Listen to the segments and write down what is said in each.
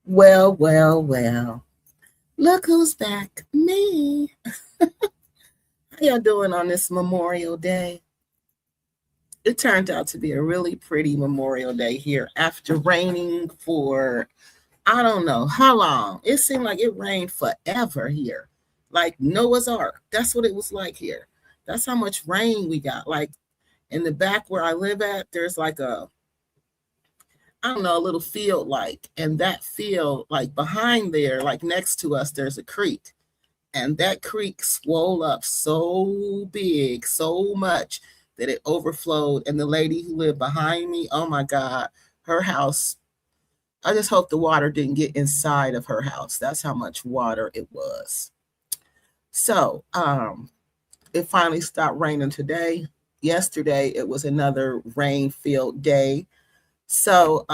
Well, well, well. Look who's back. Me. How y'all doing on this Memorial Day? It turned out to be a really pretty Memorial Day here after raining for I don't know how long. It seemed like it rained forever here. Like Noah's Ark. That's what it was like here. That's how much rain we got. Like in the back where I live at, there's like I don't know, a little field like, and that field, like behind there, like next to us, there's a creek. And that creek swelled up so big, so much that it overflowed. And the lady who lived behind me, oh my God, her house, I just hope the water didn't get inside of her house. That's how much water it was. So it finally stopped raining today. Yesterday, it was another rain filled day. So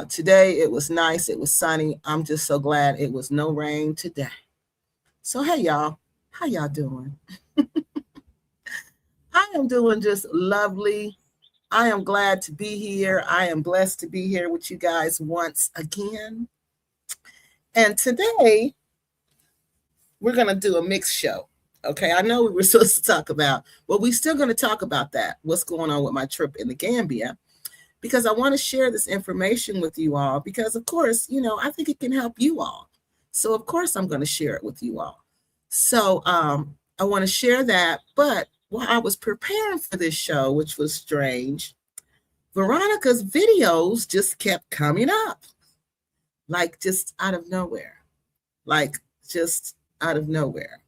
today it was nice. It was sunny. I'm just so glad it was no rain today. So hey y'all, how y'all doing? I am doing just lovely. I am glad to be here. I am blessed to be here with you guys once again. And today we're going to do a mixed show. Okay, I know we were supposed to talk about, well, we're still going to talk about that, what's going on with my trip in the Gambia, because I want to share this information with you all because, of course, I think it can help you all. So, of course, I'm going to share it with you all. So, I want to share that. But while I was preparing for this show, which was strange, Veronica's videos just kept coming up, like just out of nowhere, like just out of nowhere.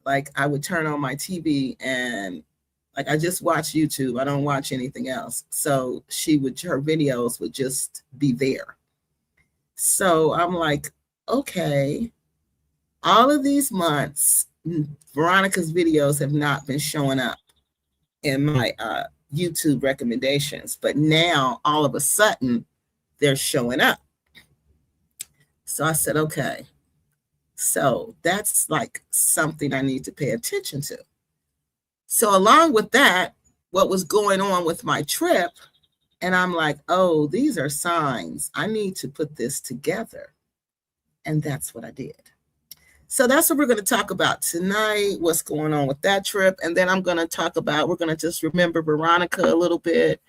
Like I would turn on my TV and like I just watch YouTube. I don't watch anything else. So her videos would just be there. So I'm like, okay, all of these months, Veronica's videos have not been showing up in my YouTube recommendations, but now all of a sudden they're showing up. So I said, okay, so that's like something I need to pay attention to. So along with that, what was going on with my trip, and I'm like, oh, these are signs. I need to put this together. And that's what I did. So that's what we're going to talk about tonight, what's going on with that trip. And then I'm going to talk about, we're going to just remember Veronica a little bit.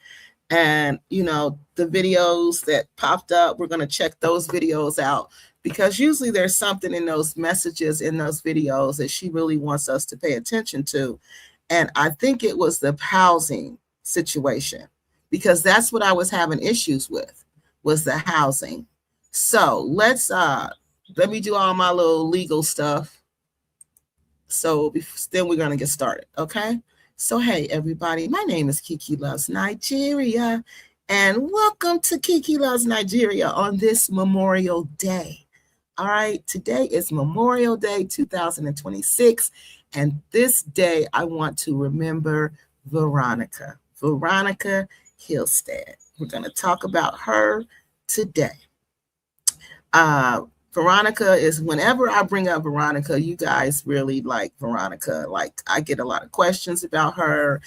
And, the videos that popped up, we're going to check those videos out because usually there's something in those messages in those videos that she really wants us to pay attention to. And I think it was the housing situation because that's what I was having issues with, was the housing. So let me do all my little legal stuff. So then we're going to get started. Okay. So, hey, everybody, my name is Kiki Loves Nigeria. And welcome to Kiki Loves Nigeria on this Memorial Day. All right. Today is Memorial Day 2026. And this day, I want to remember Veronica Hillstead. We're going to talk about her today. Veronica is, whenever I bring up Veronica, you guys really like Veronica. Like I get a lot of questions about her.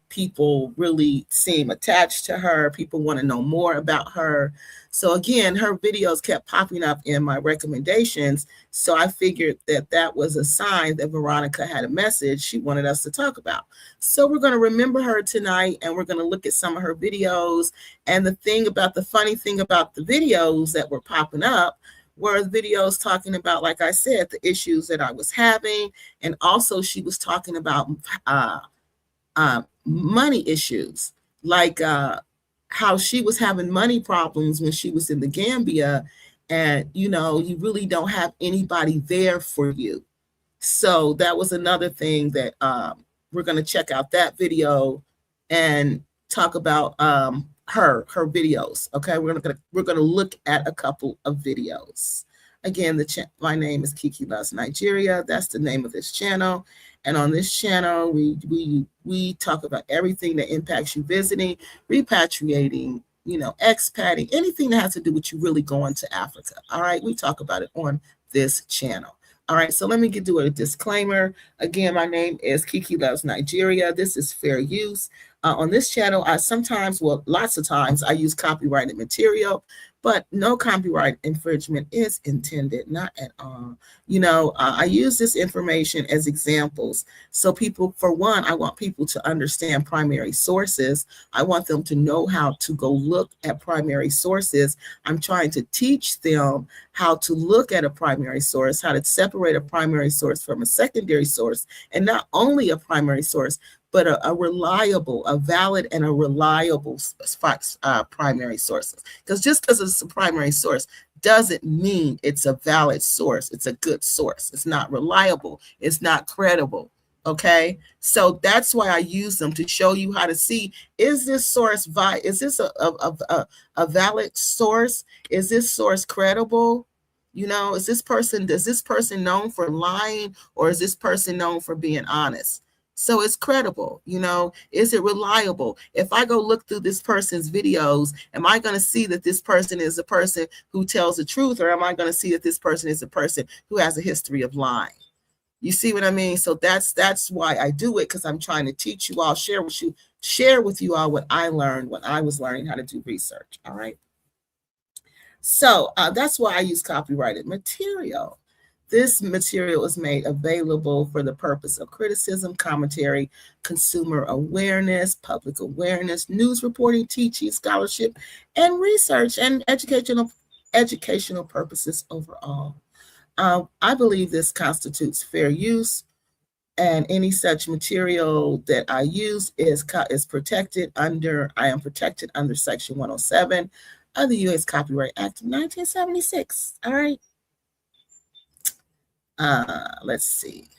People really seem attached to her. People want to know more about her. So again, her videos kept popping up in my recommendations. So I figured that was a sign that Veronica had a message she wanted us to talk about. So we're going to remember her tonight and we're going to look at some of her videos. And the funny thing about the videos that were popping up were videos talking about, like I said, the issues that I was having. And also she was talking about money issues, like how she was having money problems when she was in the Gambia. And, you really don't have anybody there for you. So that was another thing that we're going to check out that video and talk about her videos. Okay, we're gonna look at a couple of videos. Again, my name is Kiki Loves Nigeria. That's the name of this channel. And on this channel, we talk about everything that impacts you visiting, repatriating, expatting, anything that has to do with you really going to Africa. All right, we talk about it on this channel. All right, so let me do a disclaimer. Again, my name is Kiki Loves Nigeria. This is fair use. On this channel, lots of times, I use copyrighted material, but no copyright infringement is intended, not at all. I use this information as examples. So people, for one, I want people to understand primary sources. I want them to know how to go look at primary sources. I'm trying to teach them how to look at a primary source, how to separate a primary source from a secondary source, and not only a primary source, but a reliable, a valid, and a reliable primary sources. Because just because it's a primary source doesn't mean it's a valid source. It's a good source. It's not reliable. It's not credible. Okay, so that's why I use them to show you how to see, is this source is this a valid source? Is this source credible? Does this person known for lying, or is this person known for being honest? So it's credible, is it reliable? If I go look through this person's videos, am I going to see that this person is a person who tells the truth, or am I going to see that this person is a person who has a history of lying? You see what I mean? So that's why I do it, because I'm trying to teach you all, share with you all what I learned when I was learning how to do research. All right. So that's why I use copyrighted material. This material is made available for the purpose of criticism, commentary, consumer awareness, public awareness, news reporting, teaching, scholarship, and research, and educational purposes overall. I believe this constitutes fair use, and any such material that I use is protected under, I am protected under Section 107 of the U.S. Copyright Act of 1976. All right. Let's see.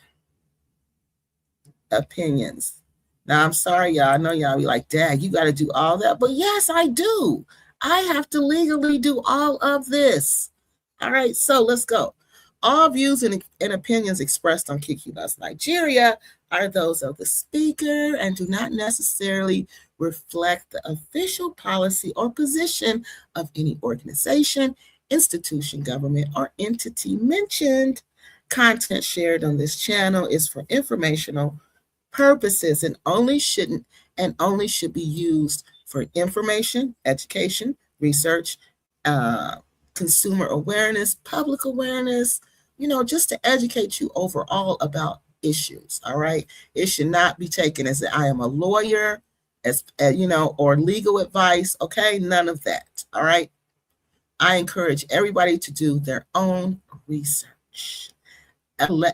Opinions. Now, I'm sorry, y'all. I know y'all be like, Dad, you got to do all that. But yes, I do. I have to legally do all of this. All right, so let's go. All views and opinions expressed on Kiki Loves Nigeria are those of the speaker and do not necessarily reflect the official policy or position of any organization, institution, government, or entity mentioned. Content shared on this channel is for informational purposes and only should be used for information, education, research, consumer awareness, public awareness, just to educate you overall about issues. All right. It should not be taken as I am a lawyer, as or legal advice. Okay. None of that. All right. I encourage everybody to do their own research.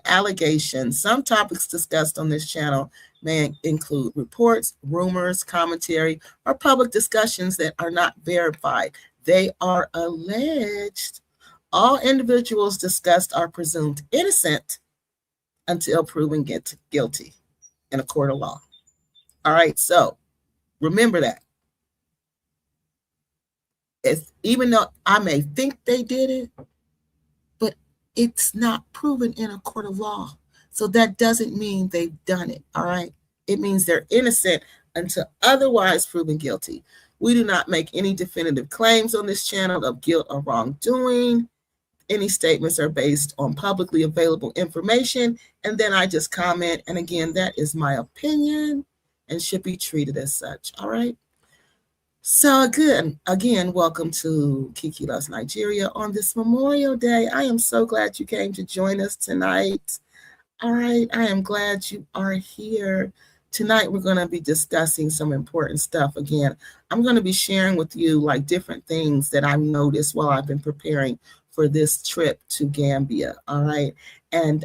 Allegations. Some topics discussed on this channel may include reports, rumors, commentary, or public discussions that are not verified. They are alleged. All individuals discussed are presumed innocent until proven guilty in a court of law. All right, so remember that. Even though I may think they did it, but it's not proven in a court of law. So that doesn't mean they've done it, all right? It means they're innocent until otherwise proven guilty. We do not make any definitive claims on this channel of guilt or wrongdoing. Any statements are based on publicly available information, and then I just comment. And again, that is my opinion and should be treated as such, all right? So again, welcome to Kiki Loves Nigeria on this Memorial Day. I am so glad you came to join us tonight. All right, I am glad you are here. Tonight, we're going to be discussing some important stuff. Again, I'm going to be sharing with you like different things that I've noticed while I've been preparing for this trip to Gambia. All right. And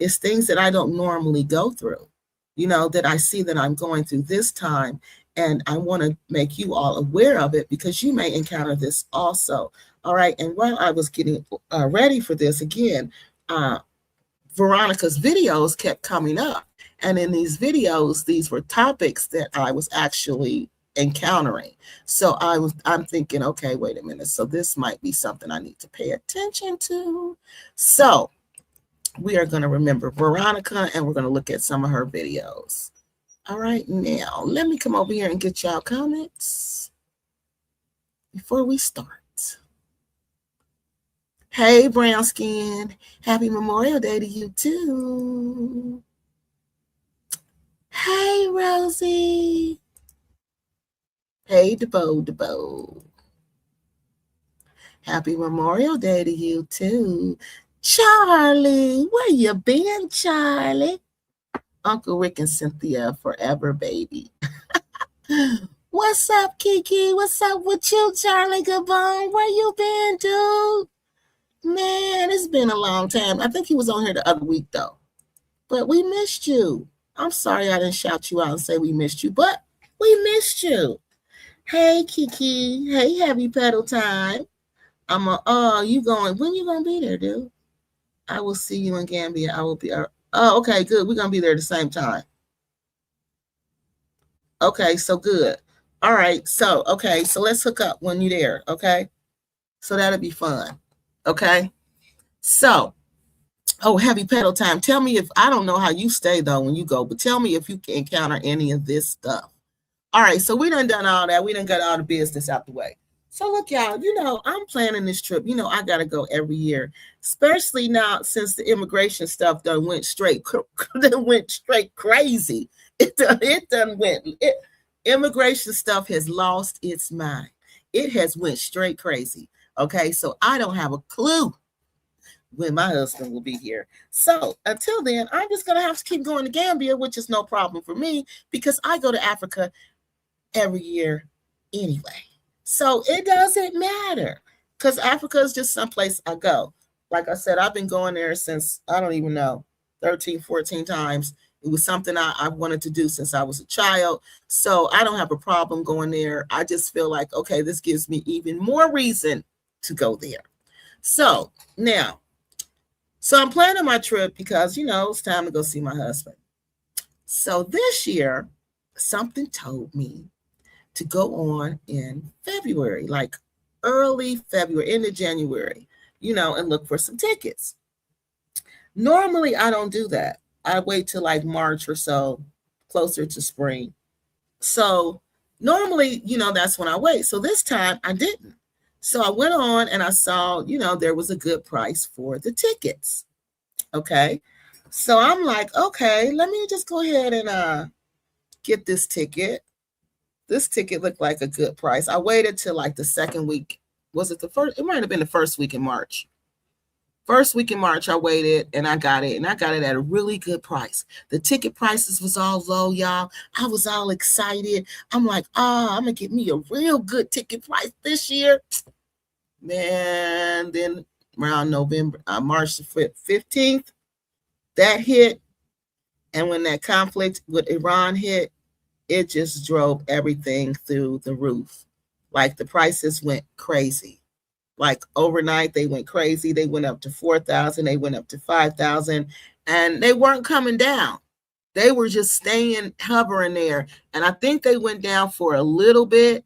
it's things that I don't normally go through, that I see that I'm going through this time. And I want to make you all aware of it because you may encounter this also. All right. And while I was getting ready for this, again, Veronica's videos kept coming up. And in these videos, these were topics that I was actually encountering. So I'm thinking, okay, wait a minute. So this might be something I need to pay attention to. So we are going to remember Veronica and we're going to look at some of her videos. All right, now let me come over here and get y'all comments before we start. Hey, brown skin, happy Memorial Day to you too. Hey, Rosie. Hey, DeBo. Happy Memorial Day to you too. Charlie, where you been, Charlie? Uncle Rick and Cynthia forever, baby. What's up, Kiki? What's up with you, Charlie Gabon? Where you been, dude? Man, it's been a long time. I think he was on here the other week, though. But we missed you. I'm sorry I didn't shout you out and say we missed you, but we missed you. Hey, Kiki. Hey, Heavy Pedal Time. You going, when you going to be there, dude? I will see you in Gambia. I will be, okay, good. We're going to be there at the same time. Okay, so good. All right, so let's hook up when you're there, okay? So that'll be fun, okay? So, Heavy Pedal Time. Tell me if, I don't know how you stay though when you go, but tell me if you can encounter any of this stuff. All right, so we done all that. We done got all the business out the way. So look, y'all, I'm planning this trip. I got to go every year, especially now since the immigration stuff done went straight crazy. Immigration stuff has lost its mind. It has went straight crazy. Okay, so I don't have a clue when my husband will be here. So until then, I'm just going to have to keep going to Gambia, which is no problem for me because I go to Africa every year anyway. So it doesn't matter because Africa is just someplace I go. Like I said, I've been going there since, I don't even know, 13, 14 times. It was something I wanted to do since I was a child. So I don't have a problem going there. I just feel like, okay, this gives me even more reason to go there. So now, I'm planning my trip because, it's time to go see my husband. So this year, something told me to go on in February, like early February, into January, and look for some tickets. Normally, I don't do that. I wait till like March or so, closer to spring. So normally, that's when I wait. So this time I didn't. So I went on and I saw, there was a good price for the tickets. Okay. So I'm like, okay, let me just go ahead and get this ticket. This ticket looked like a good price. I waited till like the second week. Was it the first? It might have been the first week in March. First week in March, I waited and I got it. And I got it at a really good price. The ticket prices was all low, y'all. I was all excited. I'm like, I'm going to get me a real good ticket price this year. Man, then around March the 15th, that hit. And when that conflict with Iran hit, it just drove everything through the roof. Like the prices went crazy. Like overnight, they went crazy. They went up to 4,000. They went up to 5,000, and they weren't coming down. They were just staying hovering there. And I think they went down for a little bit,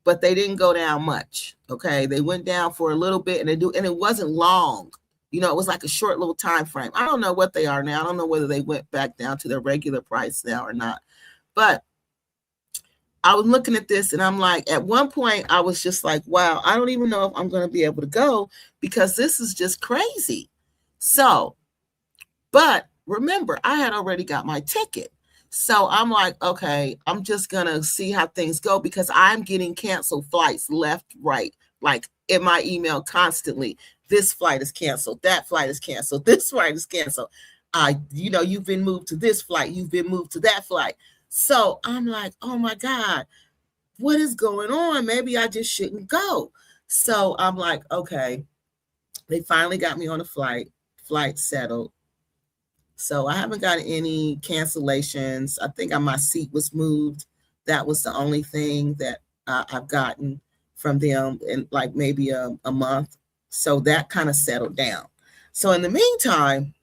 but they didn't go down much. Okay, they went down for a little bit, and it wasn't long. It was like a short little time frame. I don't know what they are now. I don't know whether they went back down to their regular price now or not. But I was looking at this and I'm like, at one point I was just like, wow, I don't even know if I'm going to be able to go because this is just crazy. So, but remember, I had already got my ticket. So I'm like, okay, I'm just going to see how things go because I'm getting canceled flights left, right, like in my email constantly. This flight is canceled. That flight is canceled. This flight is canceled. You've been moved to this flight. You've been moved to that flight. So I'm like, oh my God, what is going on? Maybe I just shouldn't go. So I'm like, okay, they finally got me on a flight settled. So I haven't got any cancellations. I think my seat was moved. That was the only thing that I've gotten from them in like maybe a month. So that kind of settled down. So in the meantime,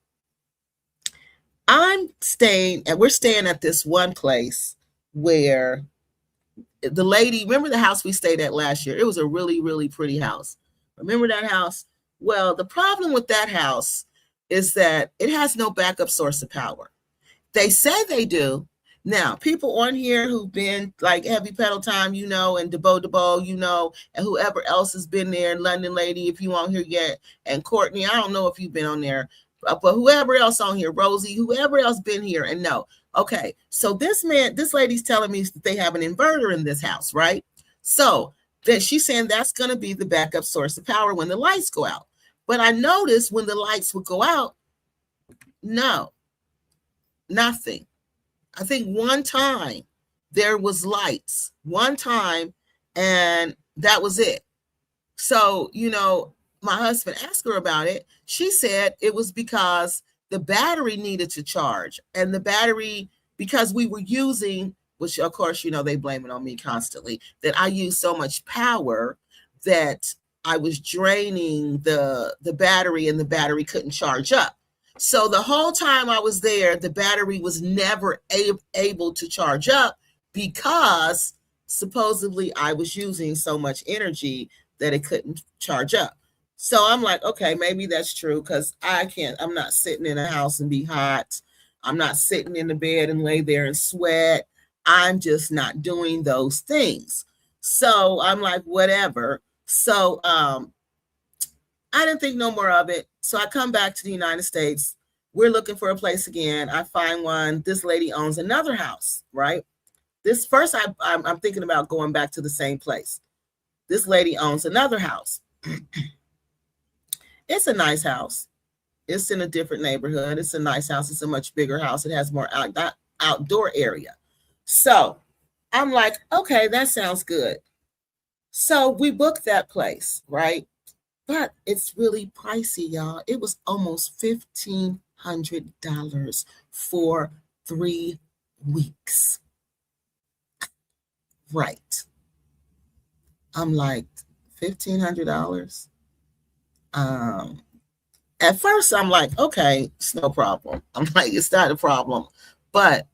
we're staying at this one place where the lady, remember the house we stayed at last year? It was a really, really pretty house. Remember that house? Well, the problem with that house is that it has no backup source of power. They say they do. Now, people on here who've been like Heavy Pedal Time, and Debo, and whoever else has been there, London Lady, if you on here yet, and Courtney, I don't know if you've been on there, but whoever else on here, Rosie, whoever else been here and know. Okay, so this lady's telling me that they have an inverter in this house, right? So then she's saying that's going to be the backup source of power when the lights go out. But I noticed when the lights would go out, no, nothing. I think one time there was lights, one time, and that was it. So, my husband asked her about it. She said it was because the battery needed to charge, and the battery, because we were using, which of course, they blame it on me constantly, that I use so much power that I was draining the battery, and the battery couldn't charge up. So the whole time I was there, the battery was never able to charge up because supposedly I was using so much energy that it couldn't charge up. So I'm like, okay, maybe that's true, because I'm not sitting in a house and be hot. I'm not sitting in the bed and lay there and sweat. I'm just not doing those things. So I'm like, whatever. So I didn't think no more of it. So I come back to the United States. We're looking for a place again. I find one. This lady owns another house, right? This first, I'm thinking about going back to the same place. This lady owns another house. It's a nice house. It's in a different neighborhood. It's a nice house. It's a much bigger house. It has more outdoor area. So I'm like, okay, that sounds good. So we booked that place, right? But it's really pricey, y'all. It was almost $1,500 for 3 weeks. Right. I'm like, $1,500? At first, I'm like, okay, it's no problem. I'm like, it's not a problem. But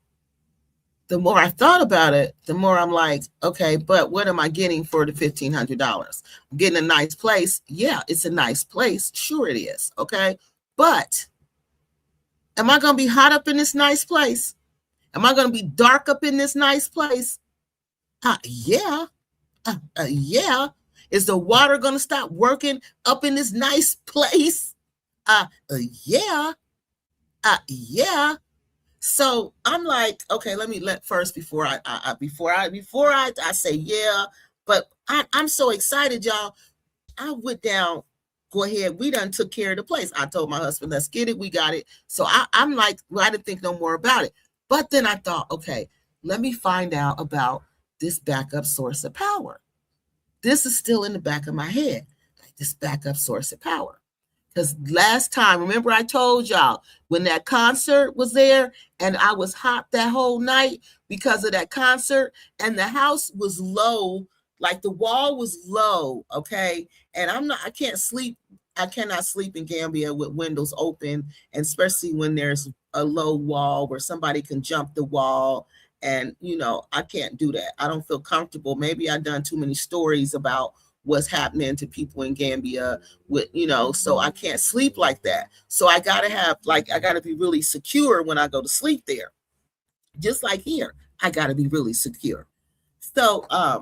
the more I thought about it, the more I'm like, okay, but what am I getting for the $1,500? I'm getting a nice place. Yeah, it's a nice place. Sure it is. Okay. But am I going to be hot up in this nice place? Am I going to be dark up in this nice place? Yeah. Yeah. Is the water going to stop working up in this nice place? Yeah. Yeah. So I'm like, okay, before I say yeah, but I'm so excited, y'all. I went down, go ahead. We done took care of the place. I told my husband, let's get it. We got it. So I'm like, well, I didn't think no more about it. But then I thought, okay, let me find out about this backup source of power. This is still in the back of my head, like this backup source of power. Because last time, remember I told y'all when that concert was there and I was hot that whole night because of that concert, and the house was low, like the wall was low, okay? And I can't sleep. I cannot sleep in Gambia with windows open, and especially when there's a low wall where somebody can jump the wall. And, I can't do that. I don't feel comfortable. Maybe I've done too many stories about what's happening to people in Gambia with, so I can't sleep like that. So I got to be really secure when I go to sleep there. Just like here, I got to be really secure. So I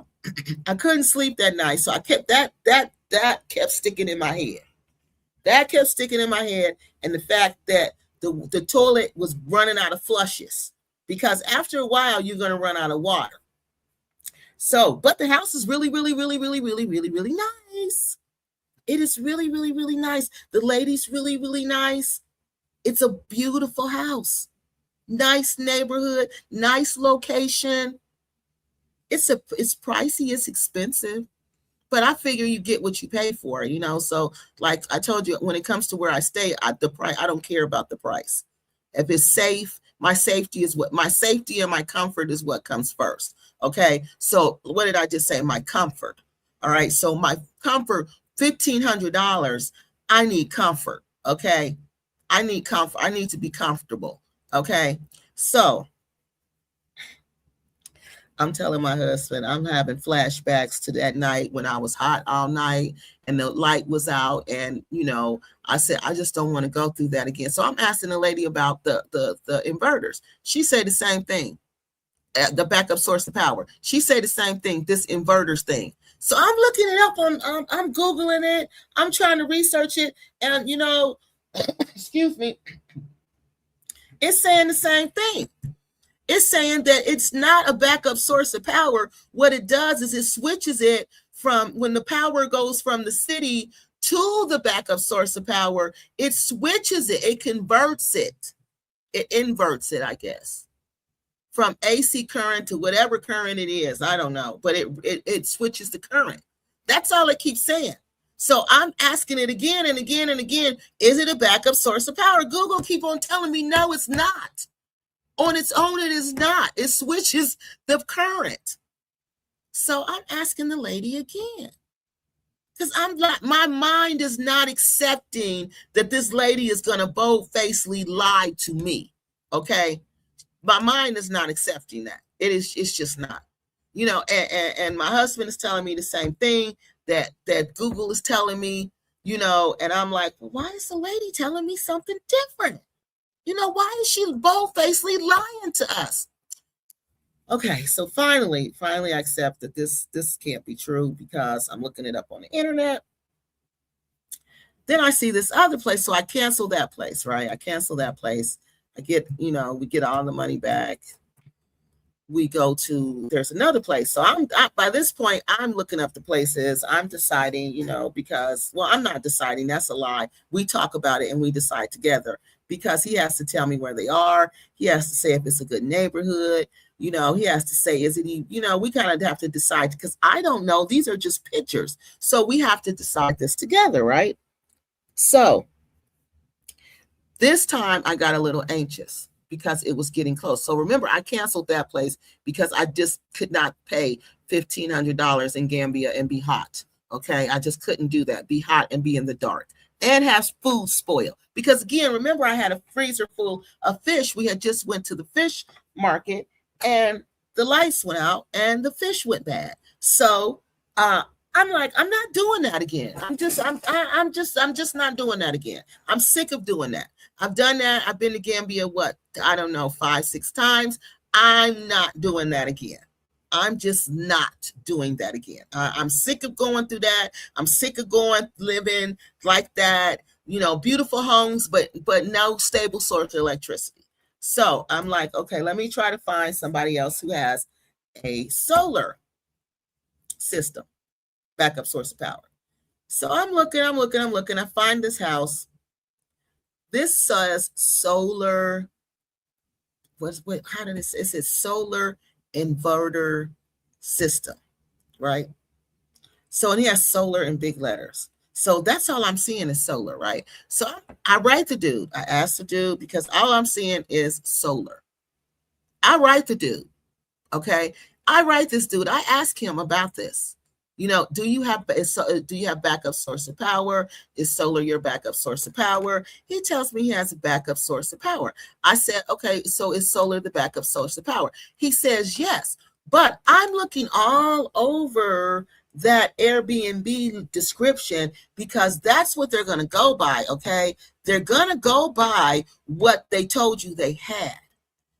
couldn't sleep that night. So I kept that kept sticking in my head. That kept sticking in my head. And the fact that the toilet was running out of flushes, because after a while, you're going to run out of water. So, but the house is really, really, really, really, really, really, really nice. It is really, really, really nice. The lady's really, really nice. It's a beautiful house. Nice neighborhood, nice location. It's pricey, it's expensive. But I figure you get what you pay for, So, like I told you, when it comes to where I stay, I don't care about the price. If it's safe, my safety and my comfort is what comes first. Okay. So what did I just say? My comfort. All right. So my comfort, $1,500. I need comfort. Okay. I need comfort. I need to be comfortable. Okay. So I'm telling my husband, I'm having flashbacks to that night when I was hot all night and the light was out. And, I said, I just don't want to go through that again. So I'm asking the lady about the inverters. She said the same thing, the backup source of power. She said the same thing, this inverters thing. So I'm looking it up I'm Googling it. I'm trying to research it. And, excuse me, it's saying the same thing. It's saying that it's not a backup source of power. What it does is it switches it from when the power goes from the city to the backup source of power, it switches it, it converts it, it inverts it, I guess, from AC current to whatever current it is. I don't know, but it switches the current. That's all it keeps saying. So I'm asking it again and again and again, is it a backup source of power? Google keep on telling me, no, it's not. On its own, it is not. It switches the current. So I'm asking the lady again. Because I'm like, my mind is not accepting that this lady is going to bold-facedly lie to me. Okay? My mind is not accepting that. It's just not. You know, and my husband is telling me the same thing that Google is telling me, you know, and I'm like, well, why is the lady telling me something different? You know, why is she bold-facedly lying to us? Okay, so finally I accept that this can't be true because I'm looking it up on the internet. Then I see this other place, so I cancel that place, right? I cancel that place. I get, you know, we get all the money back. We go to, there's another place. So by this point, I'm looking up the places. I'm deciding, you know, because, well, I'm not deciding. That's a lie. We talk about it and we decide together because he has to tell me where they are. He has to say if it's a good neighborhood. You know, he has to say, is it, you know, we kind of have to decide because I don't know. These are just pictures. So we have to decide this together, right? So this time I got a little anxious because it was getting close. So remember, I canceled that place because I just could not pay $1,500 in Gambia and be hot. Okay, I just couldn't do that. Be hot and be in the dark and have food spoil. Because again, remember, I had a freezer full of fish. We had just went to the fish market and the lights went out and the fish went bad. So I'm like, I'm not doing that again. I'm just not doing that again. I'm sick of doing that. I've done that. I've been to Gambia, I don't know, 5-6 times. I'm not doing that again. I'm just not doing that again. I'm sick of going through that. I'm sick of living like that, you know, beautiful homes, but no stable source of electricity. So I'm like, okay, let me try to find somebody else who has a solar system, backup source of power. So I'm looking. I find this house. This says solar. How did it say? It says solar inverter system, right? So it has solar in big letters. So that's all I'm seeing is solar, right? So I write the dude. I asked the dude because all I'm seeing is solar. I write the dude. Okay. I write this dude. I ask him about this. You know, do you have backup source of power? Is solar your backup source of power? He tells me he has a backup source of power. I said, okay, so is solar the backup source of power? He says yes, but I'm looking all over that Airbnb description because that's what they're going to go by, okay? They're going to go by what they told you they had.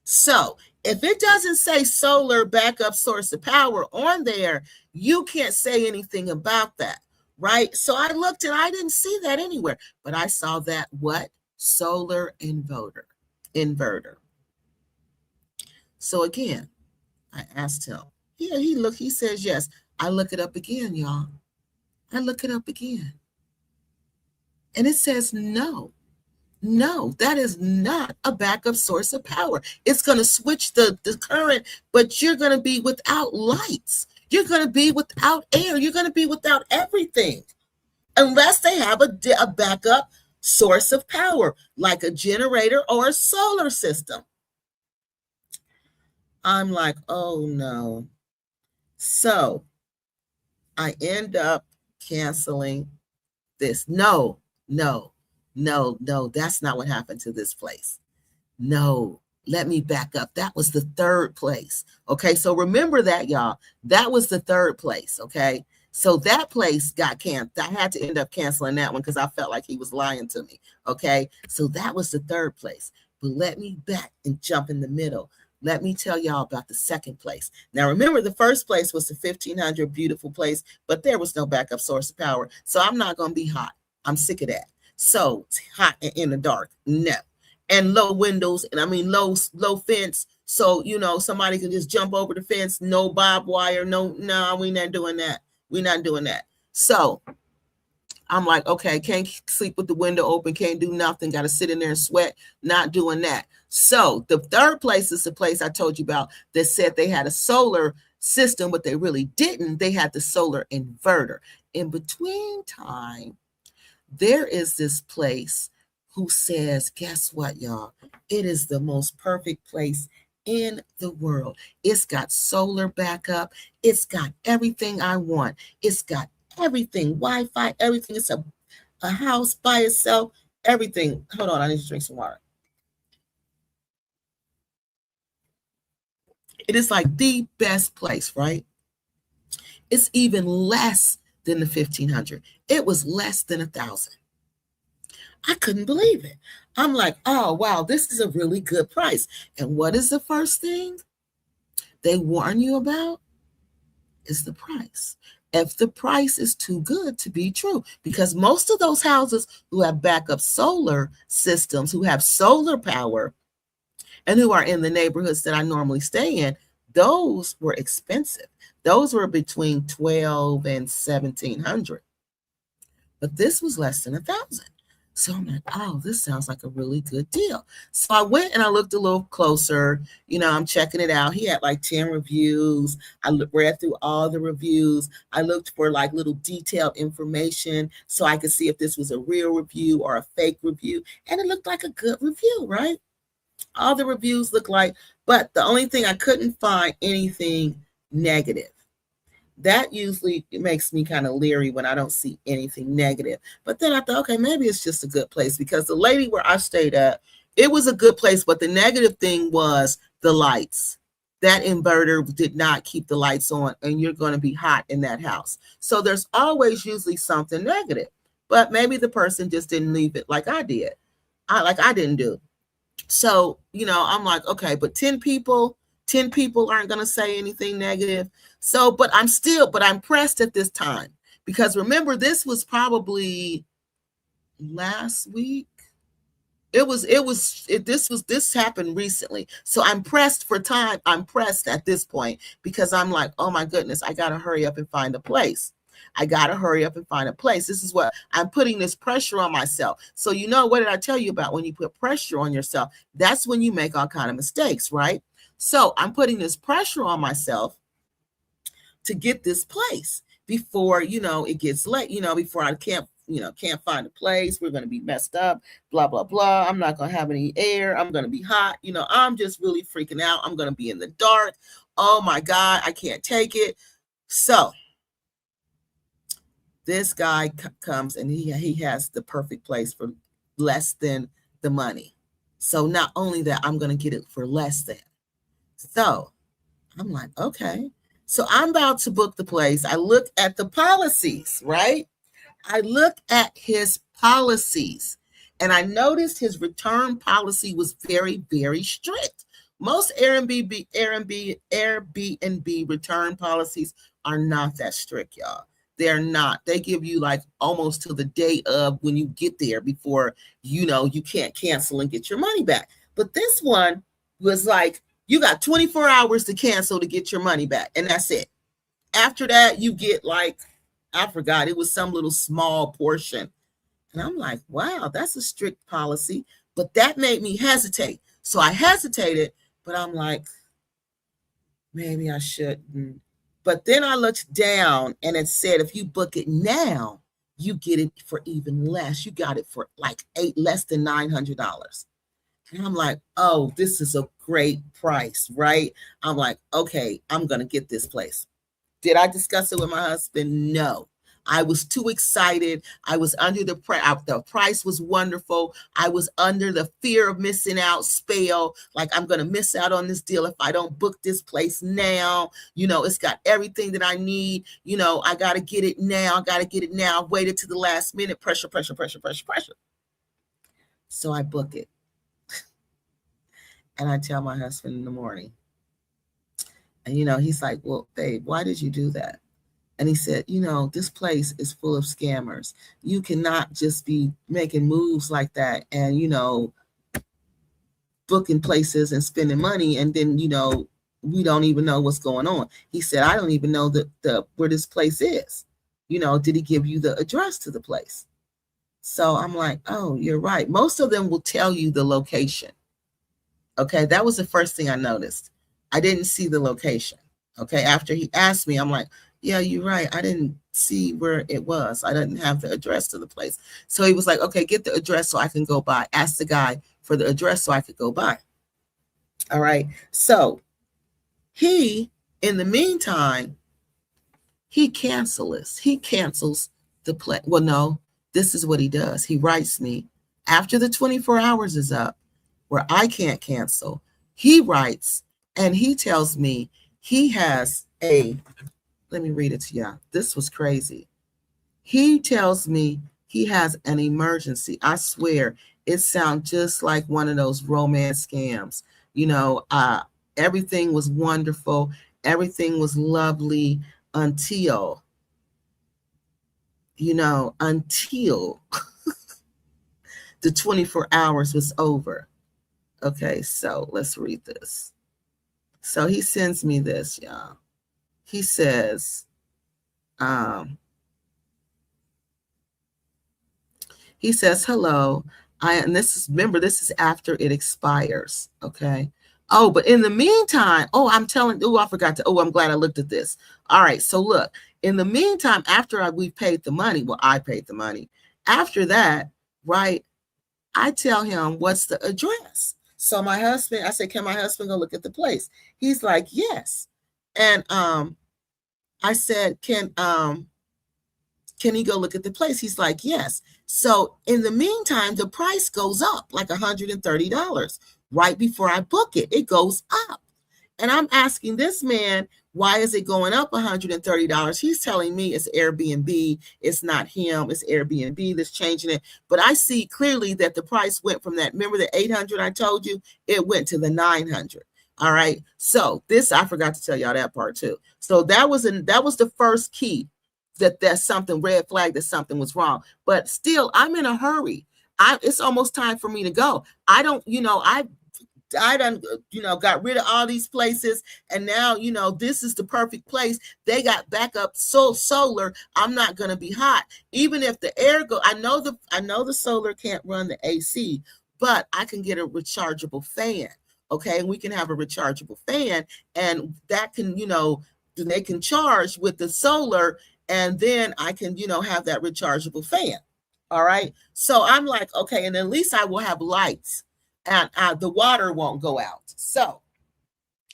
So if it doesn't say solar backup source of power on there, you can't say anything about that, right? So I looked and I didn't see that anywhere, but I saw that what? Solar inverter. So again, I asked him. Yeah, he says yes. I look it up again, y'all. I look it up again. And it says no. No, that is not a backup source of power. It's going to switch the current, but you're going to be without lights. You're going to be without air. You're going to be without everything unless they have a backup source of power, like a generator or a solar system. I'm like, oh no. So I end up canceling this. No, that's not what happened to this place. No, let me back up. That was the third place. Okay, so remember that, y'all. That was the third place, okay? So that place got canceled. I had to end up canceling that one because I felt like he was lying to me, okay? So that was the third place. But let me back and jump in the middle. Let me tell y'all about the second place. Now, remember, the first place was the 1,500 beautiful place, but there was no backup source of power. So I'm not going to be hot. I'm sick of that. So it's hot and in the dark. No. And low windows, and I mean low fence. So, you know, somebody can just jump over the fence. No barbed wire. No, we're not doing that. We're not doing that. So I'm like, okay, can't sleep with the window open, can't do nothing, got to sit in there and sweat, not doing that. So the third place is the place I told you about that said they had a solar system, but they really didn't. They had the solar inverter. In between time, there is this place who says, guess what, y'all? It is the most perfect place in the world. It's got solar backup. It's got everything I want. It's got everything, Wi-Fi, everything. It's a house by itself, everything. Hold on, I need to drink some water. It is like the best place, right? It's even less than the 1,500. It was less than 1,000. I couldn't believe it. I'm like, oh, wow, this is a really good price. And what is the first thing they warn you about? Is the price. If the price is too good to be true, because most of those houses who have backup solar systems, who have solar power, and who are in the neighborhoods that I normally stay in, those were expensive. Those were between 12 and 1,700. But this was less than 1,000. So I'm like, oh, this sounds like a really good deal. So I went and I looked a little closer. I'm checking it out. He had like 10 reviews. I read through all the reviews. I looked for like little detailed information so I could see if this was a real review or a fake review. And it looked like a good review, right? All the reviews look like, but the only thing I couldn't find anything negative. That usually makes me kind of leery when I don't see anything negative. But then I thought, okay, maybe it's just a good place, because the lady where I stayed at, it was a good place, but the negative thing was the lights. That inverter did not keep the lights on, and you're going to be hot in that house. So there's always usually something negative, but maybe the person just didn't leave it like I did. I didn't do. So, I'm like, okay, but 10 people aren't going to say anything negative. So, but I'm pressed at this time, because remember, this was probably last week. This happened recently. So I'm pressed for time. I'm pressed at this point because I'm like, oh my goodness, I got to hurry up and find a place. This is what I'm putting, this pressure on myself. So, what did I tell you about when you put pressure on yourself? That's when you make all kind of mistakes, right? So I'm putting this pressure on myself to get this place before, it gets late, before I can't find a place. We're going to be messed up, blah, blah, blah. I'm not going to have any air. I'm going to be hot. I'm just really freaking out. I'm going to be in the dark. Oh my God, I can't take it. So this guy comes and he has the perfect place for less than the money. So not only that, I'm going to get it for less than. So I'm like, okay. So I'm about to book the place. I look at the policies, right? I look at his policies, and I noticed his return policy was very, very strict. Most Airbnb return policies are not that strict, y'all. They're not. They give you like almost to the day of when you get there before, you can't cancel and get your money back. But this one was like, you got 24 hours to cancel to get your money back, and that's it. After that, you get like, I forgot, it was some little small portion. And I'm like, wow, that's a strict policy. But that made me hesitate. So I hesitated, but I'm like, maybe I shouldn't. But then I looked down and it said, if you book it now, you get it for even less. You got it for like less than $900. And I'm like, oh, this is a great price, right? I'm like, okay, I'm going to get this place. Did I discuss it with my husband? No. I was too excited. I was under the price was wonderful. I was under the fear of missing out spell. Like, I'm going to miss out on this deal if I don't book this place now. It's got everything that I need. I got to get it now. I waited to the last minute. Pressure. So I book it. And I tell my husband in the morning. And, he's like, well, babe, why did you do that? And he said, this place is full of scammers. You cannot just be making moves like that and, booking places and spending money. And then, we don't even know what's going on. He said, I don't even know where this place is. Did he give you the address to the place? So I'm like, oh, you're right. Most of them will tell you the location. Okay, that was the first thing I noticed. I didn't see the location. Okay, after he asked me, I'm like, yeah, you're right. I didn't see where it was. I didn't have the address to the place. So he was like, okay, get the address so I can go by. Ask the guy for the address so I could go by. All right. So he, in the meantime, he cancels the play. Well, no, this is what he does. He writes me after the 24 hours is up where I can't cancel. He writes and he tells me he has let me read it to you. This was crazy. He tells me he has an emergency. I swear it sounds just like one of those romance scams. Everything was wonderful. Everything was lovely until the 24 hours was over. Okay, so let's read this. So he sends me this, y'all. He says, hello. This is after it expires. Okay. Oh, but in the meantime, I'm glad I looked at this. All right. So look, in the meantime, after we paid the money, I paid the money. After that, right, I tell him, what's the address? So I said, can my husband go look at the place? He's like, yes. And I said, can he go look at the place? He's like, yes. So in the meantime, the price goes up like $130 right before I book it. It goes up. And I'm asking this man, why is it going up $130? He's telling me it's Airbnb. It's not him. It's Airbnb that's changing it. But I see clearly that the price went from that. Remember the 800 I told you? It went to the 900. All right. So I forgot to tell y'all that part too. So that was the first key that there's something red flag, that something was wrong. But still, I'm in a hurry. It's almost time for me to go. I done, got rid of all these places. And now, this is the perfect place. They got backup solar. I'm not going to be hot. Even if the air I know the solar can't run the AC, but I can get a rechargeable fan. Okay. And we can have a rechargeable fan, and that can, they can charge with the solar, and then I can, have that rechargeable fan. All right. So I'm like, okay, and at least I will have lights, and the water won't go out. So,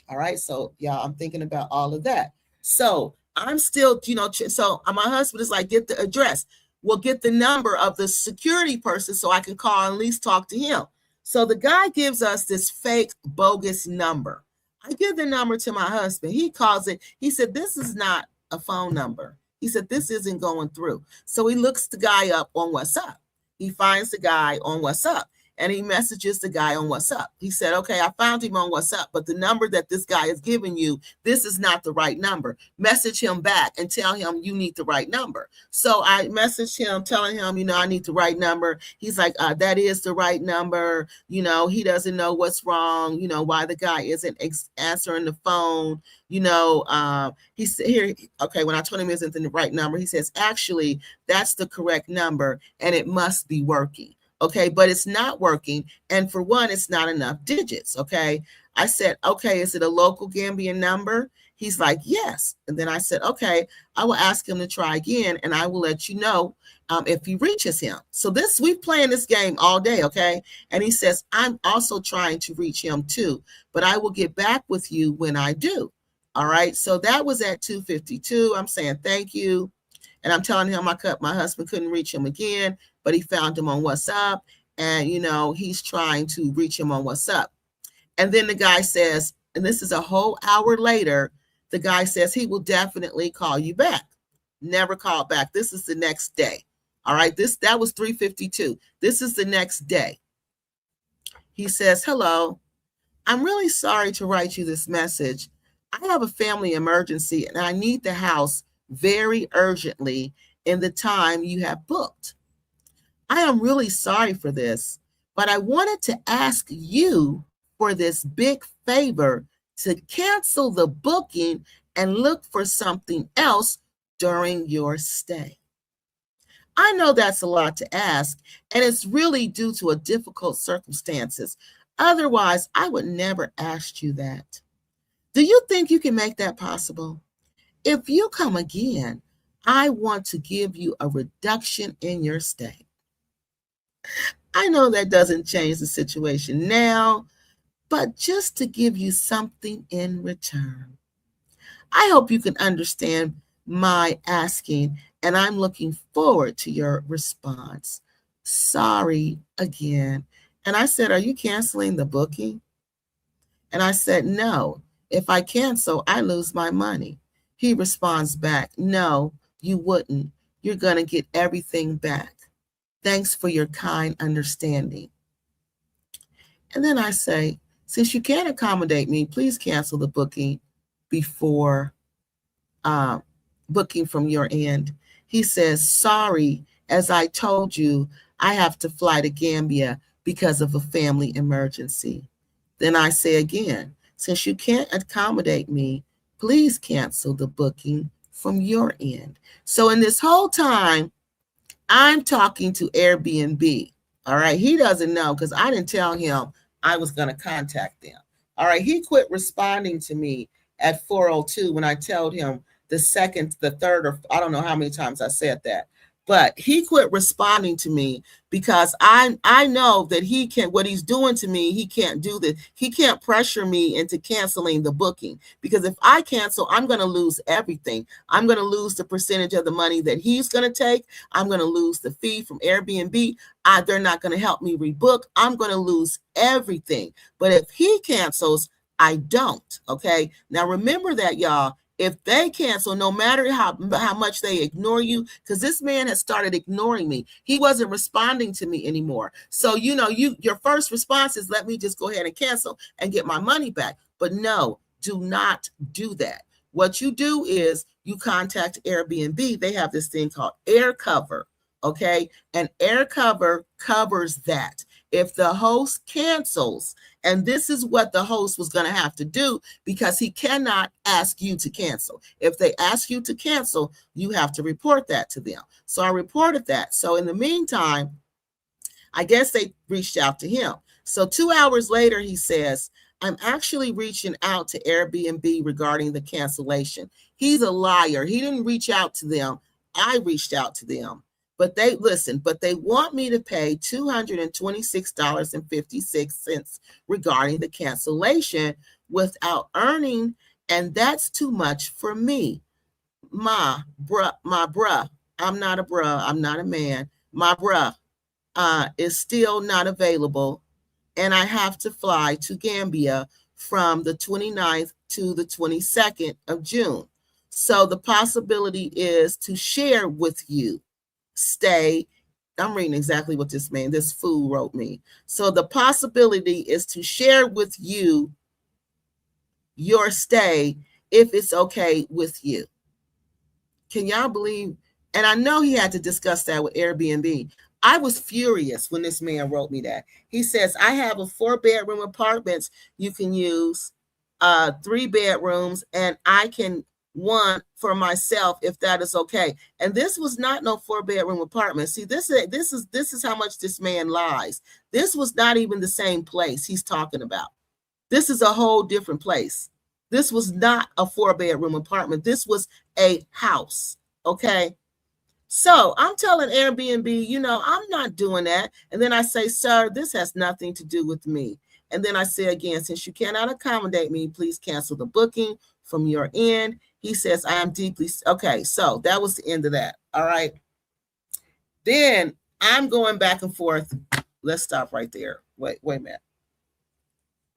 all right. So, yeah, I'm thinking about all of that. So I'm still, so my husband is like, get the address. We'll get the number of the security person so I can call and at least talk to him. So the guy gives us this fake bogus number. I give the number to my husband. He calls it. He said, this is not a phone number. He said, this isn't going through. So he looks the guy up on WhatsApp. He finds the guy on WhatsApp, and he messages the guy on WhatsApp. He said, okay, I found him on WhatsApp, but the number that this guy is giving you, this is not the right number. Message him back and tell him you need the right number. So I messaged him telling him, I need the right number. He's like, that is the right number. He doesn't know what's wrong, why the guy isn't answering the phone. He said here, okay, when I told him it isn't the right number, he says, actually, that's the correct number and it must be working. Okay, but it's not working. And for one, it's not enough digits. Okay. I said, okay, is it a local Gambian number? He's like, yes. And then I said, okay, I will ask him to try again, and I will let you know if he reaches him. So we've playing this game all day. Okay. And he says, I'm also trying to reach him too, but I will get back with you when I do. All right. So that was at 2:52. I'm saying thank you. And I'm telling him my husband couldn't reach him again, but he found him on WhatsApp, and, he's trying to reach him on WhatsApp. And then the guy says, and this is a whole hour later, the guy says he will definitely call you back. Never called back. This is the next day. All right. That was 3:52. This is the next day. He says, hello, I'm really sorry to write you this message. I have a family emergency and I need the house very urgently in the time you have booked. I am really sorry for this, but I wanted to ask you for this big favor to cancel the booking and look for something else during your stay. I know that's a lot to ask, and it's really due to a difficult circumstances. Otherwise, I would never ask you that. Do you think you can make that possible? If you come again, I want to give you a reduction in your stay. I know that doesn't change the situation now, but just to give you something in return. I hope you can understand my asking, and I'm looking forward to your response. Sorry again. And I said, are you canceling the booking? And I said, no. If I cancel, I lose my money. He responds back, no, you wouldn't. You're going to get everything back. Thanks for your kind understanding. And then I say, since you can't accommodate me, please cancel the booking before booking from your end. He says, sorry, as I told you, I have to fly to Gambia because of a family emergency. Then I say again, since you can't accommodate me, please cancel the booking from your end. So in this whole time, I'm talking to Airbnb. All right. He doesn't know because I didn't tell him I was going to contact them. All right. He quit responding to me at 4:02 when I told him the second, the third, or I don't know how many times I said that. But he quit responding to me because I know that he can, what he's doing to me, he can't do this. He can't pressure me into canceling the booking, because if I cancel, I'm going to lose everything. I'm going to lose the percentage of the money that he's going to take. I'm going to lose the fee from Airbnb. They're not going to help me rebook. I'm going to lose everything. But if he cancels, I don't. Okay. Now remember that, y'all. If they cancel, no matter how much they ignore you, because this man has started ignoring me. He wasn't responding to me anymore. So, your first response is, let me just go ahead and cancel and get my money back. But no, do not do that. What you do is you contact Airbnb. They have this thing called air cover. Okay. And air cover covers that. If the host cancels, and this is what the host was going to have to do, because he cannot ask you to cancel. If they ask you to cancel, you have to report that to them. So I reported that. So in the meantime, I guess they reached out to him. So 2 hours later, he says, I'm actually reaching out to Airbnb regarding the cancellation. He's a liar. He didn't reach out to them. I reached out to them. But they want me to pay $226.56 regarding the cancellation without earning, and that's too much for me. My bruh, I'm not a bruh, I'm not a man. My bruh is still not available, and I have to fly to Gambia from the 29th to the 22nd of June. So the possibility is to share with you. Stay. I'm reading exactly what this fool wrote me. So the possibility is to share with you your stay if it's okay with you. Can y'all believe? And I know he had to discuss that with Airbnb. I was furious when this man wrote me that. He says, I have a 4-bedroom apartment you can use, 3 bedrooms, and I can one for myself if that is okay. And this was not no 4-bedroom apartment. See, this is how much this man lies. This was not even the same place he's talking about. This is a whole different place. This was not a 4-bedroom apartment. This was a house. Okay. So I'm telling Airbnb, I'm not doing that. And then I say, sir, this has nothing to do with me. And then I say again, since you cannot accommodate me, please cancel the booking from your end. He says, I am deeply, okay. So that was the end of that. All right. Then I'm going back and forth. Let's stop right there. Wait a minute.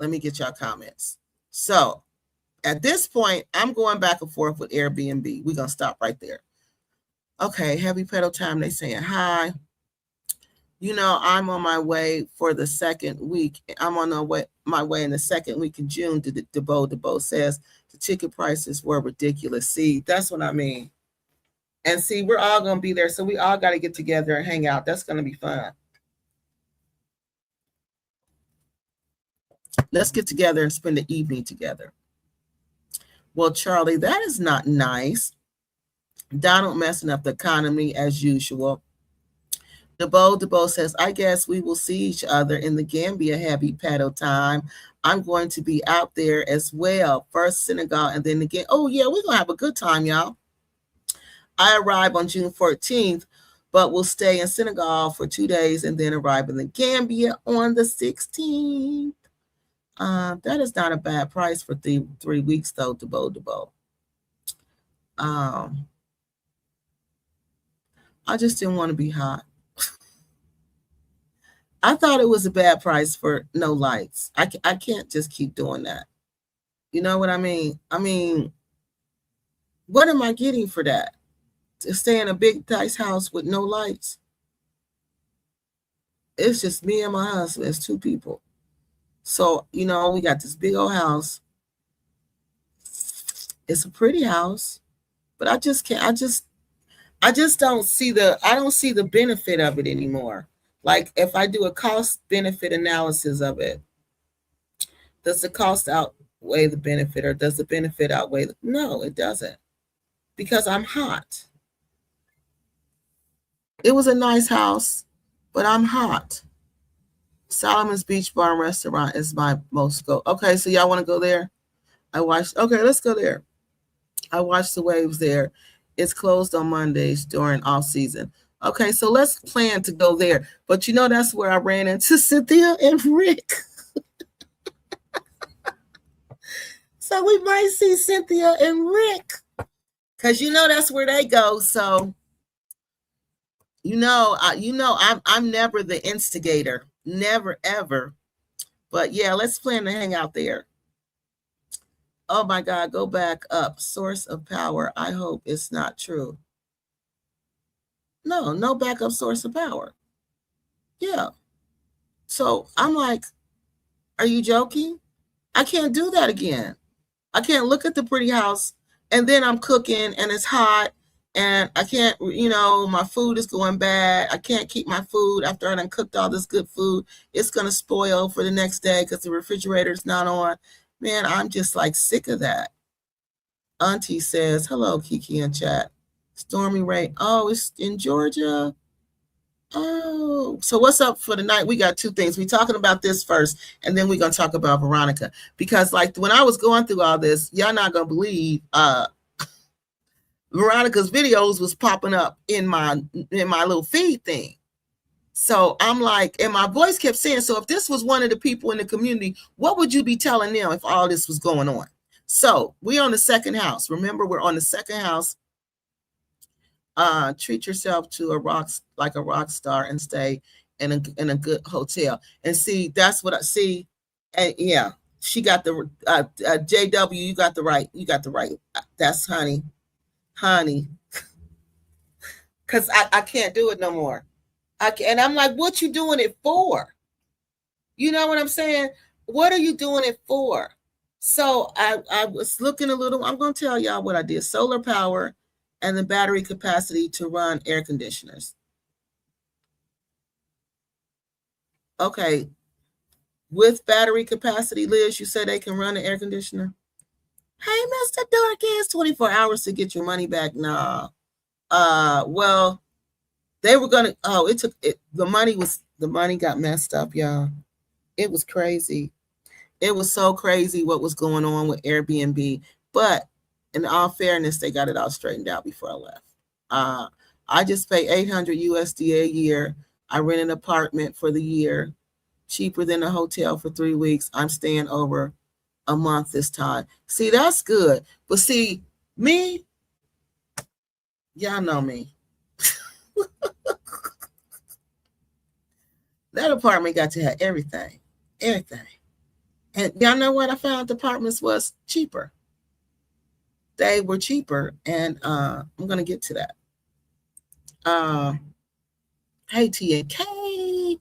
Let me get y'all comments. So at this point, I'm going back and forth with Airbnb. We're going to stop right there. Okay, heavy pedal time. They saying hi. I'm on my way for the second week. I'm on my way in the second week in June. DeBo says the ticket prices were ridiculous. See, that's what I mean. And see, we're all going to be there. So we all got to get together and hang out. That's going to be fun. Let's get together and spend the evening together. Well, Charlie, that is not nice. Donald messing up the economy as usual. DeBo says, I guess we will see each other in the Gambia happy paddle time. I'm going to be out there as well. First Senegal and then again. Oh, yeah, we're going to have a good time, y'all. I arrive on June 14th, but will stay in Senegal for 2 days and then arrive in the Gambia on the 16th. That is not a bad price for 3 weeks, though, DeBo. I just didn't want to be hot. I thought it was a bad price for no lights. I can't just keep doing that. You know what I mean? I mean, what am I getting for that? To stay in a big, nice house with no lights? It's just me and my husband. It's 2 people. So, we got this big old house. It's a pretty house, but I just can't. I just don't see the benefit of it anymore. Like if I do a cost benefit analysis of it, does the cost outweigh the benefit, or does the benefit outweigh no, it doesn't. Because I'm hot. It was a nice house, but I'm hot. Solomon's Beach Bar and Restaurant is my most go. Okay, so y'all want to go there? Okay, let's go there. I watched the waves there. It's closed on Mondays during off season. Okay, so let's plan to go there. But that's where I ran into Cynthia and Rick. So we might see Cynthia and Rick. Because that's where they go. So I'm never the instigator. Never, ever. But yeah, let's plan to hang out there. Oh my God, go back up. Source of power. I hope it's not true. No backup source of power. Yeah. So I'm like, are you joking? I can't do that again. I can't look at the pretty house and then I'm cooking and it's hot and I can't, my food is going bad. I can't keep my food after I done cooked all this good food. It's going to spoil for the next day because the refrigerator's not on. Man, I'm just like sick of that. Auntie says, hello, Kiki in chat. Stormy rain. Oh, it's in Georgia. Oh, so what's up for the night? We got 2 things. We're talking about this first, and then we're going to talk about Veronica. Because like when I was going through all this, y'all not going to believe Veronica's videos was popping up in my little feed thing. So I'm like, and my voice kept saying, so if this was one of the people in the community, what would you be telling them if all this was going on? So we're on the second house. Remember, we're on the second house. Treat yourself to a rock star and stay in a good hotel. And see, that's what I see. And yeah, she got the JW. You got the right. That's honey. Because I can't do it no more. And I'm like, what you doing it for? You know what I'm saying? What are you doing it for? So I was looking a little. I'm going to tell y'all what I did. Solar power and the battery capacity to run air conditioners. Okay. With battery capacity, Liz, you said they can run an air conditioner? Hey, Mr. Dorcas, 24 hours to get your money back. Nah. Well, they were going to, the money got messed up, y'all. It was crazy. It was so crazy what was going on with Airbnb. But in all fairness, they got it all straightened out before I left. I just pay $800 USD a year. I rent an apartment for the year, cheaper than a hotel for 3 weeks. I'm staying over a month this time. See, that's good. But see, me, y'all know me. That apartment got to have everything. And y'all know what I found? The apartments was cheaper. They were cheaper, and I'm going to get to that. Hey, TNK.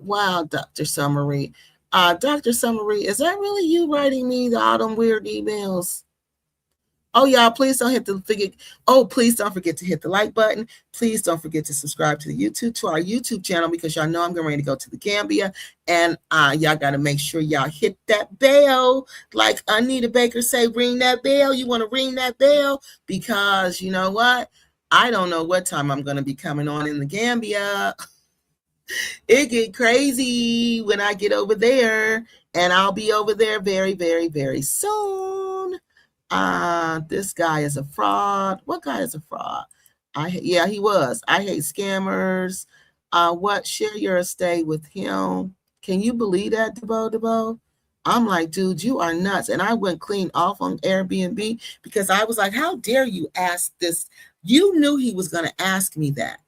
Wow, Dr. Summery. Dr. Summery, is that really you writing me all them weird emails? Oh, y'all, please don't hit the forget. Oh, please don't forget to hit the like button. Please don't forget to subscribe to our YouTube channel, because y'all know I'm getting ready to go to the Gambia, and y'all got to make sure y'all hit that bell. Like Anita Baker say, ring that bell. You want to ring that bell, because you know what? I don't know what time I'm going to be coming on in the Gambia. It get crazy when I get over there, and I'll be over there very, very, very soon. This guy is a fraud. What guy is a fraud? Yeah, he was. I hate scammers. What? Share your estate with him. Can you believe that, Debo? I'm like, dude, you are nuts. And I went clean off on Airbnb, because I was like, how dare you ask this? You knew he was going to ask me that.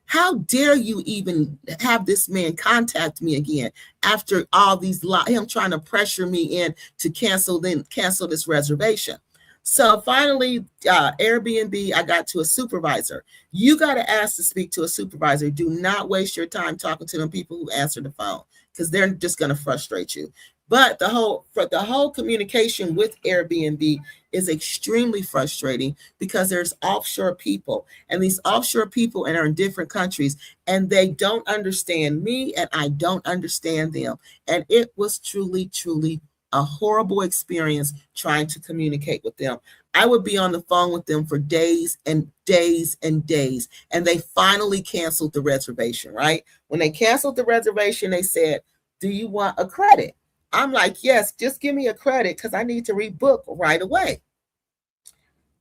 How dare you even have this man contact me again after all these him trying to pressure me in to cancel this reservation. So finally, Airbnb, I got to a supervisor. You got to ask to speak to a supervisor. Do not waste your time talking to them people who answer the phone, because they're just going to frustrate you. But the whole communication with Airbnb is extremely frustrating, because there's offshore people, and these offshore people are in different countries, and they don't understand me, and I don't understand them. And it was truly, truly a horrible experience trying to communicate with them. I would be on the phone with them for days and days and days, and they finally canceled the reservation, right? When they canceled the reservation, they said, do you want a credit? I'm like, yes, just give me a credit, because I need to rebook right away.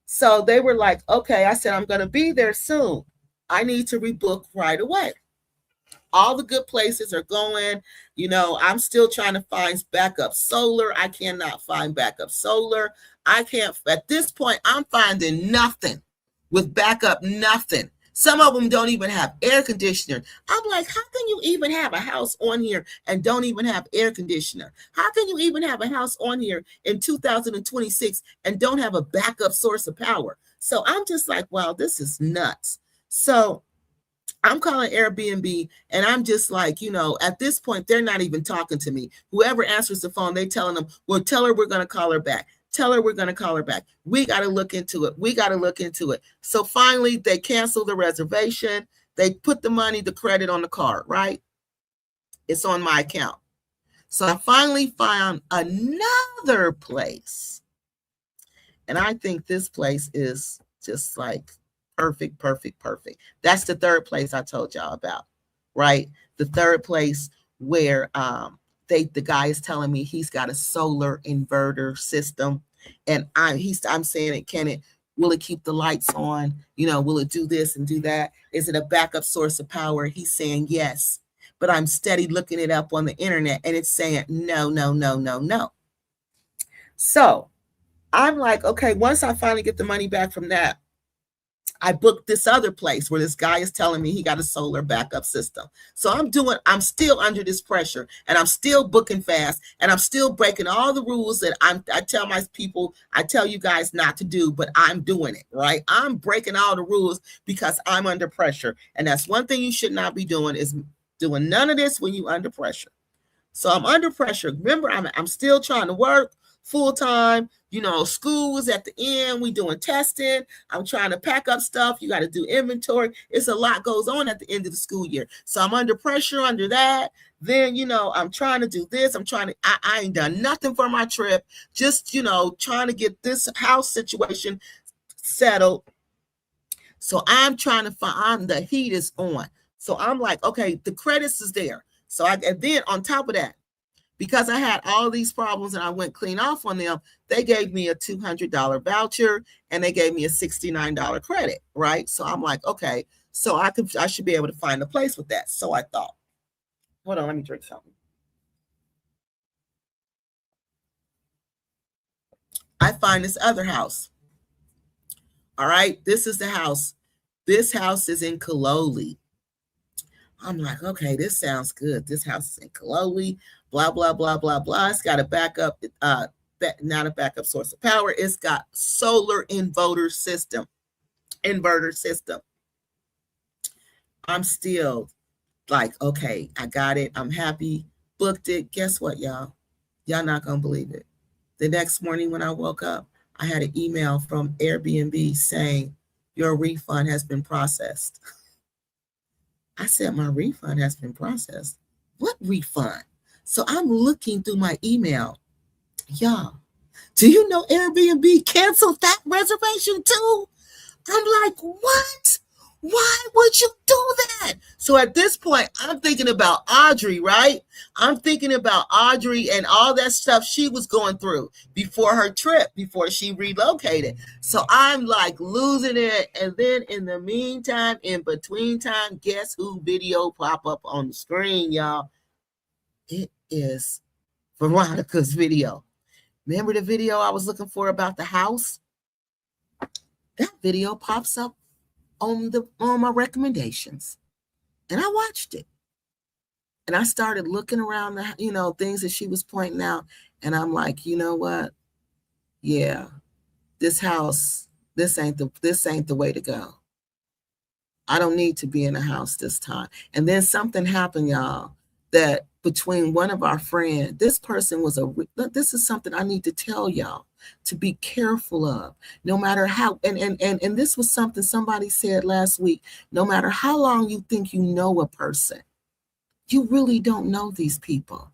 So they were like, okay. I said, I'm going to be there soon. I need to rebook right away. All the good places are going. I'm still trying to find backup solar. I cannot find backup solar. I can't. At this point, I'm finding nothing with backup, nothing. Some of them don't even have air conditioner. I'm like, how can you even have a house on here and don't even have air conditioner? How can you even have a house on here in 2026 and don't have a backup source of power? So I'm just like, wow, this is nuts. So I'm calling Airbnb, and I'm just like, at this point, they're not even talking to me. Whoever answers the phone, they telling them, well, tell her we're going to call her back. Tell her we're going to call her back. We got to look into it. So finally, they canceled the reservation. They put the credit on the card, right? It's on my account. So I finally found another place. And I think this place is just like perfect. That's the third place I told y'all about, right? The third place where the guy is telling me he's got a solar inverter system, and I'm saying, will it keep the lights on? Will it do this and do that? Is it a backup source of power? He's saying yes, but I'm steady looking it up on the internet, and it's saying no. So I'm like, okay, once I finally get the money back from that, I booked this other place where this guy is telling me he got a solar backup system. So I'm still under this pressure, and I'm still booking fast, and I'm still breaking all the rules that I tell my people, I tell you guys not to do, but I'm doing it, right? I'm breaking all the rules because I'm under pressure. And that's one thing you should not be doing, is doing none of this when you're under pressure. So I'm under pressure. Remember, I'm still trying to work full time. School is at the end. We doing testing. I'm trying to pack up stuff. You got to do inventory. It's a lot goes on at the end of the school year. So I'm under pressure under that. Then, I'm trying to do this. I ain't done nothing for my trip. Just, trying to get this house situation settled. So I'm trying to find, the heat is on. So I'm like, okay, the credits is there. So and then on top of that, because I had all these problems and I went clean off on them, they gave me a $200 voucher, and they gave me a $69 credit, right? So I'm like, okay, so I should be able to find a place with that. So I thought, hold on, let me drink something. I find this other house. All right, this is the house. This house is in Kaloli. I'm like, okay, this sounds good. This house is in Kaloli, blah, blah, blah, blah, blah. It's got a backup, not a backup source of power. It's got solar inverter system. I'm still like, okay, I got it. I'm happy, booked it. Guess what, y'all? Y'all not going to believe it. The next morning when I woke up, I had an email from Airbnb saying your refund has been processed. I said, my refund has been processed. What refund? So I'm looking through my email. Y'all, do you know Airbnb canceled that reservation too? I'm like, what? Why would you do that? So at this point, I'm thinking about Audrey, right? I'm thinking about Audrey and all that stuff she was going through before her trip, before she relocated. So I'm like losing it. And then in the meantime, in between time, guess who video pop up on the screen, y'all? It is Veronica's video. Remember the video I was looking for about the house? That video pops up on my recommendations, and I watched it, and I started looking around the things that she was pointing out, and I'm like, you know what? Yeah, this house, this ain't the way to go. I don't need to be in a house this time. And then something happened, y'all, that between one of our friends, this is something I need to tell y'all to be careful of, no matter how, and this was something somebody said last week, no matter how long you think you know a person, you really don't know these people.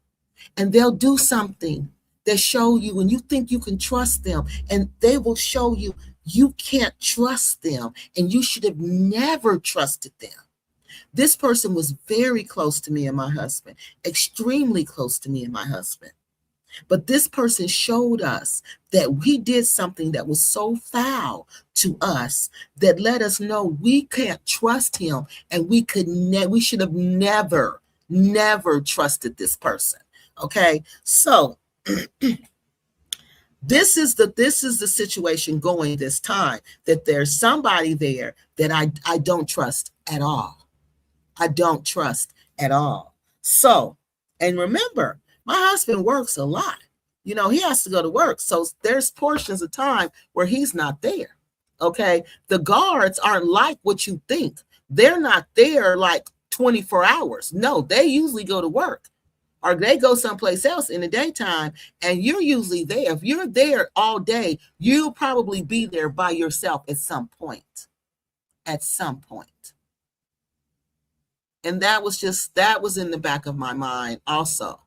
And they'll do something that show you, and you think you can trust them, and they will show you you can't trust them, and you should have never trusted them. This person was very close to me and my husband, extremely close to me and my husband. But this person showed us that we did something that was so foul to us that let us know we can't trust him, and we should have never trusted this person. Okay, so this is the situation going this time, that there's somebody there that I don't trust at all. I don't trust at all. So, and remember, my husband works a lot. He has to go to work. So there's portions of time where he's not there. Okay. The guards aren't like what you think. They're not there like 24 hours. No, they usually go to work, or they go someplace else in the daytime, and you're usually there. If you're there all day, you'll probably be there by yourself at some point. At some point. And that was in the back of my mind also.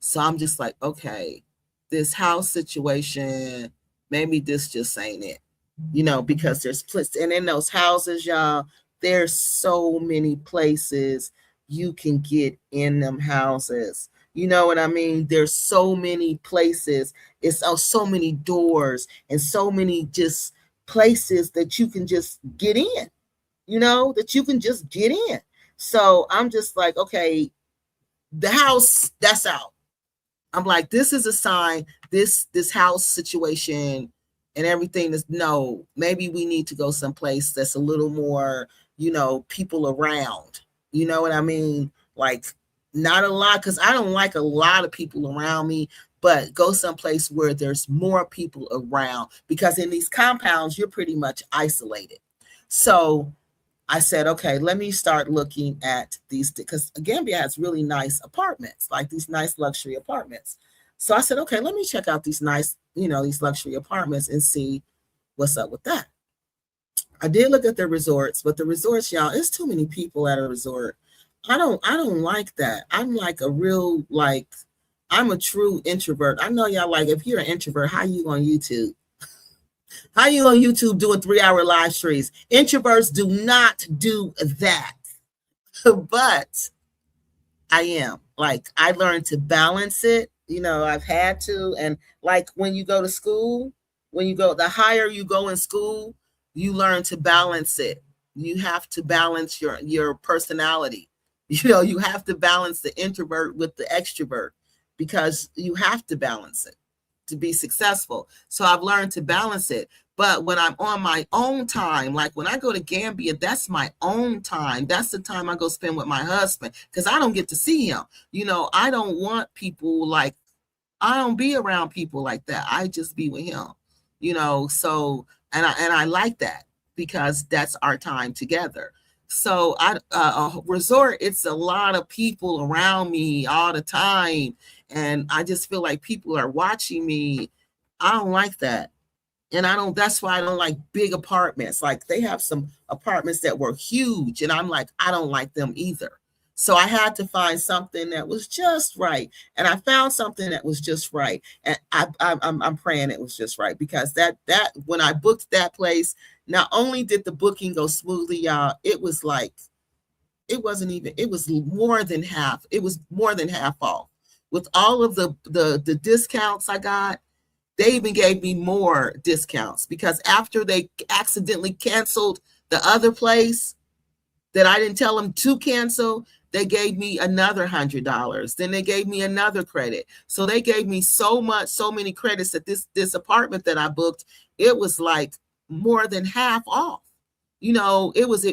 So I'm just like, okay, this house situation, maybe this just ain't it, because there's places, and in those houses, y'all, there's so many places you can get in them houses. You know what I mean? There's so many places. It's so many doors and so many just places that you can just get in, that you can just get in. So I'm just like, okay, the house, that's out. I'm like, this is a sign, this house situation and everything is, no, maybe we need to go someplace that's a little more, people around. You know what I mean? Like, not a lot, because I don't like a lot of people around me, but go someplace where there's more people around, because in these compounds, you're pretty much isolated. So I said, okay, let me start looking at these, because Gambia has really nice apartments, like these nice luxury apartments. So I said, okay, let me check out these nice, these luxury apartments and see what's up with that. I did look at the resorts, but the resorts, y'all, it's too many people at a resort. I don't like that. I'm like I'm a true introvert. I know y'all like, if you're an introvert, how you on YouTube? How you on YouTube doing 3-hour live streams? Introverts do not do that. But I am. Like, I learned to balance it. I've had to. And like when you go to school, the higher you go in school, you learn to balance it. You have to balance your personality. You have to balance the introvert with the extrovert, because you have to balance it to be successful. So I've learned to balance it. But when I'm on my own time, like when I go to Gambia, that's my own time. That's the time I go spend with my husband, because I don't get to see him. I don't want people like, I don't be around people like that. I just be with him, so, and I like that, because that's our time together. So a resort, it's a lot of people around me all the time. And I just feel like people are watching me. I don't like that. And that's why I don't like big apartments. Like they have some apartments that were huge, and I'm like, I don't like them either. So I had to find something that was just right, and I found something that was just right, and I'm praying it was just right, because that when I booked that place, not only did the booking go smoothly, y'all, it was like it wasn't even, it was more than half. It was more than half off with all of the discounts I got. They even gave me more discounts, because after they accidentally canceled the other place that I didn't tell them to cancel, they gave me another $100. Then they gave me another credit. So they gave me so many credits that this apartment that I booked, it was like more than half off. You know, it was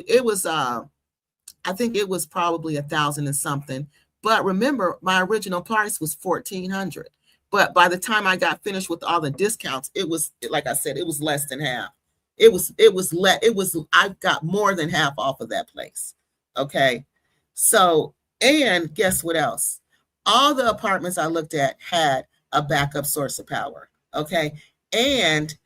I think it was probably 1,000 and something. But remember, my original price was 1,400. But by the time I got finished with all the discounts, it was, like I said, it was less than half. I got more than half off of that place. Okay. So, and guess what else? All the apartments I looked at had a backup source of power. Okay. And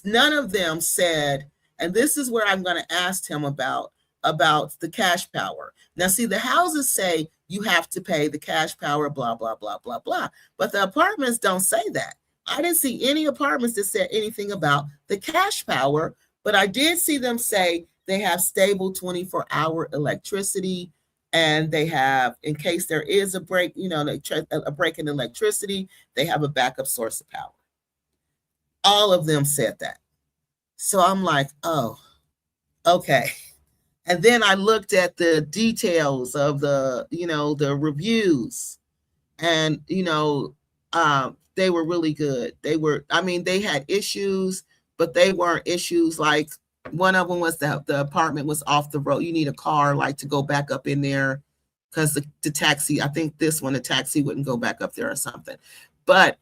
none of them said, and this is where I'm going to ask him about the cash power. Now, see, the houses say you have to pay the cash power, blah, blah, blah, blah, blah. But the apartments don't say that. I didn't see any apartments that said anything about the cash power, but I did see them say they have stable 24-hour electricity, and they have, in case there is a break, a break in electricity, they have a backup source of power. All of them said that. So I'm like, oh, okay. And then I looked at the details of the reviews, and, they were really good. They had issues, but they weren't issues like, one of them was the apartment was off the road. You need a car like to go back up in there, because the taxi, I think this one, the taxi wouldn't go back up there or something. But,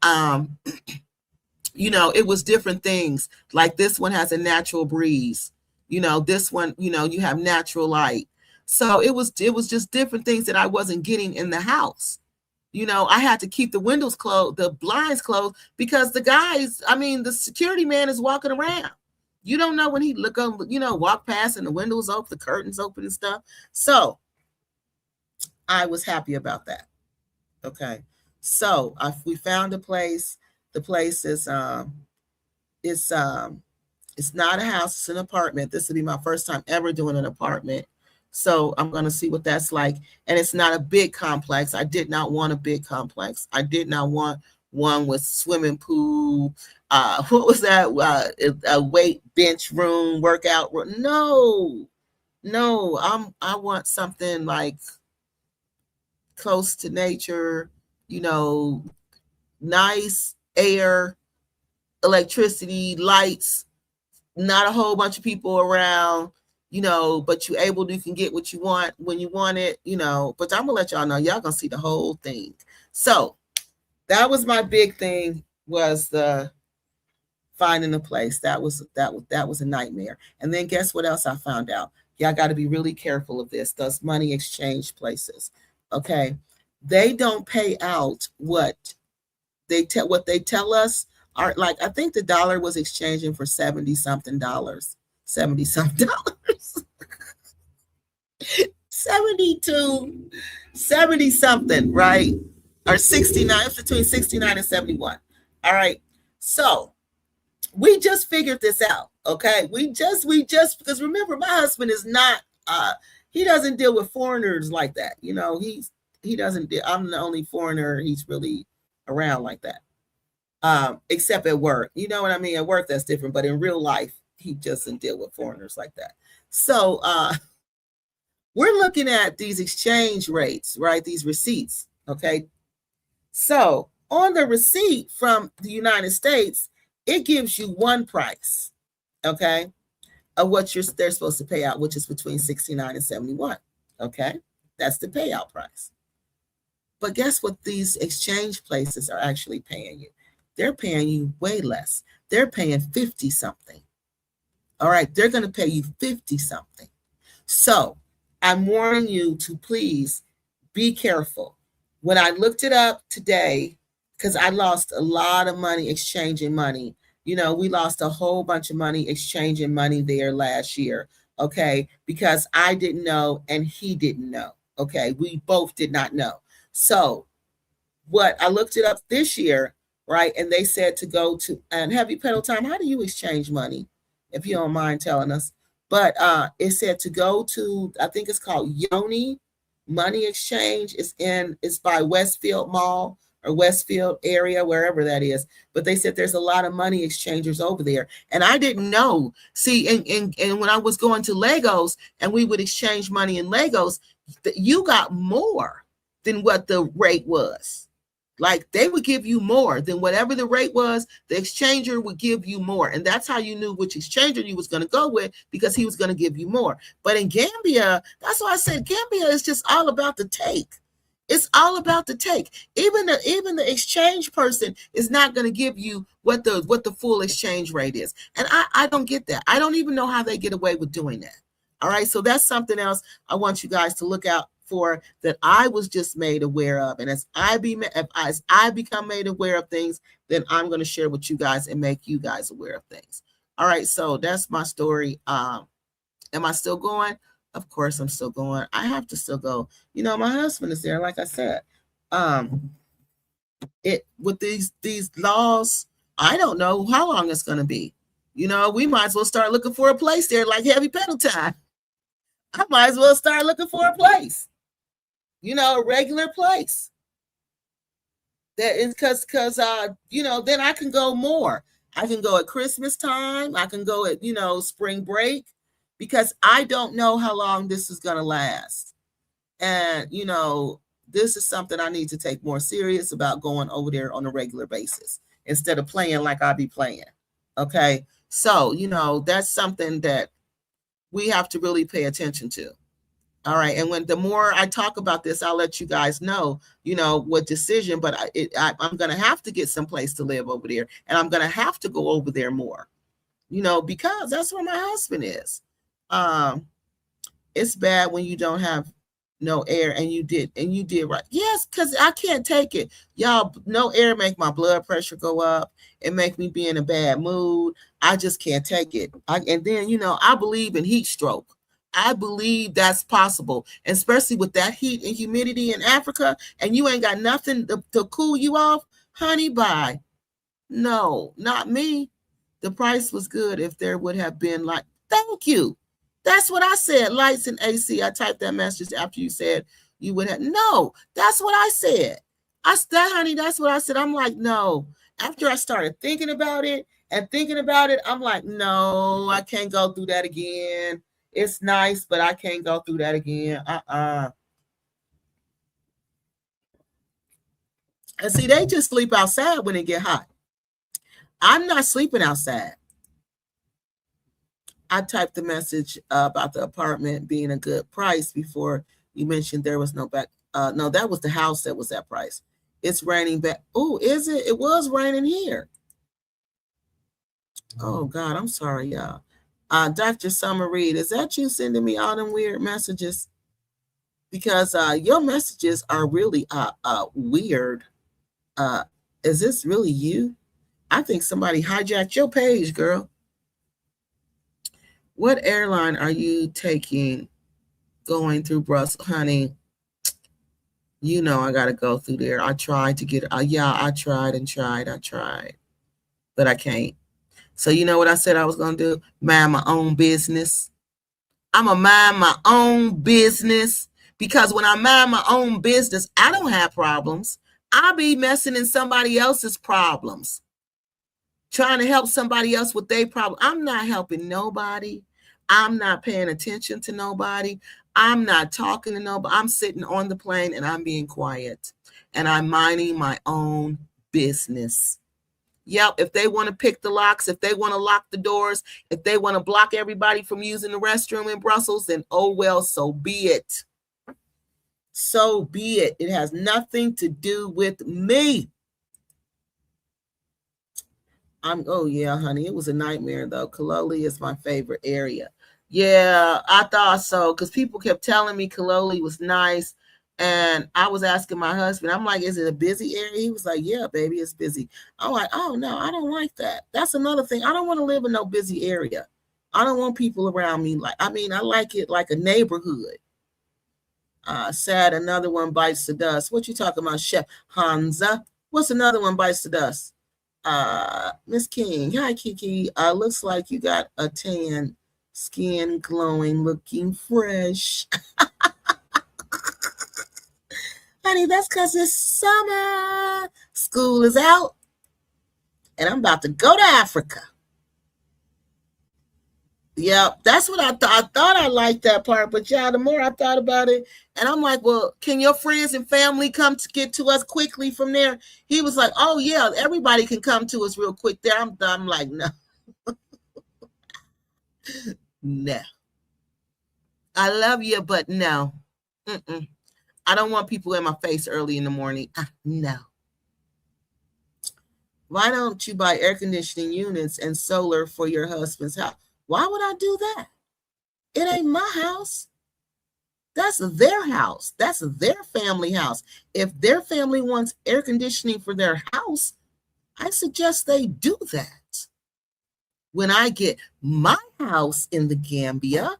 it was different things. Like this one has a natural breeze. This one, you have natural light. So it was just different things that I wasn't getting in the house. I had to keep the windows closed, the blinds closed, because the security man is walking around. You don't know when he walk past and the windows open, the curtains open and stuff. So I was happy about that. Okay. So we found a place. The place is, it's not a house, it's an apartment. This will be my first time ever doing an apartment. So I'm going to see what that's like. And it's not a big complex. I did not want a big complex. I did not want one with swimming pool. What was that? A weight bench room, workout room. No. I want something like close to nature, nice air, electricity, lights, not a whole bunch of people around, but you can get what you want when you want it, but I'm gonna let y'all know, y'all gonna see the whole thing. So that was my big thing, was the finding a place. That was a nightmare. And then guess what else I found out? Y'all got to be really careful of this. Those money exchange places. Okay. They don't pay out what they tell us. Are like, I think the dollar was exchanging for $70 something. 72, 70 something, right? Or 69, it's between 69 and 71. All right. So we just figured this out. Okay. We just, because remember, my husband is not, he doesn't deal with foreigners like that. He doesn't deal, I'm the only foreigner he's really around like that. Except at work, you know what I mean? At work, that's different, but in real life, he doesn't deal with foreigners like that. So we're looking at these exchange rates, right? These receipts, okay? So on the receipt from the United States, it gives you one price, okay, of what they're supposed to pay out, which is between 69 and 71, okay? That's the payout price. But guess what these exchange places are actually paying you? They're paying you way less. They're paying 50 something. All right, they're going to pay you 50 something. So I'm warning you to please be careful. When I looked it up today, because I lost a lot of money exchanging money, We lost a whole bunch of money exchanging money there last year. Okay. Because I didn't know and he didn't know. Okay. We both did not know. So what I looked it up this year, right? And they said to go to, and Heavy Pedal Time, how do you exchange money? If you don't mind telling us. But it said to go to, I think it's called Yoni Money Exchange. It's by Westfield Mall or Westfield area, wherever that is. But they said there's a lot of money exchangers over there. And I didn't know. See, and when I was going to Legos and we would exchange money in Legos, you got more than what the rate was. Like they would give you more than whatever the rate was. The exchanger would give you more. And that's how you knew which exchanger you was going to go with, because he was going to give you more. But in Gambia, that's why I said Gambia is just all about the take. It's all about the take. Even the exchange person is not going to give you what the full exchange rate is. And I don't get that. I don't even know how they get away with doing that. All right. So that's something else I want you guys to look out for, that I was just made aware of. And as I become made aware of things, then I'm going to share with you guys and make you guys aware of things. All right. So that's my story. Am I still going? Of course I'm still going. I have to still go. My husband is there. Like I said, with these laws, I don't know how long it's going to be. We might as well start looking for a place there, like Heavy Pedal Time. I might as well start looking for a place, a regular place. That is because then I can go more. I can go at Christmas time. I can go at, spring break, because I don't know how long this is going to last. And, this is something I need to take more serious about, going over there on a regular basis instead of playing like I be playing. Okay. So, that's something that we have to really pay attention to. All right. And the more I talk about this, I'll let you guys know, what decision, but I'm going to have to get some place to live over there, and I'm going to have to go over there more, because that's where my husband is. It's bad when you don't have no air, and you did right. Yes, because I can't take it. Y'all, no air make my blood pressure go up. It make me be in a bad mood. I just can't take it. And then, I believe in heat stroke. I believe that's possible, especially with that heat and humidity in Africa, and you ain't got nothing to cool you off. Honey, bye. No, not me. The price was good if there would have been thank you. That's what I said. Lights and AC. I typed that message after you said you would have. No, that's what I said. Honey, that's what I said. I'm like, no. After I started thinking about it, I'm like, no, I can't go through that again. It's nice, but I can't go through that again. And see, they just sleep outside when it get hot. I'm not sleeping outside. I typed the message about the apartment being a good price before you mentioned there was no back. No, that was the house that was that price. It's raining back. Oh, is it? It was raining here. Oh, God, I'm sorry, y'all. Dr. Summer Reed, is that you sending me all them weird messages? Because your messages are really weird. Is this really you? I think somebody hijacked your page, girl. What airline are you taking going through Brussels? Honey, I got to go through there. I tried to get I tried, but I can't. So you know what I said I was going to do? Mind my own business. I'm going to mind my own business, because when I mind my own business, I don't have problems. I'll be messing in somebody else's problems, trying to help somebody else with their problem. I'm not helping nobody. I'm not paying attention to nobody. I'm not talking to nobody. I'm sitting on the plane and I'm being quiet, and I'm minding my own business. Yep, if they want to pick the locks, if they want to lock the doors, if they want to block everybody from using the restroom in Brussels, then oh well, so be it. So be it. It has nothing to do with me. Oh yeah, honey, it was a nightmare though. Kaloli is my favorite area. Yeah, I thought so, because people kept telling me Kaloli was nice, And I was asking my husband, I'm like, is it a busy area? He was like, yeah, baby, it's busy. I'm like, oh, no, I don't like that. That's another thing. I don't want to live in no busy area. I don't want people around me. I like it like a neighborhood. Sad, another one bites the dust. What you talking about, Chef Hansa? What's another one bites the dust? Miss King, hi, Kiki. Looks like you got a tan, skin glowing, looking fresh. Honey, that's because it's summer. School is out, and I'm about to go to Africa. Yep, that's what I thought. I thought I liked that part, but yeah, the more I thought about it, and I'm like, well, can your friends and family come to get to us quickly from there? He was like, oh yeah, everybody can come to us real quick there. I'm like, no, no. I love you, but no. Mm-mm. I don't want people in my face early in the morning. No. Why don't you buy air conditioning units and solar for your husband's house? Why would I do that? It ain't my house. That's their house. That's their family house. If their family wants air conditioning for their house, I suggest they do that. When I get my house in the Gambia,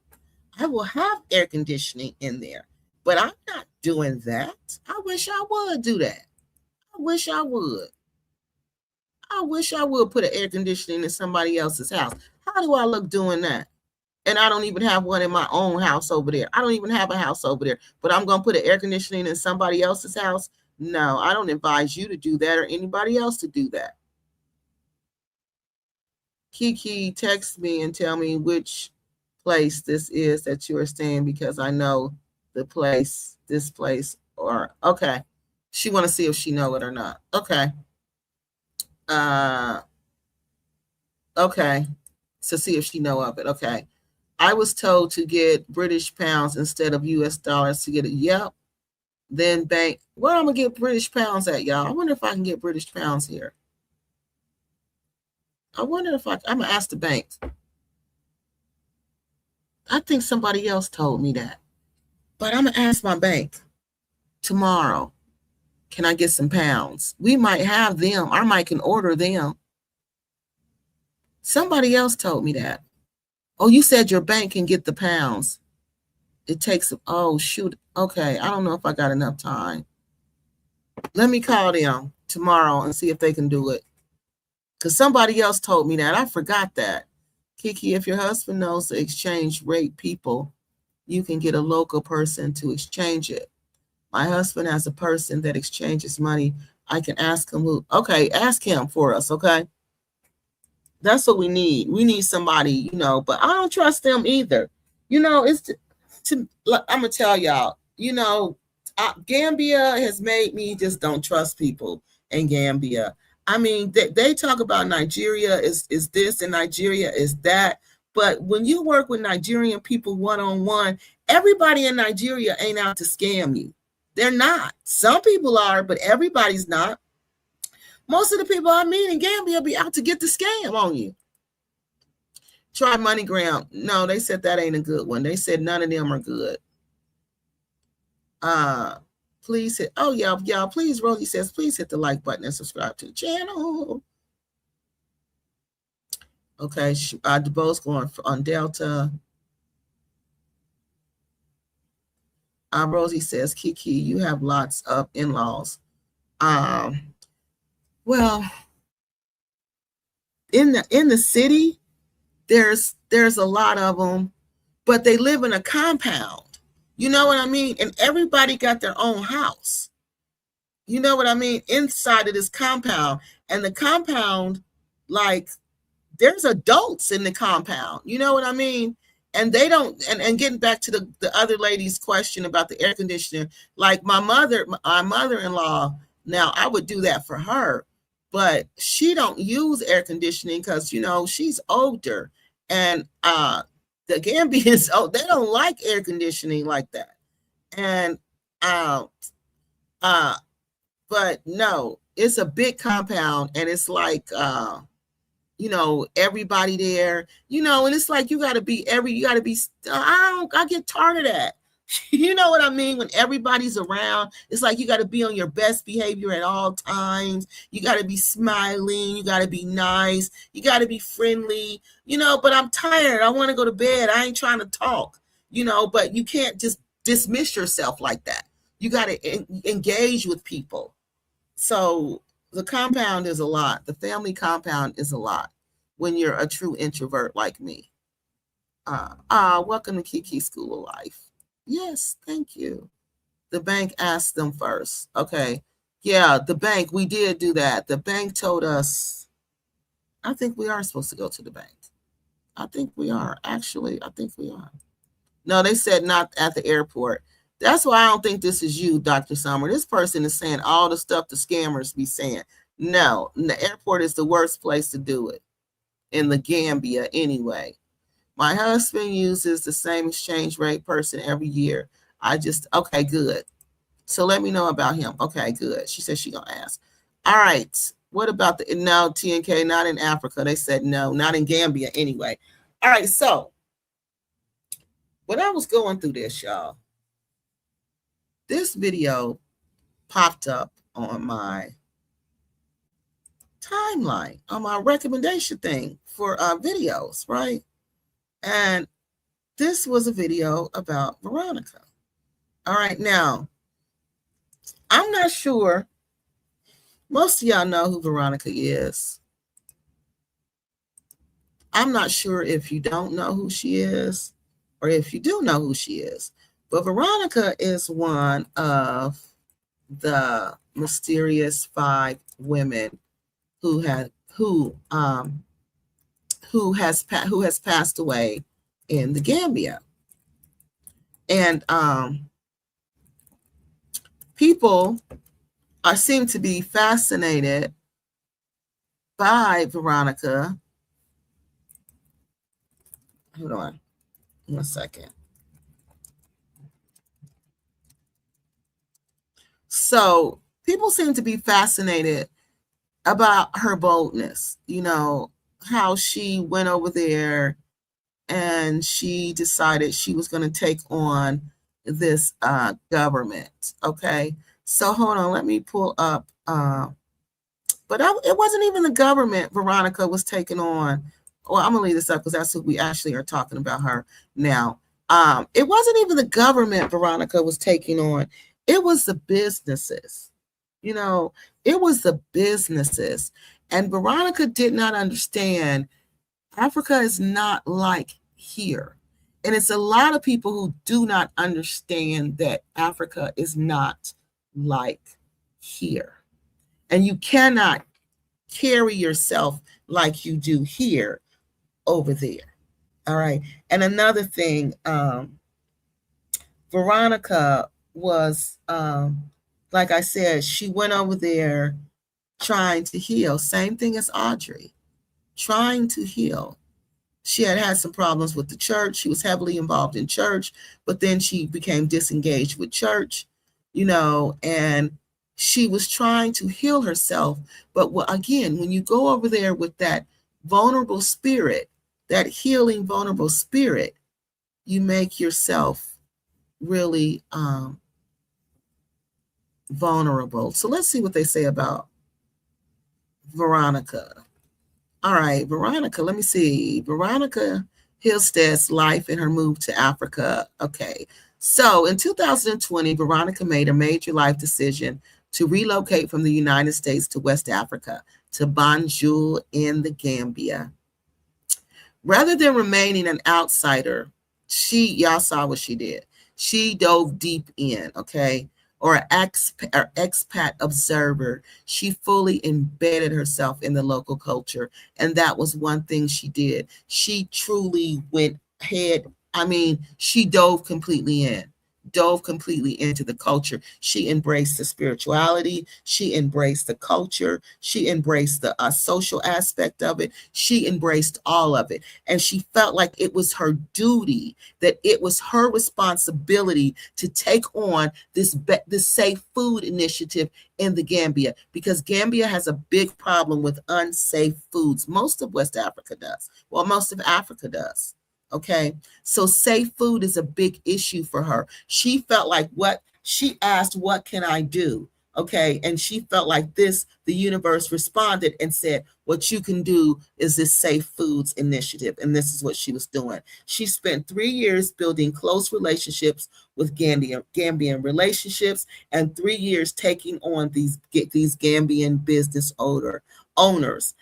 I will have air conditioning in there. But I'm not doing that. I wish I would do that. I wish I would. I wish I would put an air conditioning in somebody else's house. How do I look doing that? And I don't even have one in my own house over there. I don't even have a house over there. But I'm going to put an air conditioning in somebody else's house? No, I don't advise you to do that or anybody else to do that. Kiki, text me and tell me which place this is that you are staying because I know the place, this place, or okay. She want to see if she know it or not. Okay. Okay. To see if she know of it. Okay. I was told to get British pounds instead of US dollars to get it. Yep. Then bank. Where I'm gonna get British pounds at, y'all? I wonder if I can get British pounds here. I wonder if I'm gonna ask the bank. I think somebody else told me that. But I'm gonna ask my bank tomorrow. Can I get some pounds? We might have them. I might can order them. Somebody else told me that. Oh, you said your bank can get the pounds. It takes, oh, shoot. Okay, I don't know if I got enough time. Let me call them tomorrow and see if they can do it. Because somebody else told me that. I forgot that. Kiki, if your husband knows the exchange rate people, you can get a local person to exchange it. My husband has a person that exchanges money. I can ask him who. Okay, ask him for us, okay? That's what we need. We need somebody, but I don't trust them either. It's I'm going to tell y'all, Gambia has made me just don't trust people in Gambia. I mean, they talk about Nigeria is this and Nigeria is that. But when you work with Nigerian people one-on-one, everybody in Nigeria ain't out to scam you. They're not. Some people are, but everybody's not. Most of the people I meet in Gambia be out to get the scam on you. Try MoneyGram. No, they said that ain't a good one. They said none of them are good. Please hit, y'all, please, Rosie says, please hit the like button and subscribe to the channel. Okay, DeBo's going on Delta. Rosie says, Kiki, you have lots of in-laws. Well, in the city, there's a lot of them, but they live in a compound. You know what I mean? And everybody got their own house. You know what I mean? Inside of this compound. And the compound, like, there's adults in the compound. You know what I mean? And they don't, and getting back to the other lady's question about the air conditioner, like my mother-in-law, now I would do that for her, but she don't use air conditioning because, she's older. And the Gambians, they don't like air conditioning like that. And but no, it's a big compound, and it's like everybody there, and it's like you gotta be I get tired of that. You know what I mean? When everybody's around, it's like you got to be on your best behavior at all times. You got to be smiling. You got to be nice. You got to be friendly, but I'm tired. I want to go to bed. I ain't trying to talk, but you can't just dismiss yourself like that. You got to engage with people. So the compound is a lot. The family compound is a lot when you're a true introvert like me. Welcome to Kiki School of Life. Yes, thank you. The bank asked them first. Okay. Yeah, the bank, we did do that. The bank told us, I think we are supposed to go to the bank. I think we are. Actually, I think we are. No, they said not at the airport. That's why I don't think this is you, Dr. Summer. This person is saying all the stuff the scammers be saying. No, the airport is the worst place to do it in the Gambia anyway. My husband uses the same exchange rate person every year. Okay, good. So let me know about him. Okay, good. She said she's going to ask. All right. What about no, TNK, not in Africa. They said no, not in Gambia anyway. All right, so when I was going through this, y'all, this video popped up on my timeline, on my recommendation thing for videos, right? And this was a video about Veronica. All right, now, I'm not sure. Most of y'all know who Veronica is. I'm not sure if you don't know who she is or if you do know who she is. But Veronica is one of the mysterious 5 women who has passed away in the Gambia. And people seem to be fascinated by Veronica. Hold on 1 second. So people seem to be fascinated about her boldness, how she went over there and she decided she was going to take on this government. Okay. So hold on, let me pull up. But it wasn't even the government Veronica was taking on. Well, I'm going to leave this up because that's who we actually are talking about her now. It wasn't even the government Veronica was taking on. It was the businesses. It was the businesses. And Veronica did not understand Africa is not like here. And it's a lot of people who do not understand that Africa is not like here. And you cannot carry yourself like you do here over there. All right. And another thing, Veronica was, like I said, she went over there trying to heal. Same thing as Audrey, trying to heal. She had some problems with the church. She was heavily involved in church, but then she became disengaged with church, and she was trying to heal herself. But again, when you go over there with that vulnerable spirit, that healing, vulnerable spirit, you make yourself really vulnerable. So let's see what they say about Veronica. All right, Veronica, let me see. Veronica Hillstead's life and her move to Africa. Okay, so in 2020, Veronica made a major life decision to relocate from the United States to West Africa, to Banjul in the Gambia. Rather than remaining an outsider, y'all saw what she did. She dove deep in, okay? Or expat observer. She fully embedded herself in the local culture. And that was one thing she did. She truly went ahead. She dove completely into the culture. She embraced the spirituality. She embraced the culture. She embraced the social aspect of it. She embraced all of it. And she felt like it was her duty, that it was her responsibility to take on this safe food initiative in the Gambia, because Gambia has a big problem with unsafe foods. Most of West Africa does. Well, most of Africa does. Okay. So safe food is a big issue for her. She felt like she asked, what can I do? Okay. And she felt like the universe responded and said, what you can do is this Safe Foods initiative. And this is what she was doing. She spent 3 years building close relationships with Gambian relationships, and 3 years taking on these Gambian business owners.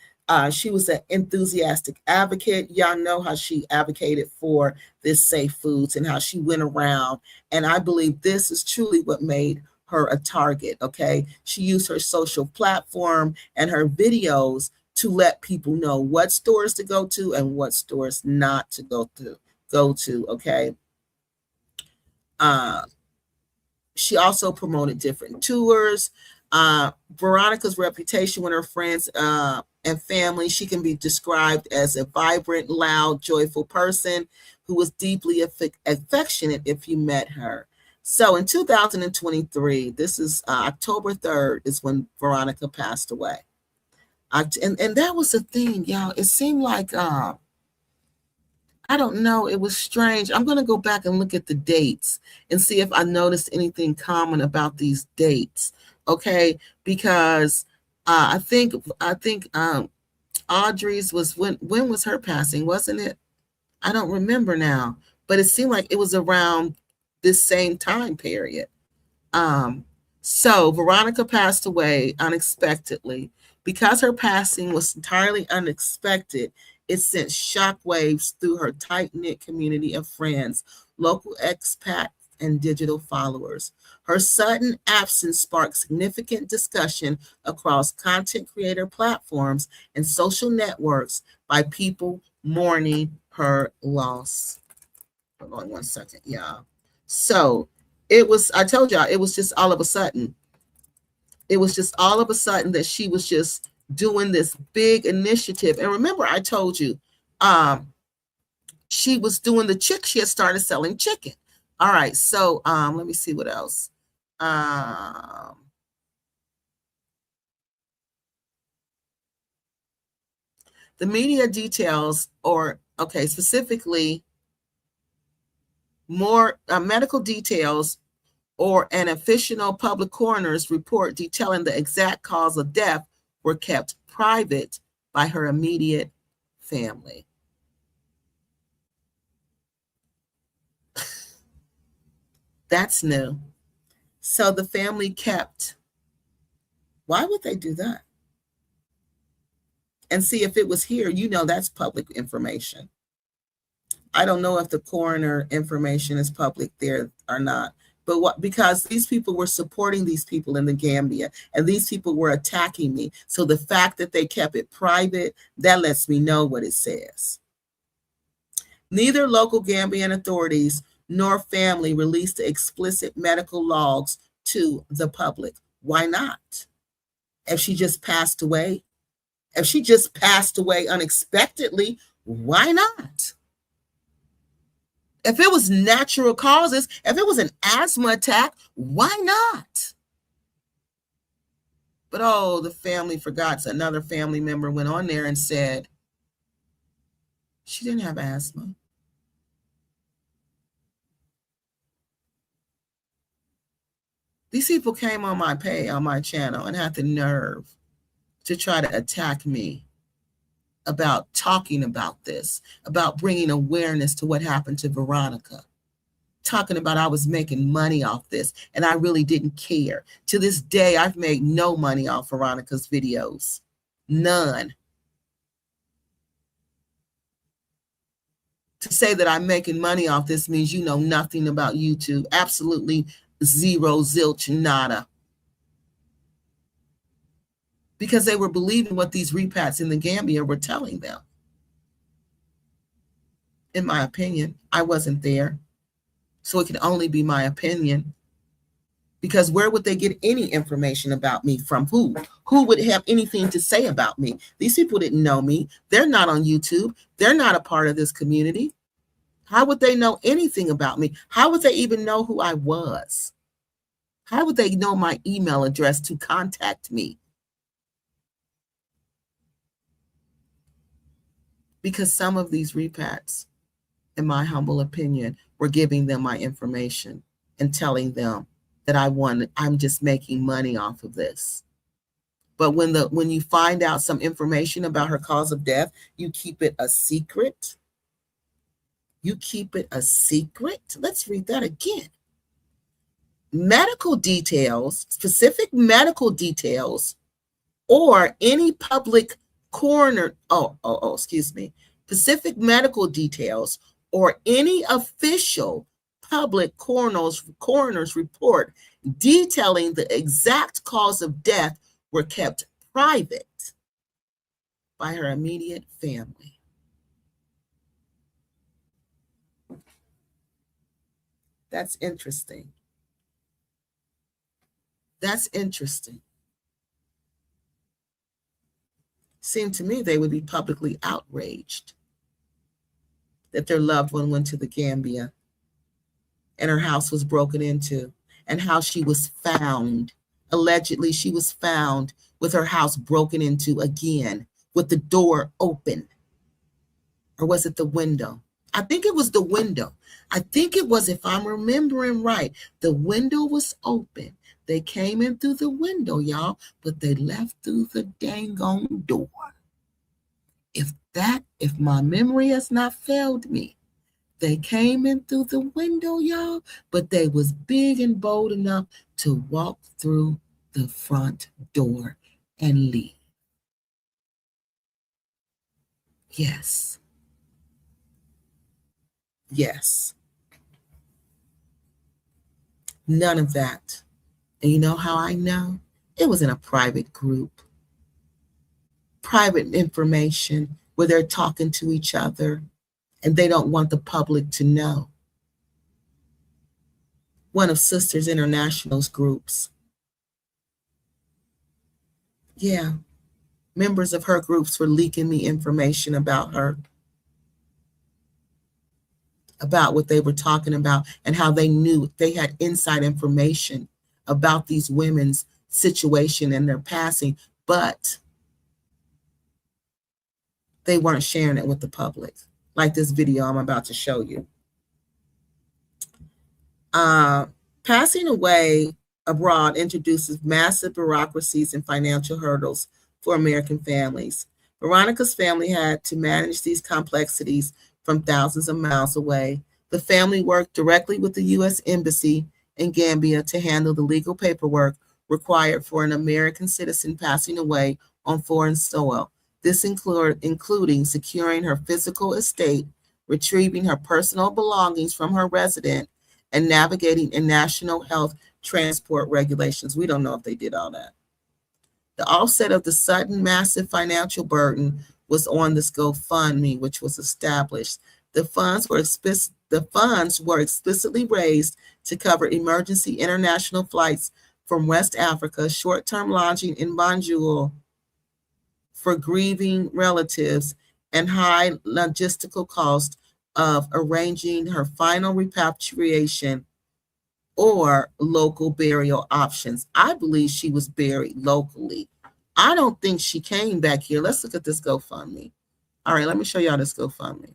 She was an enthusiastic advocate. Y'all know how she advocated for this Safe Foods and how she went around. And I believe this is truly what made her a target. Okay. She used her social platform and her videos to let people know what stores to go to and what stores not to go to. Okay. She also promoted different tours. Veronica's reputation with her friends and family, she can be described as a vibrant, loud, joyful person who was deeply affectionate if you met her. So in 2023, this is October 3rd, is when Veronica passed away. And that was the thing, y'all. It seemed like I don't know. It was strange. I'm going to go back and look at the dates and see if I noticed anything common about these dates. Okay, because I think Audrey's was when was her passing, wasn't it? I don't remember now, but it seemed like it was around this same time period. Um, so Veronica passed away unexpectedly. Because her passing was entirely unexpected, it sent shockwaves through her tight-knit community of friends, local expats, and digital followers. Her sudden absence sparked significant discussion across content creator platforms and social networks by people mourning her loss. Hold on one second, y'all. So I told y'all, it was just all of a sudden. It was just all of a sudden that she was just doing this big initiative. And remember, I told you, she was doing she had started selling chicken. All right, so let me see what else. The media details, specifically more medical details or an official public coroner's report detailing the exact cause of death were kept private by her immediate family. That's new. So the family kept. Why would they do that? And see, if it was here, that's public information. I don't know if the coroner information is public there or not. But because these people were supporting these people in the Gambia, and these people were attacking me. So the fact that they kept it private, that lets me know what it says. Neither local Gambian authorities nor family released the explicit medical logs to the public. Why not? If she just passed away unexpectedly, why not? If it was natural causes, if it was an asthma attack, why not? But the family forgot. So another family member went on there and said she didn't have asthma. These people came on my channel, and had the nerve to try to attack me about talking about this, about bringing awareness to what happened to Veronica, talking about I was making money off this, and I really didn't care. To this day, I've made no money off Veronica's videos. None. To say that I'm making money off this means you know nothing about YouTube. Absolutely zero, zilch, nada. Because they were believing what these repats in the Gambia were telling them. In my opinion, I wasn't there. So it can only be my opinion. Because where would they get any information about me from? Who? Who would have anything to say about me? These people didn't know me. They're not on YouTube. They're not a part of this community. How would they know anything about me? How would they even know who I was? How would they know my email address to contact me? Because some of these repats in my humble opinion, were giving them my information and telling them that I'm just making money off of this. But when you find out some information about her cause of death, you keep it a secret. You keep it a secret. Let's read that again. Medical details, specific medical details, or any public specific medical details or any official public coroner's report detailing the exact cause of death were kept private by her immediate family. That's interesting. That's interesting. Seemed to me they would be publicly outraged that their loved one went to the Gambia and her house was broken into, and how she was found. Allegedly, she was found with her house broken into again, with the door open. Or was it the window? I think it was the window. I think it was, if I'm remembering right, the window was open. They came in through the window, y'all, but they left through the dang on door. If my memory has not failed me, they came in through the window, y'all, but they was big and bold enough to walk through the front door and leave. Yes. Yes. None of that. And you know how I know? It was in a private group. Private information where they're talking to each other and they don't want the public to know. One of Sisters International's groups. Yeah. Members of her groups were leaking me information about her, about what they were talking about, and how they knew they had inside information about these women's situation and their passing, but they weren't sharing it with the public, like this video I'm about to show you. Passing away abroad introduces massive bureaucracies and financial hurdles for American families. Veronica's family had to manage these complexities from thousands of miles away. The family worked directly with the U.S. Embassy in Gambia to handle the legal paperwork required for an American citizen passing away on foreign soil. This including securing her physical estate, retrieving her personal belongings from her residence, and navigating in national health transport regulations. We don't know if they did all that. The offset of the sudden massive financial burden was on this GoFundMe, which was established. The funds were explicitly raised to cover emergency international flights from West Africa, short-term lodging in Banjul for grieving relatives, and high logistical cost of arranging her final repatriation or local burial options. I believe she was buried locally. I don't think she came back here. Let's look at this GoFundMe. All right, let me show y'all this GoFundMe.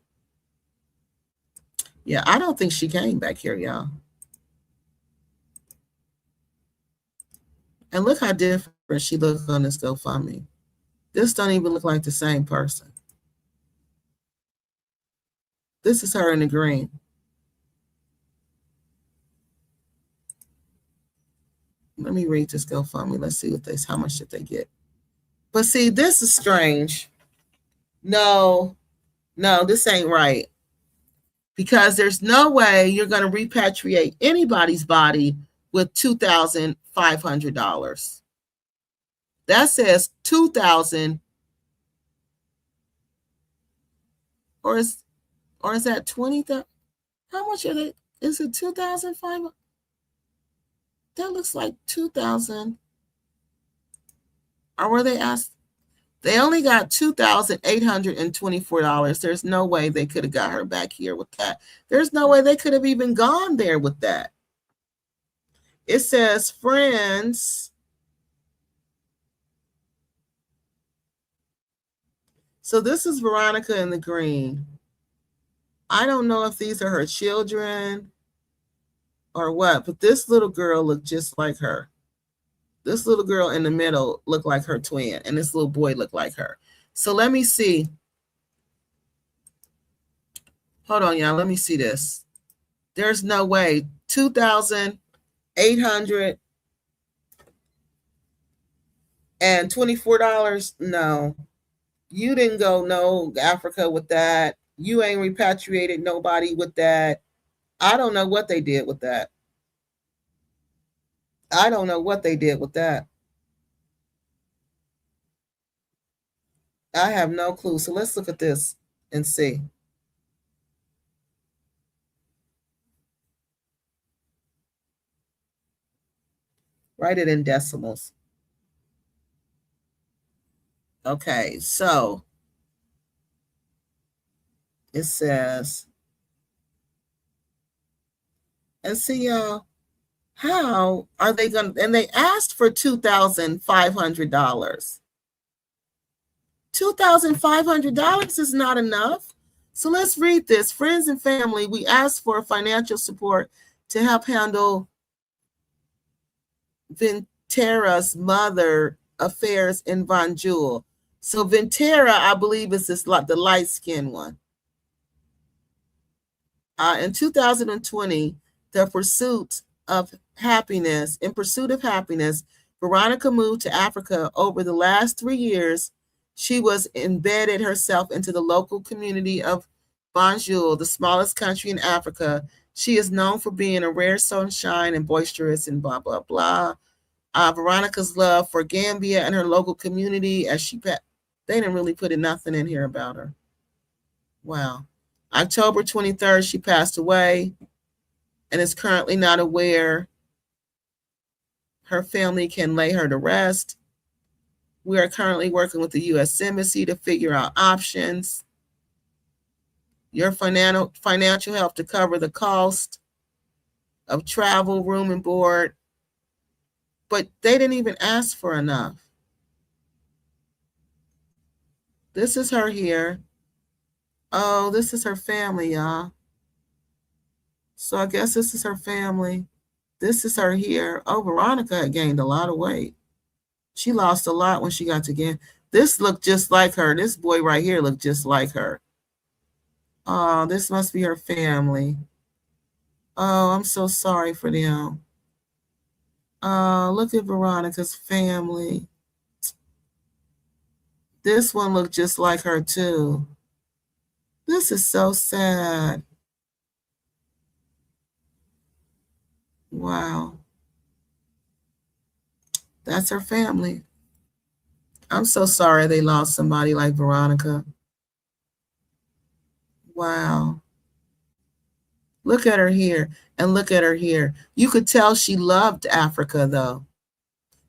Yeah, I don't think she came back here, y'all. And look how different she looks on this GoFundMe. This don't even look like the same person. This is her in the green. Let me read this GoFundMe. Let's see how much did they get. But see, this is strange. No, this ain't right. Because there's no way you're going to repatriate anybody's body with $2,500. That says 2,000, or is that 20,000? How much are they? Is it 2,500? That looks like 2,000. Or were they asked? They only got $2,824. There's no way they could have got her back here with that. There's no way they could have even gone there with that. It says, friends. So this is Veronica in the green. I don't know if these are her children or what, but this little girl looked just like her. This little girl in the middle looked like her twin, and this little boy looked like her. So let me see. Hold on, y'all. Let me see this. There's no way. $2,824. No. You didn't go no Africa with that. You ain't repatriated nobody with that. I don't know what they did with that. I don't know what they did with that. I have no clue. So let's look at this and see. Write it in decimals. Okay, so it says, and see, y'all, how are they going to, and they asked for $2,500. $2,500 is not enough. So let's read this. Friends and family, we asked for financial support to help handle Ventera's mother affairs in Banjul. So Ventera, I believe, is this the light-skinned one. In 2020, in pursuit of happiness, Veronica moved to Africa. Over the last 3 years, she was embedded herself into the local community of Banjul, the smallest country in Africa. She is known for being a rare sunshine and boisterous and blah, blah, blah. Veronica's love for Gambia and her local community they didn't really put nothing in here about her. Wow. October 23rd, she passed away and is currently not aware her family can lay her to rest. We are currently working with the U.S. Embassy to figure out options. Your financial help to cover the cost of travel, room, and board. But they didn't even ask for enough. This is her here. Oh, this is her family, y'all. So I guess this is her family. This is her here. Oh, Veronica had gained a lot of weight. She lost a lot when she got to Gambia. This looked just like her. This boy right here looked just like her. Oh, this must be her family. Oh, I'm so sorry for them. Oh, look at Veronica's family. This one looked just like her too. This is so sad. Wow. That's her family. I'm so sorry they lost somebody like Veronica. Wow. Look at her here and look at her here. You could tell she loved Africa though.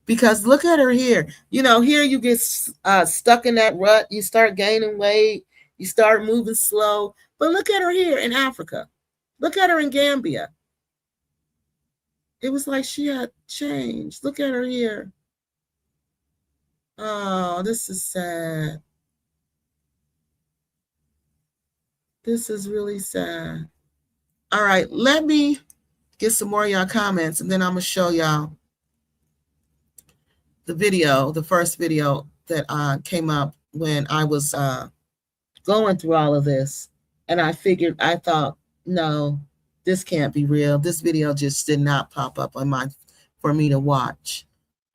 Because look at her here. You know, here you get stuck in that rut. You start gaining weight. You start moving slow. But look at her here in Africa. Look at her in Gambia. It was like she had changed. Look at her here. Oh, this is sad. This is really sad. All right, let me get some more of y'all comments, and then I'm going to show y'all the video, the first video that came up when I was going through all of this. And I thought, no, this can't be real. This video just did not pop up for me to watch.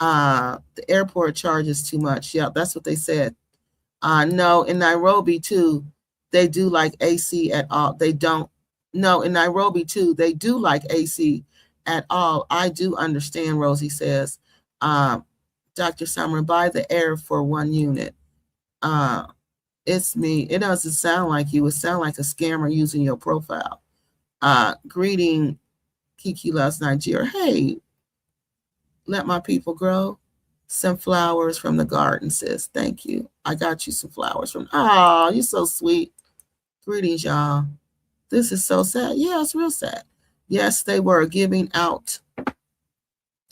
The airport charges too much. Yeah, that's what they said. No, in Nairobi too, they do like AC at all. They don't. No, in Nairobi too, they do like AC at all. I do understand, Rosie says. Dr. Summer, buy the air for 1 unit. It's me. It doesn't sound like you. It sounds like a scammer using your profile. Greeting, Kiki loves Nigeria. Hey, let my people grow. Some flowers from the garden, sis. Thank you. I got you some flowers from. Oh, you're so sweet. Greetings, y'all. This is so sad. Yeah, it's real sad. Yes, they were giving out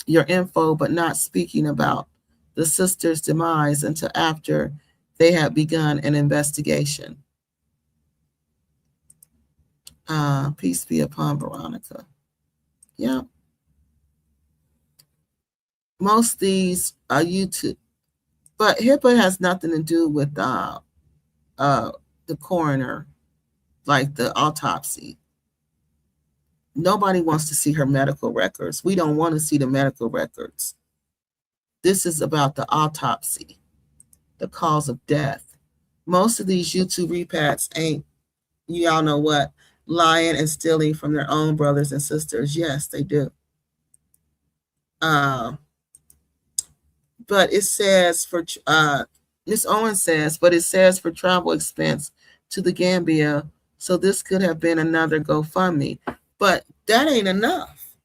your info, but not speaking about the sister's demise until after they had begun an investigation. Peace be upon Veronica. Yeah. Most of these are YouTube, but HIPAA has nothing to do with the coroner, like the autopsy. Nobody wants to see her medical records. We don't want to see the medical records. This is about the autopsy, the cause of death. Most of these YouTube repacks ain't, y'all know what, lying and stealing from their own brothers and sisters. Yes, they do. But it says for Miss Owen says, but it says for travel expense to the Gambia. So this could have been another GoFundMe, but that ain't enough.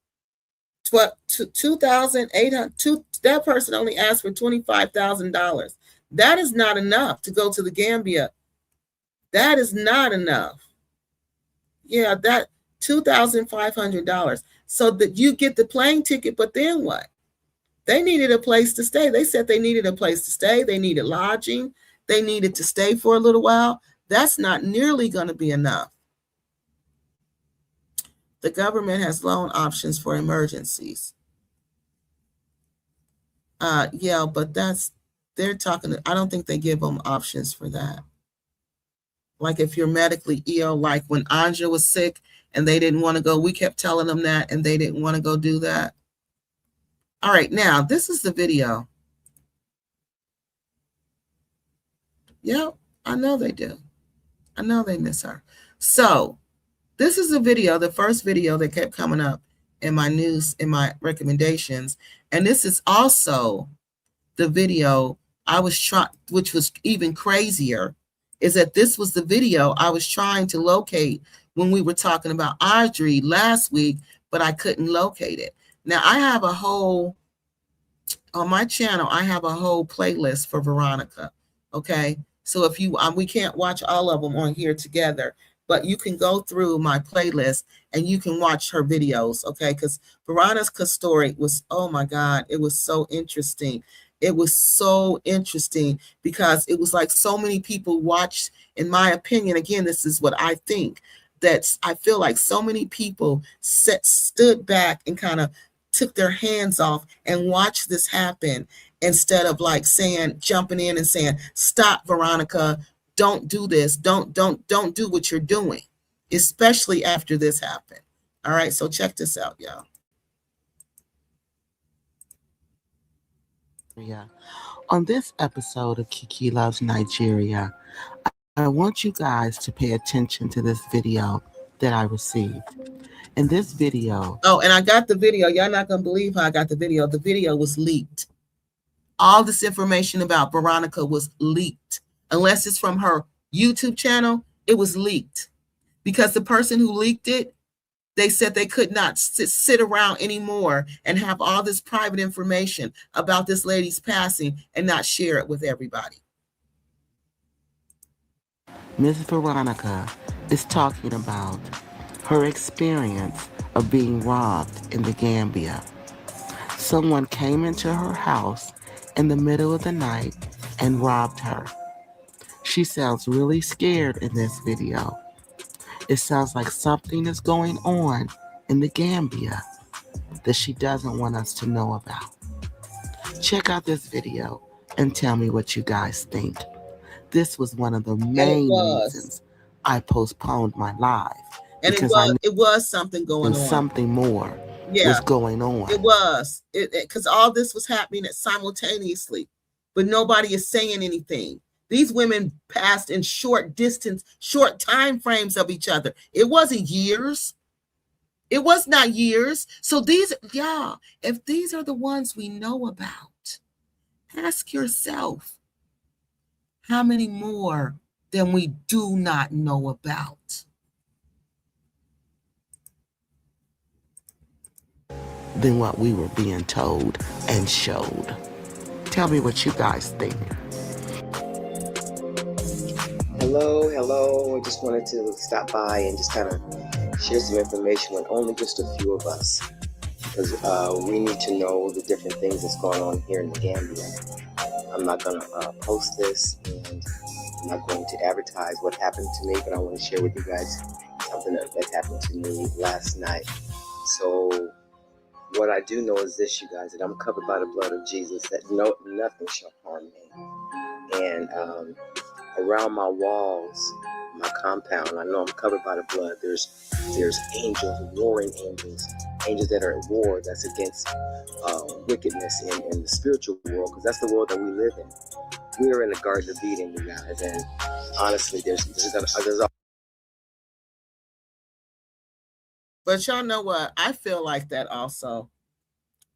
What, 2,800? That person only asked for $25,000. That is not enough to go to the Gambia. That is not enough. Yeah, that $2,500. So that you get the plane ticket, but then what? They needed a place to stay. They said they needed a place to stay. They needed lodging. They needed to stay for a little while. That's not nearly going to be enough. The government has loan options for emergencies. Yeah, but they're talking, I don't think they give them options for that. Like if you're medically ill, like when Anja was sick and they didn't want to go, we kept telling them that and they didn't want to go do that. All right, now this is the video. Yeah, I know they do. I know they miss her. So this is a video, the first video that kept coming up in my news, in my recommendations. And this is also the video I was trying, which was even crazier, is that this was the video I was trying to locate when we were talking about Audrey last week, but I couldn't locate it. Now I have a whole, on my channel, I have a whole playlist for Veronica. Okay. So if you, we can't watch all of them on here together, but you can go through my playlist and you can watch her videos. Okay. Because Veronica's story was, oh my God, it was so interesting. It was so interesting because it was like so many people watched, in my opinion, again, this is what I think, that I feel like so many people stood back and kind of took their hands off and watched this happen instead of like saying, jumping in and saying, stop, Veronica, don't do this. Don't do what you're doing, especially after this happened. All right. So check this out, y'all. Yeah. On this episode of Kiki Loves Nigeria, I want you guys to pay attention to this video that I received. In this video. Oh, and I got the video. Y'all not going to believe how I got the video. The video was leaked. All this information about Veronica was leaked. Unless it's from her YouTube channel, it was leaked. Because the person who leaked it, they said they could not sit around anymore and have all this private information about this lady's passing and not share it with everybody. Ms. Veronica is talking about her experience of being robbed in the Gambia. Someone came into her house in the middle of the night and robbed her. She sounds really scared in this video. It sounds like something is going on in the Gambia that she doesn't want us to know about. Check out this video and tell me what you guys think. This was one of the main reasons I postponed my live. And it was something going on. Something more was going on. It was. Because all this was happening simultaneously. But nobody is saying anything. These women passed in short time frames of each other. It wasn't years. It was not years. So these, if these are the ones we know about, ask yourself, how many more than we do not know about? Than what we were being told and showed. Tell me what you guys think. Hello. I just wanted to stop by and just kind of share some information with only just a few of us, because we need to know the different things that's going on here in the Gambia. I'm not going to post this, and I'm not going to advertise what happened to me, but I want to share with you guys something something that happened to me last night. So what I do know is this, you guys, that I'm covered by the blood of Jesus, that nothing shall harm me. And around my walls, my compound, I know I'm covered by the blood. There's angels, warring angels, angels that are at war, that's against wickedness in the spiritual world, because that's the world that we live in. We are in the Garden of Eden, you guys, and honestly, there's But y'all know what? I feel like that also.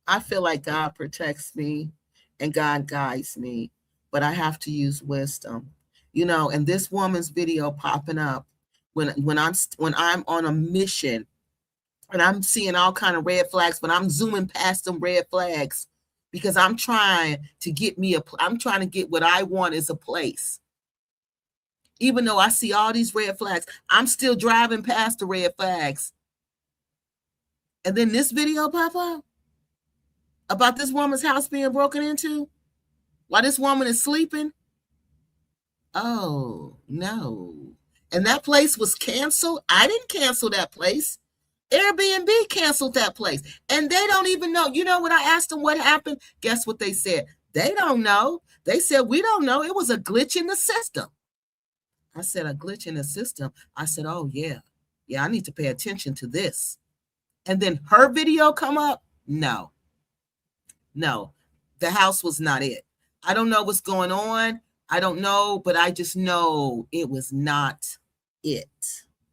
I feel like God protects me and God guides me, but I have to use wisdom. You know, and this woman's video popping up when I'm on a mission and I'm seeing all kind of red flags, but I'm zooming past them red flags because I'm trying to get what I want is a place. Even though I see all these red flags, I'm still driving past the red flags. And then this video pop up about this woman's house being broken into while this woman is sleeping. Oh, no. And that place was canceled. I didn't cancel that place. Airbnb canceled that place. And they don't even know. You know, when I asked them what happened, guess what they said? They don't know. They said, we don't know. It was a glitch in the system. I said, a glitch in the system. I said, oh, yeah. Yeah, I need to pay attention to this. And then her video come up. No, the house was not it. I don't know what's going on. I don't know, but I just know it was not it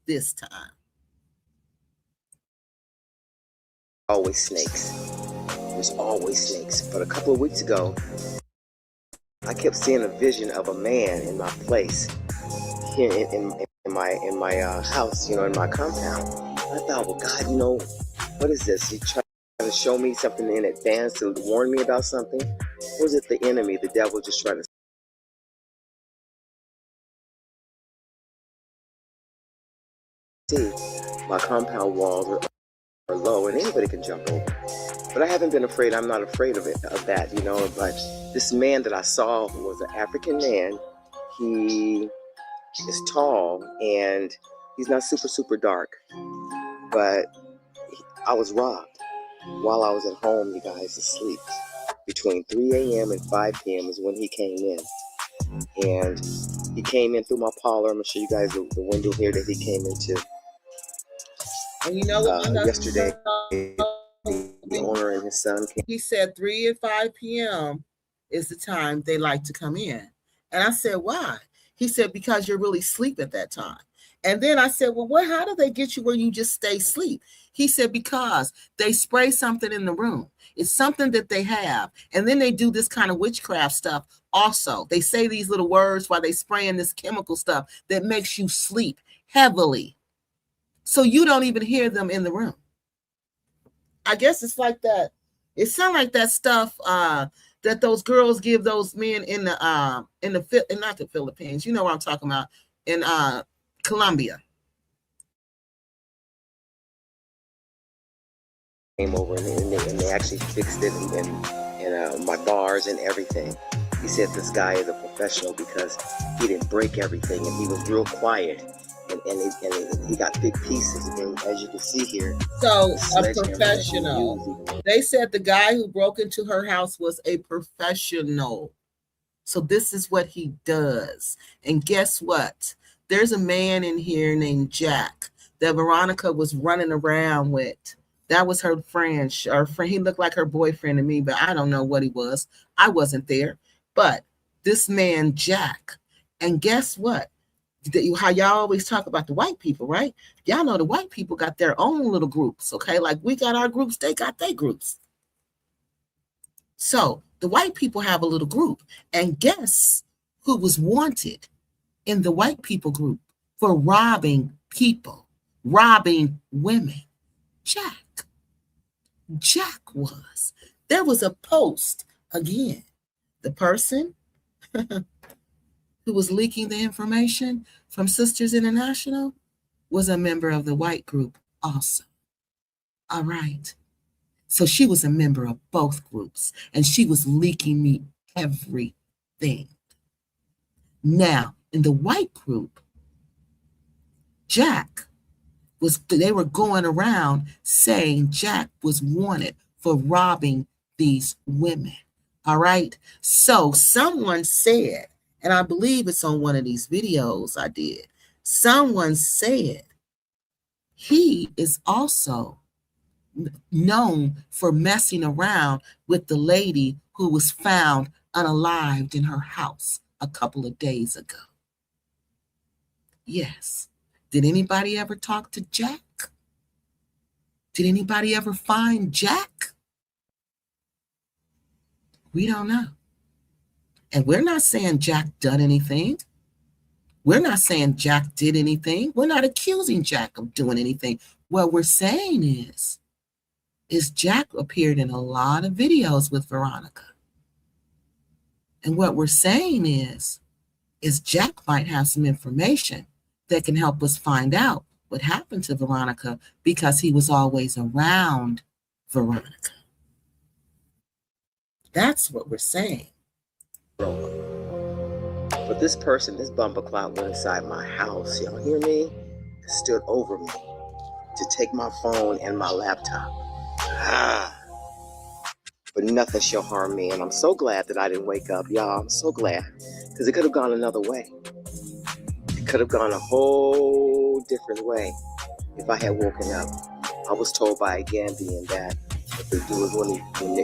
this time. always snakes. There's always snakes. But a couple of weeks ago, I kept seeing a vision of a man in my place here in my house, in my compound. I thought, well, God, what is this? You try to show me something in advance to warn me about something? Or is it the enemy, the devil, just trying to see? My compound walls are low and anybody can jump over. But I haven't been afraid. I'm not afraid of that. But this man that I saw was an African man. He is tall and he's not super dark. But I was robbed while I was at home, you guys, asleep. Between 3 a.m. and 5 p.m. is when he came in. And he came in through my parlor. I'm going to show you guys the window here that he came into. And you know what? Yesterday, the owner and his son came. He said 3 and 5 p.m. is the time they like to come in. And I said, why? He said, because you're really asleep at that time. And then I said, well, how do they get you where you just stay asleep? He said, because they spray something in the room. It's something that they have. And then they do this kind of witchcraft stuff also. They say these little words while they spraying this chemical stuff that makes you sleep heavily. So you don't even hear them in the room. I guess it's like that. It sounds like that stuff that those girls give those men in the not the Philippines. You know what I'm talking about, in Colombia. Came over and they actually fixed it in my bars and everything. He said this guy is a professional because he didn't break everything and he was real quiet. And he got big pieces, and as you can see here. So a professional. They said the guy who broke into her house was a professional. So this is what he does. And guess what? There's a man in here named Jack that Veronica was running around with. That was her friend. He looked like her boyfriend to me, but I don't know what he was. I wasn't there. But this man, Jack, and guess what? How y'all always talk about the white people, right? Y'all know the white people got their own little groups, okay? Like we got our groups, they got their groups. So the white people have a little group. And guess who was wanted in the white people group for robbing people, robbing women? Jack. Jack was. There was a post again. The person who was leaking the information from Sisters International was a member of the white group also. All right. So she was a member of both groups, and she was leaking me everything. Now, in the white group, Jack they were going around saying Jack was wanted for robbing these women. All right. So someone said, and I believe it's on one of these videos I did, someone said he is also known for messing around with the lady who was found unalived in her house a couple of days ago. Yes. Did anybody ever talk to Jack? Did anybody ever find Jack? We don't know. And we're not saying Jack done anything. We're not saying Jack did anything. We're not accusing Jack of doing anything. What we're saying is Jack appeared in a lot of videos with Veronica. And what we're saying is Jack might have some information that can help us find out what happened to Veronica because he was always around Veronica. That's what we're saying. But this person, this bumper clout went inside my house. Y'all hear me? Stood over me to take my phone and my laptop. But nothing shall harm me. And I'm so glad that I didn't wake up. Y'all, I'm so glad. Because it could have gone another way. It could have gone a whole different way if I had woken up. I was told by a Gambian that what they do is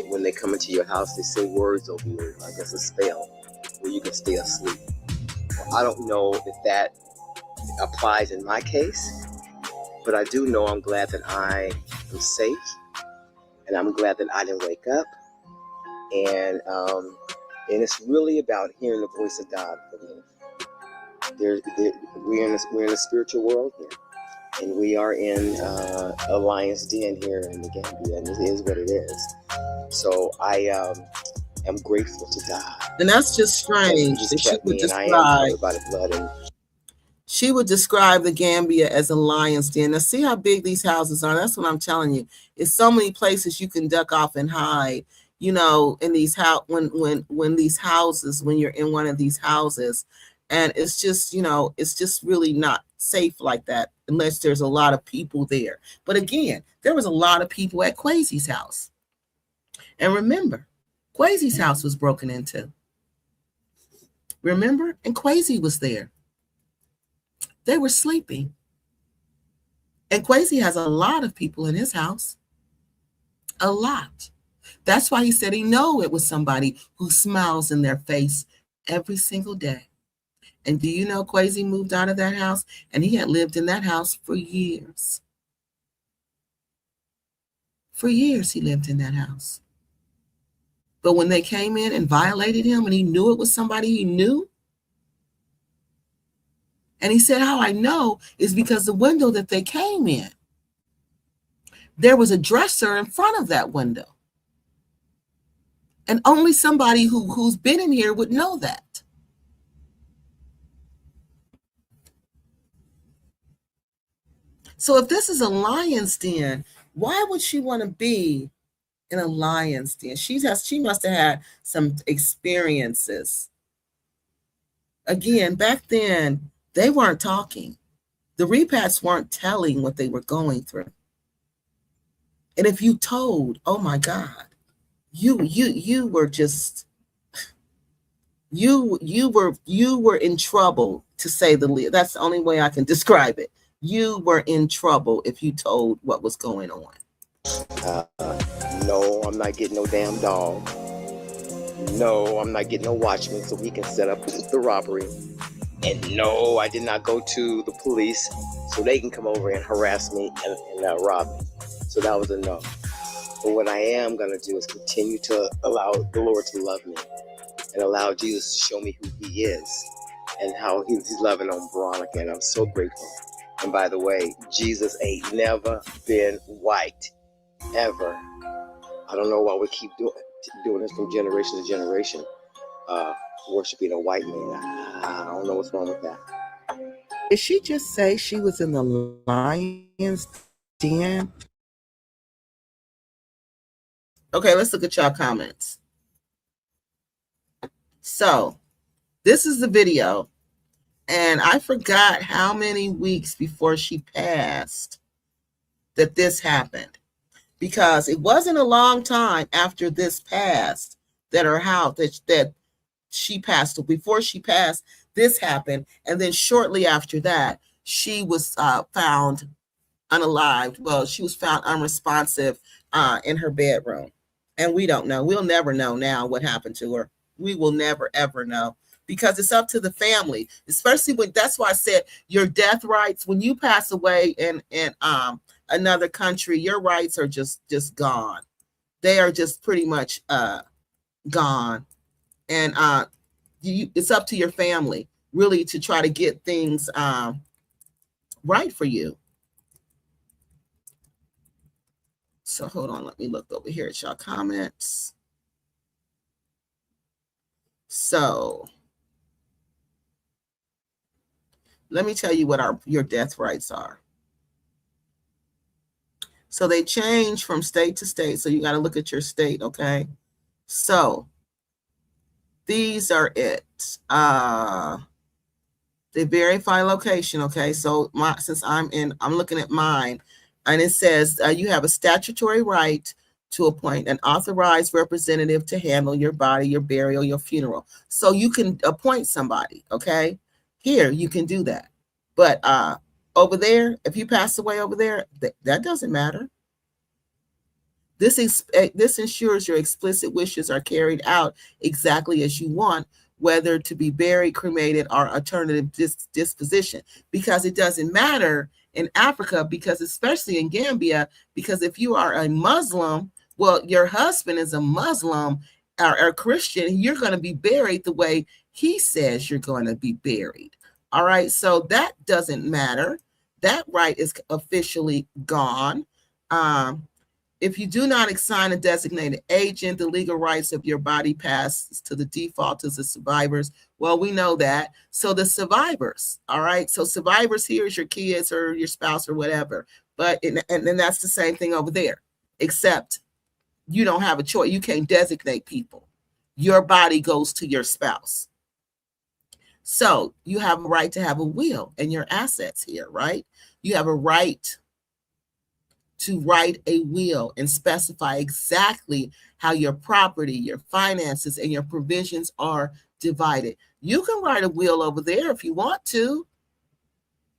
when they come into your house, they say words over you, I guess a spell, where you can stay asleep. Well, I don't know if that applies in my case, but I do know I'm glad that I am safe, and I'm glad that I didn't wake up, and it's really about hearing the voice of God for me. We're in a spiritual world here. And we are in a lion's den here in the Gambia, and it is what it is. So I am grateful to God. And that's just strange. Just kept me, and I am covered by the blood. And she would describe the Gambia as a lion's den. Now, see how big these houses are. That's what I'm telling you. It's so many places you can duck off and hide. You know, in these when these houses, when you're in one of these houses, and it's just, you know, it's just really not safe like that unless there's a lot of people there. But again, there was a lot of people at Kwesi's house. And remember, Kwesi's house was broken into. Remember? And Kwesi was there. They were sleeping. And Kwesi has a lot of people in his house. A lot. That's why he said he knew it was somebody who smiles in their face every single day. And do you know Kwesi moved out of that house? And he had lived in that house for years. For years he lived in that house. But when they came in and violated him and he knew it was somebody he knew, and he said, how I know is because the window that they came in, there was a dresser in front of that window. And only somebody who's been in here would know that. So if this is a lion's den, why would she want to be in a lion's den? She must have had some experiences. Again, back then, they weren't talking. The repats weren't telling what they were going through. And if you told, oh my God, you were just, you were in trouble, to say the least. That's the only way I can describe it. You were in trouble if you told what was going on. No, I'm not getting no damn dog. No, I'm not getting no watchman so we can set up the robbery. And no, I did not go to the police so they can come over and harass me and rob me. So that was a no. But what I am going to do is continue to allow the Lord to love me and allow Jesus to show me who he is and how he's loving on Veronica. And I'm so grateful. And by the way, Jesus ain't never been white, ever. I don't know why we keep doing this from generation to generation, worshiping a white man. I don't know what's wrong with that. Did she just say she was in the lion's den? Okay, let's look at y'all comments. So, this is the video. And I forgot how many weeks before she passed that this happened, because it wasn't a long time after this passed that her house, that she passed. Before she passed, this happened, and then shortly after that, she was found unalived. Well, she was found unresponsive in her bedroom, and we don't know. We'll never know now what happened to her. We will never ever know, because it's up to the family, especially when, that's why I said your death rights, when you pass away in another country, your rights are just gone. They are just pretty much gone. And it's up to your family really to try to get things right for you. So hold on, let me look over here at y'all comments. So let me tell you what your death rights are. So they change from state to state. So you got to look at your state, okay? So these are it. They verify location, okay? So since I'm looking at mine, and it says you have a statutory right to appoint an authorized representative to handle your body, your burial, your funeral. So you can appoint somebody, okay? Here, you can do that. But over there, if you pass away over there, that doesn't matter. This ensures your explicit wishes are carried out exactly as you want, whether to be buried, cremated, or alternative disposition, because it doesn't matter in Africa, because especially in Gambia, because if you are a Muslim, well, your husband is a Muslim or Christian, you're going to be buried the way he says you're going to be buried. All right, so that doesn't matter. That right is officially gone. If you do not assign a designated agent, the legal rights of your body passes to the default as the survivors. Well, we know that. So the survivors, all right? So survivors here is your kids or your spouse or whatever. But and that's the same thing over there, except you don't have a choice. You can't designate people. Your body goes to your spouse. So you have a right to have a will and your assets here, right? You have a right to write a will and specify exactly how your property, your finances, and your provisions are divided. You can write a will over there if you want to,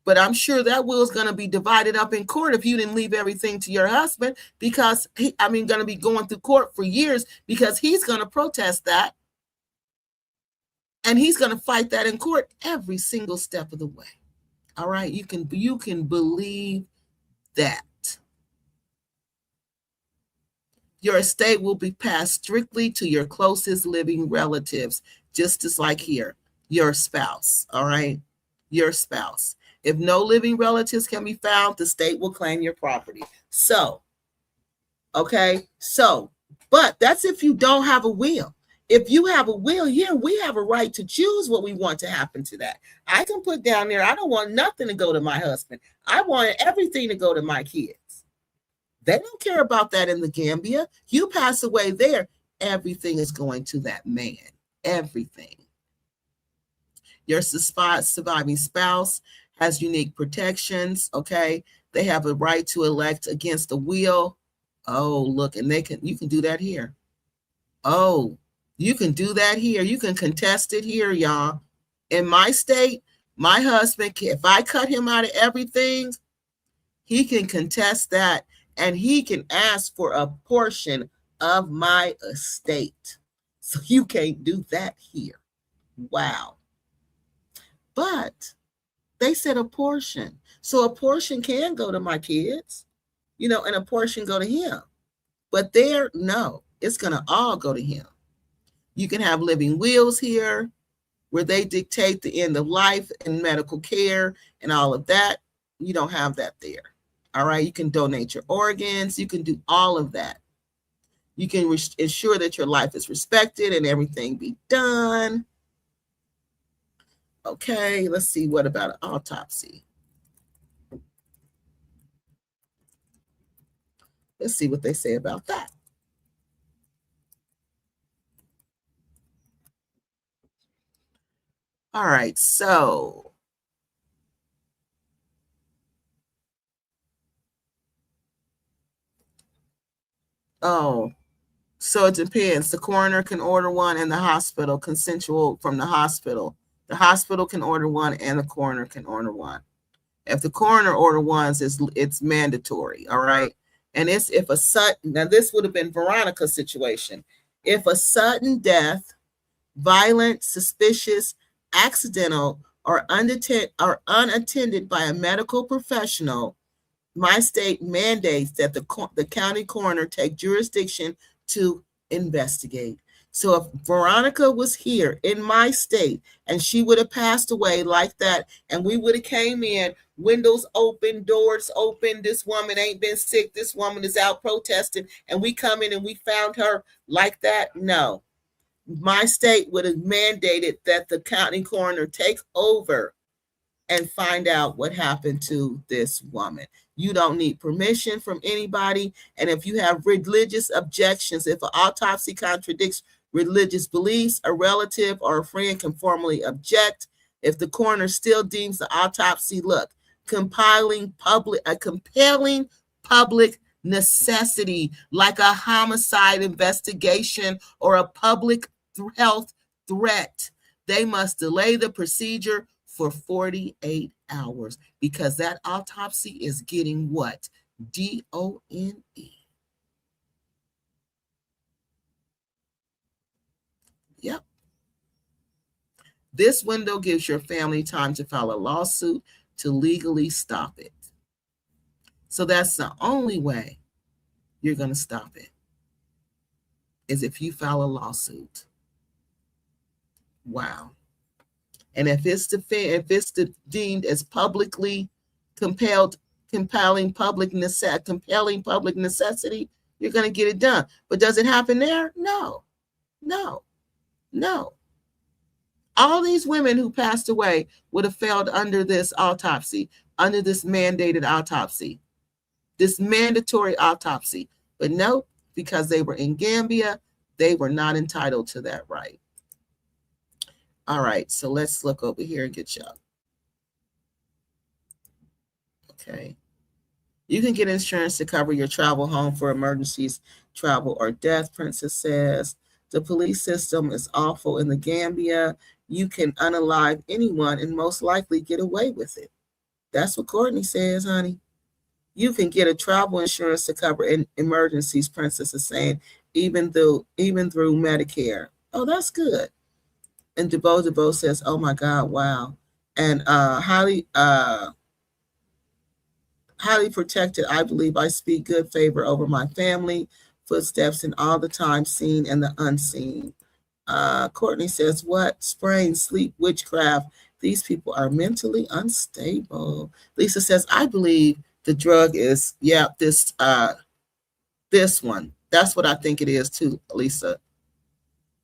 but I'm sure that will is going to be divided up in court if you didn't leave everything to your husband, because going to be going through court for years, because he's going to protest that. And he's going to fight that in court every single step of the way. All right, you can believe that. Your estate will be passed strictly to your closest living relatives, just as like here, your spouse, all right? Your spouse. If no living relatives can be found, the state will claim your property. So, okay, but that's if you don't have a will. If you have a will, yeah, we have a right to choose what we want to happen to that. I can put down there, I don't want nothing to go to my husband. I want everything to go to my kids. They don't care about that in the Gambia. You pass away there, everything is going to that man. Everything. Your surviving spouse has unique protections, okay? They have a right to elect against a will. Oh, look, and you can do that here. Oh, you can do that here. You can contest it here, y'all. In my state, my husband, if I cut him out of everything, he can contest that, and he can ask for a portion of my estate. So you can't do that here. Wow. But they said a portion. So a portion can go to my kids, and a portion go to him. But there, no, it's going to all go to him. You can have living wills here where they dictate the end of life and medical care and all of that. You don't have that there. All right. You can donate your organs. You can do all of that. You can ensure that your life is respected and everything be done. Okay. Let's see. What about an autopsy? Let's see what they say about that. All right. So Oh, so it depends. The coroner can order one and the hospital, consensual from the hospital. The hospital can order one and the coroner can order one. If the coroner order ones, it's mandatory, all right? And it's if a sudden, now this would have been Veronica's situation. If a sudden death, violent, suspicious, accidental, or unattended by a medical professional, my state mandates that the county coroner take jurisdiction to investigate. So if Veronica was here in my state and she would have passed away like that, and we would have came in, windows open, doors open, this woman ain't been sick, this woman is out protesting, and we come in and we found her like that, no. My state would have mandated that the county coroner take over and find out what happened to this woman. You don't need permission from anybody. And if you have religious objections, if an autopsy contradicts religious beliefs, a relative or a friend can formally object. If the coroner still deems the autopsy, compelling public necessity, like a homicide investigation or a public health threat, they must delay the procedure for 48 hours because that autopsy is getting what? DONE. Yep. This window gives your family time to file a lawsuit to legally stop it. So that's the only way you're going to stop it, is if you file a lawsuit. Wow. And if it's deemed as publicly compelling public necessity, you're going to get it done. But does it happen there? No. All these women who passed away would have failed under this autopsy, under this mandated autopsy, this mandatory autopsy. But no, because they were in Gambia, they were not entitled to that right. All right, so let's look over here and get y'all. Okay. You can get insurance to cover your travel home for emergencies, travel, or death, Princess says. The police system is awful in the Gambia. You can unalive anyone and most likely get away with it. That's what Courtney says, honey. You can get a travel insurance to cover emergencies, Princess is saying, even through Medicare. Oh, that's good. And DeBo says, oh my God, wow. And highly protected, I believe I speak good favor over my family, footsteps in all the time seen and the unseen. Courtney says, what? Sprain, sleep, witchcraft. These people are mentally unstable. Lisa says, I believe the drug is, this one. That's what I think it is too, Lisa.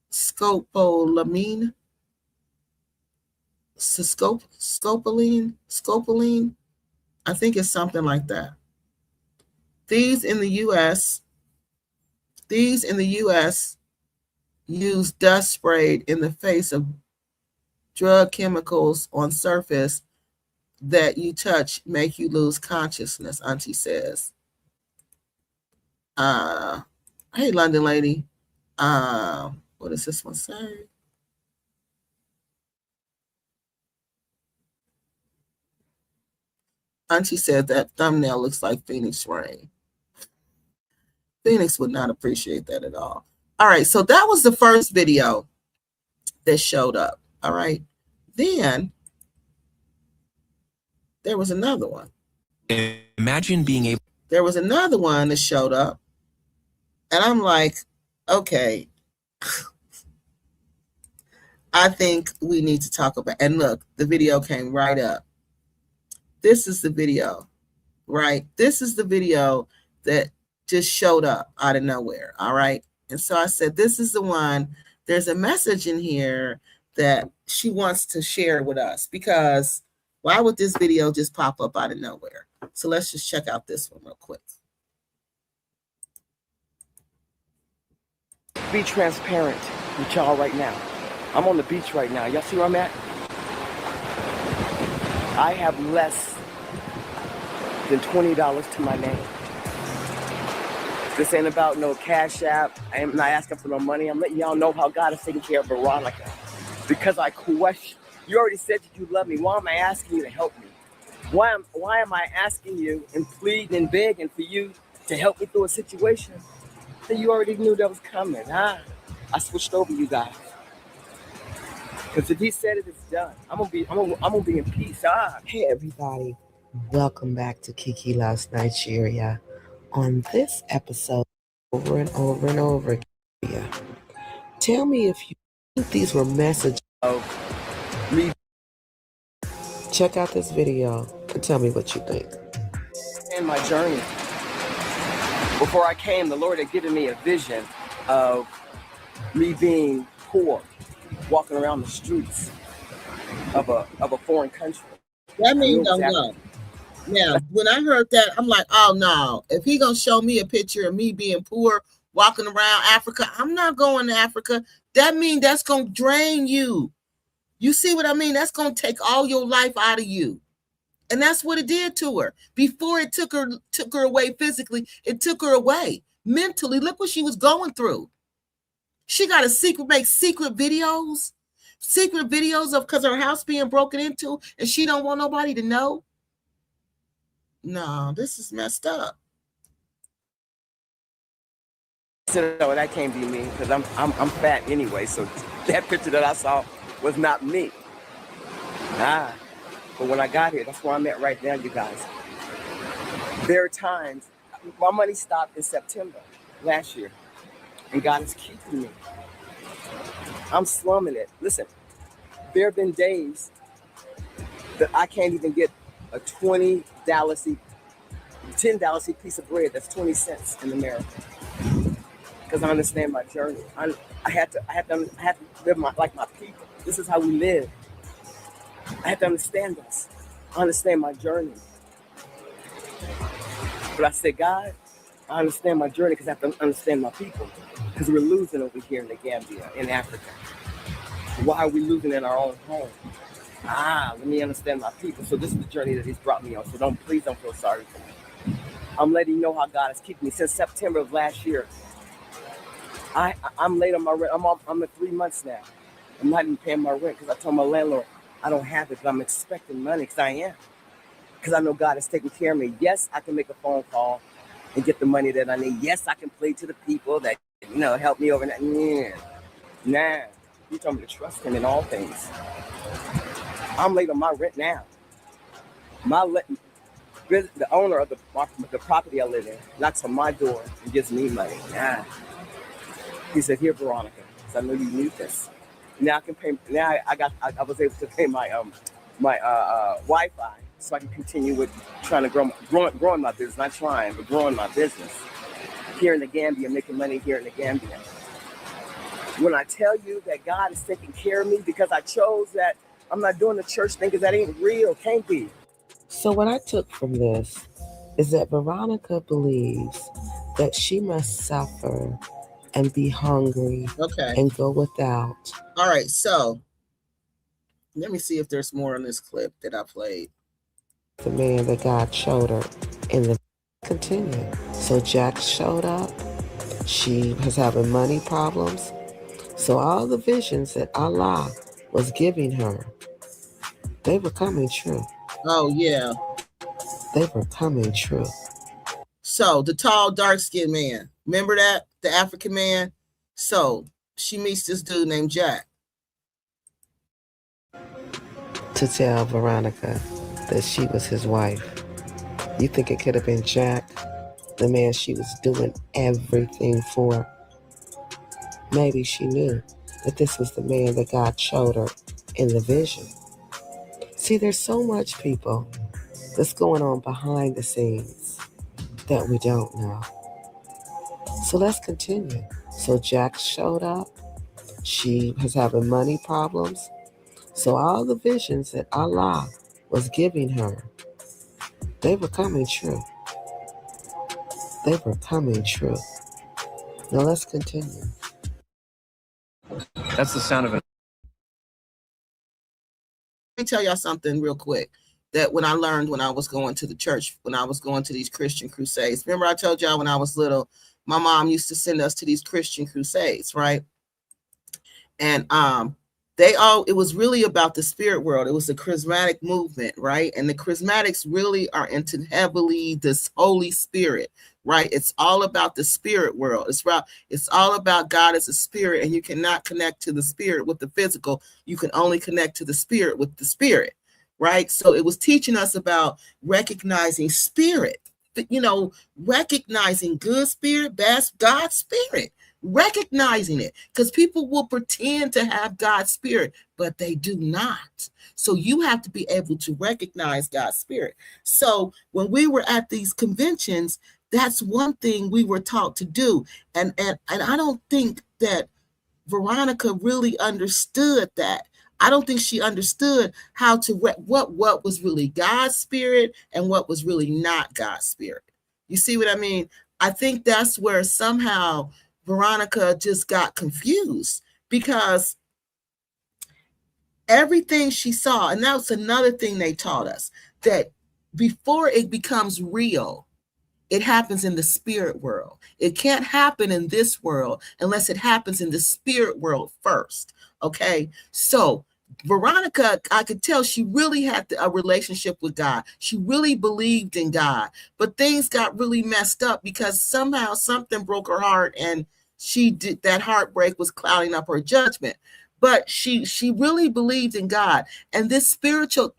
Scopolamine. Scopoline. I think it's something like that. These in the U.S. use dust sprayed in the face of drug chemicals on surface that you touch make you lose consciousness, Auntie says. Hey, London lady. What does this one say? Auntie said that thumbnail looks like Phoenix Rain. Phoenix would not appreciate that at all. All right, so that was the first video that showed up. All right. Then there was another one. Imagine being able. There was another one that showed up. And I'm like, okay, I think we need to talk about, and look, the video came right up. This is the video, right? This is the video that just showed up out of nowhere, all right? And so I said, this is the one. There's a message in here that she wants to share with us, because why would this video just pop up out of nowhere? So let's just check out this one real quick. Be transparent with y'all right now. I'm on the beach right now. Y'all see where I'm at? I have less than $20 to my name. This ain't about no cash app. I'm not asking for no money. I'm letting y'all know how God is taking care of Veronica. Because I question. You already said that you love me. Why am I asking you to help me? Why am I asking you and pleading and begging for you to help me through a situation that you already knew that was coming? Huh? I switched over you guys. Because if he said it, it's done. I'm gonna be in peace. Hey everybody, welcome back to Kiki Loves Nigeria. On this episode, over and over and over again, tell me if you think these were messages of me check out this video and tell me what you think. and my journey. Before I came, the Lord had given me a vision of me being poor, walking around the streets of a foreign country. That means don't go. Now, when I heard that, I'm like, oh no, if he gonna show me a picture of me being poor, walking around Africa, I'm not going to Africa. That means that's gonna drain you. You see what I mean? That's gonna take all your life out of you. And that's what it did to her. Before it took her away physically, it took her away mentally. Look what she was going through. She got to make secret videos of because her house being broken into, and she don't want nobody to know. No, this is messed up. So no, that can't be me because I'm fat anyway. So that picture that I saw was not me. But when I got here, that's where I'm at right now, you guys. There are times, my money stopped in September last year, and God is keeping me. I'm slumming it. Listen, there have been days that I can't even get a $10 piece of bread that's 20 cents in America. Because I understand my journey. I have to live like my people. This is how we live. I have to understand this. I understand my journey. But I said, God, I understand my journey because I have to understand my people. Because we're losing over here in the Gambia, in Africa. Why are we losing in our own home? Let me understand my people. So this is the journey that he's brought me on. So please don't feel sorry for me. I'm letting you know how God has kept me since September of last year. I'm late on my rent. I'm at 3 months now. I'm not even paying my rent because I told my landlord I don't have it, but I'm expecting money because I am. Because I know God is taking care of me. Yes, I can make a phone call and get the money that I need. Yes, I can play to the people that, help me over that. Nah, you told me to trust him in all things. I'm late on my rent now. The owner of the property I live in knocks on my door and gives me money. He said, "Here, Veronica, because I know you need this. Now I can pay. Now I was able to pay my Wi-Fi, so I can continue with trying to growing my business. Not trying, but growing my business here in the Gambia, making money here in the Gambia. When I tell you that God is taking care of me because I chose that, I'm not doing the church thing because that ain't real. Can't be." So what I took from this is that Veronica believes that she must suffer and be hungry and go without. All right, so let me see if there's more in this clip that I played. The man that God showed her in the continue. So Jack showed up. She was having money problems. So all the visions that Allah was giving her, they were coming true. Oh, yeah. They were coming true. So the tall, dark-skinned man, remember that? The African man? So she meets this dude named Jack. To tell Veronica that she was his wife. You think it could have been Jack, the man she was doing everything for? Maybe she knew that this was the man that God showed her in the vision. See, there's so much, people, that's going on behind the scenes that we don't know. So let's continue. So Jack showed up. She was having money problems. So all the visions that Allah was giving her, they were coming true. They were coming true. Now let's continue. That's the sound of it. Let me tell y'all something real quick. That when I learned when I was going to the church, when I was going to these Christian crusades. Remember I told y'all when I was little, my mom used to send us to these Christian crusades, right? And it was really about the spirit world. It was a charismatic movement, right? And the charismatics really are into heavily this Holy Spirit, right? It's all about the spirit world. It's all about God as a spirit, and you cannot connect to the spirit with the physical. You can only connect to the spirit with the spirit, right? So it was teaching us about recognizing spirit, recognizing good spirit, bad God's spirit, recognizing it, because people will pretend to have God's spirit, but they do not. So you have to be able to recognize God's spirit. So when we were at these conventions, that's one thing we were taught to do. And I don't think that Veronica really understood that. I don't think she understood how to what was really God's spirit and what was really not God's spirit. You see what I mean? I think that's where somehow Veronica just got confused, because everything she saw, and that was another thing they taught us, that before it becomes real, it happens in the spirit world. It can't happen in this world unless it happens in the spirit world first. Okay. So Veronica, I could tell she really had a relationship with God. She really believed in God, but things got really messed up because somehow something broke her heart, and that heartbreak was clouding up her judgment. But she really believed in God, and this spiritual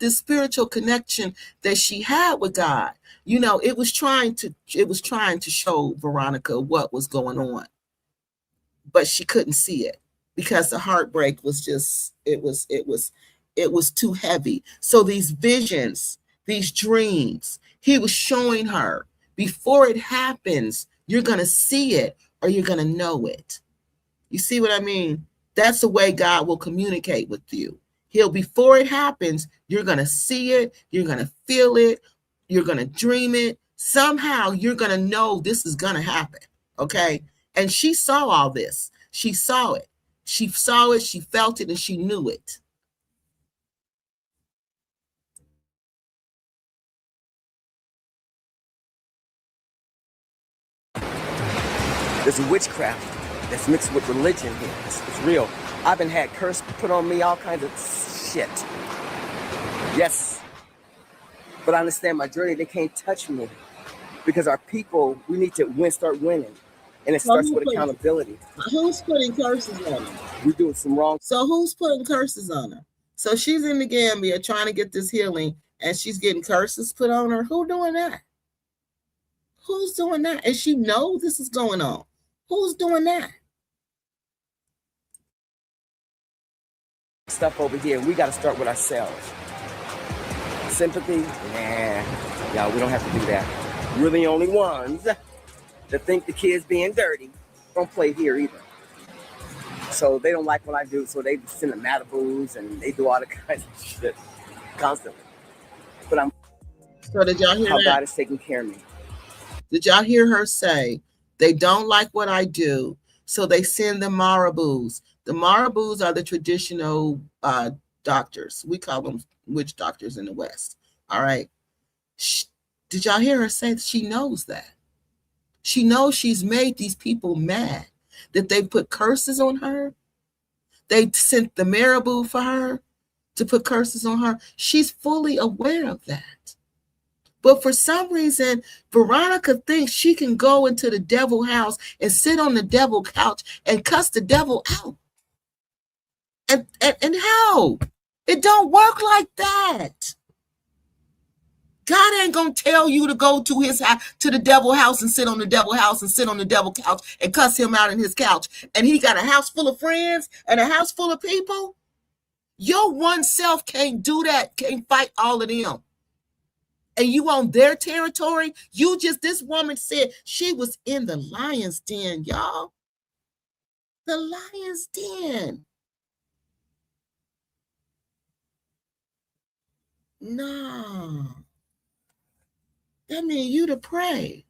connection that she had with God, it was trying to show Veronica what was going on, but she couldn't see it because the heartbreak was just, it was too heavy. So these visions, these dreams, he was showing her, before it happens, you're going to see it or you're going to know it. You see what I mean? That's the way God will communicate with you. Before it happens, you're going to see it, you're going to feel it, you're going to dream it. Somehow you're going to know this is going to happen. Okay. And she saw all this. She saw it. She felt it, and she knew it. There's witchcraft that's mixed with religion here. It's real. I've been had curse put on me, all kinds of shit. Yes. But I understand my journey. They can't touch me, because our people, we need to start winning. And it starts with accountability. Who's putting curses on her? We're doing some wrong. So who's putting curses on her? So she's in the Gambia trying to get this healing, and she's getting curses put on her. Who's doing that? Who's doing that? And she knows this is going on. Who's doing that? Stuff over here. We got to start with ourselves. Sympathy? Nah. Y'all, we don't have to do that. We're the only ones that think the kids being dirty don't play here either. So they don't like what I do, so they send the Mataboos and they do all the kinds of shit constantly. But So did y'all hear how that? God is taking care of me. Did y'all hear her say, they don't like what I do, so they send the Maraboos. The Maraboos are the traditional doctors. We call them witch doctors in the West. All right. Did y'all hear her say that she knows that? She knows she's made these people mad, that they put curses on her. They sent the Marabou for her to put curses on her. She's fully aware of that. But for some reason, Veronica thinks she can go into the devil house and sit on the devil couch and cuss the devil out. And how? It don't work like that. God ain't gonna tell you to go to his house, to the devil house, and sit on the devil house and sit on the devil couch and cuss him out in his couch. And he got a house full of friends and a house full of people. Your one self can't do that, can't fight all of them. And you on their territory. This woman said she was in the lion's den, y'all. The lion's den. No. That mean you to pray.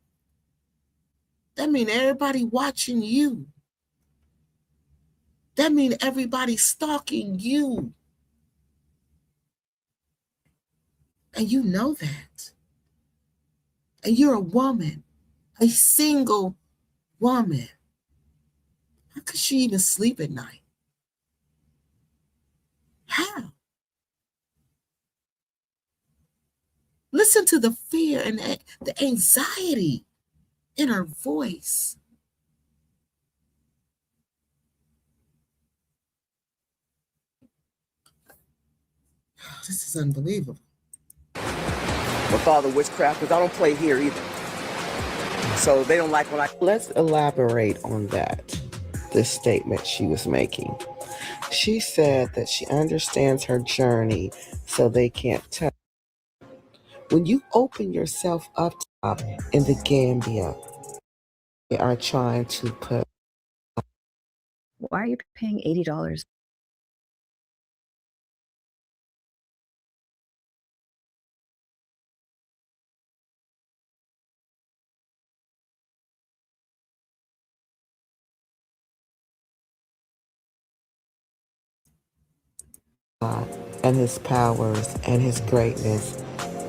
That mean everybody watching you. That mean everybody stalking you. And you know that. And you're a woman, a single woman, how could she even sleep at night? How? Listen to the fear and the anxiety in her voice. Oh, this is unbelievable. With all the witchcraft, because I don't play here either. So they don't like when I... Let's elaborate on that, this statement she was making. She said that she understands her journey, so they can't tell. When you open yourself up in the Gambia, they are trying to put... Why are you paying $80? and his powers and his greatness,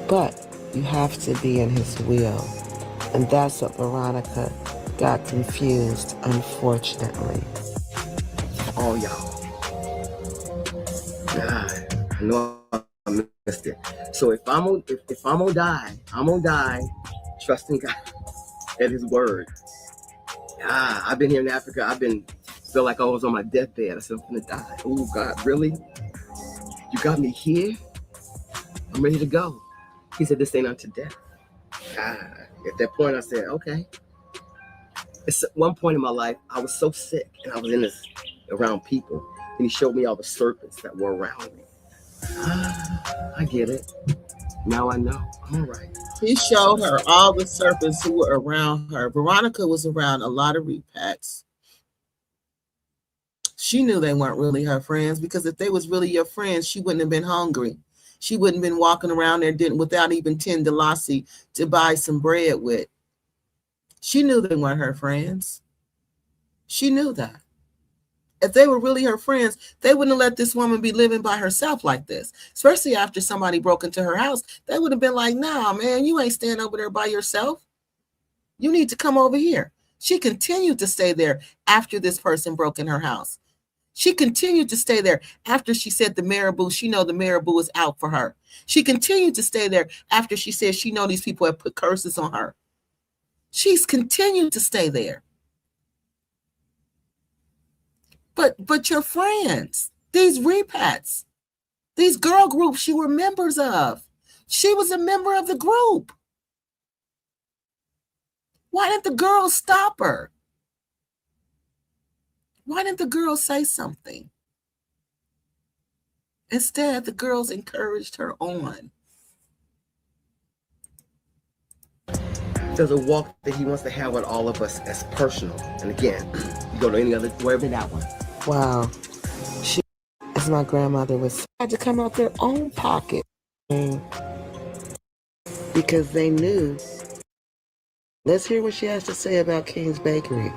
but you have to be in his will. And that's what Veronica got confused, unfortunately. Oh, y'all. God, I know I missed it. So if I'm gonna die, I'm gonna die trusting God at His word. I've been here in Africa. Feel like I was on my deathbed. I said, I'm gonna die. Oh God, really? You got me here? I'm ready to go. He said, this ain't unto death. At that point, I said, okay. At one point in my life, I was so sick, and I was around people, and he showed me all the serpents that were around me. I get it. Now I know. I'm all right. He showed her all the serpents who were around her. Veronica was around a lot of repats. She knew they weren't really her friends, because if they was really your friends, she wouldn't have been hungry. She wouldn't have been walking around there without even 10 dalasi to buy some bread with. She knew they weren't her friends. She knew that. If they were really her friends, they wouldn't have let this woman be living by herself like this, especially after somebody broke into her house. They would have been like, nah, man, you ain't staying over there by yourself. You need to come over here. She continued to stay there after this person broke in her house. She continued to stay there after she said the marabou, she know the marabou is out for her. She continued to stay there after she said she know these people have put curses on her. She's continued to stay there. But your friends, these repats, these girl groups you were members of, she was a member of the group. Why didn't the girls stop her? Why didn't the girls say something? Instead, the girls encouraged her on. There's a walk that he wants to have with all of us as personal. And again, you go to any other, wherever that one. Wow. She, as my grandmother would say, had to come out their own pocket. Because they knew. Let's hear what she has to say about King's Bakery.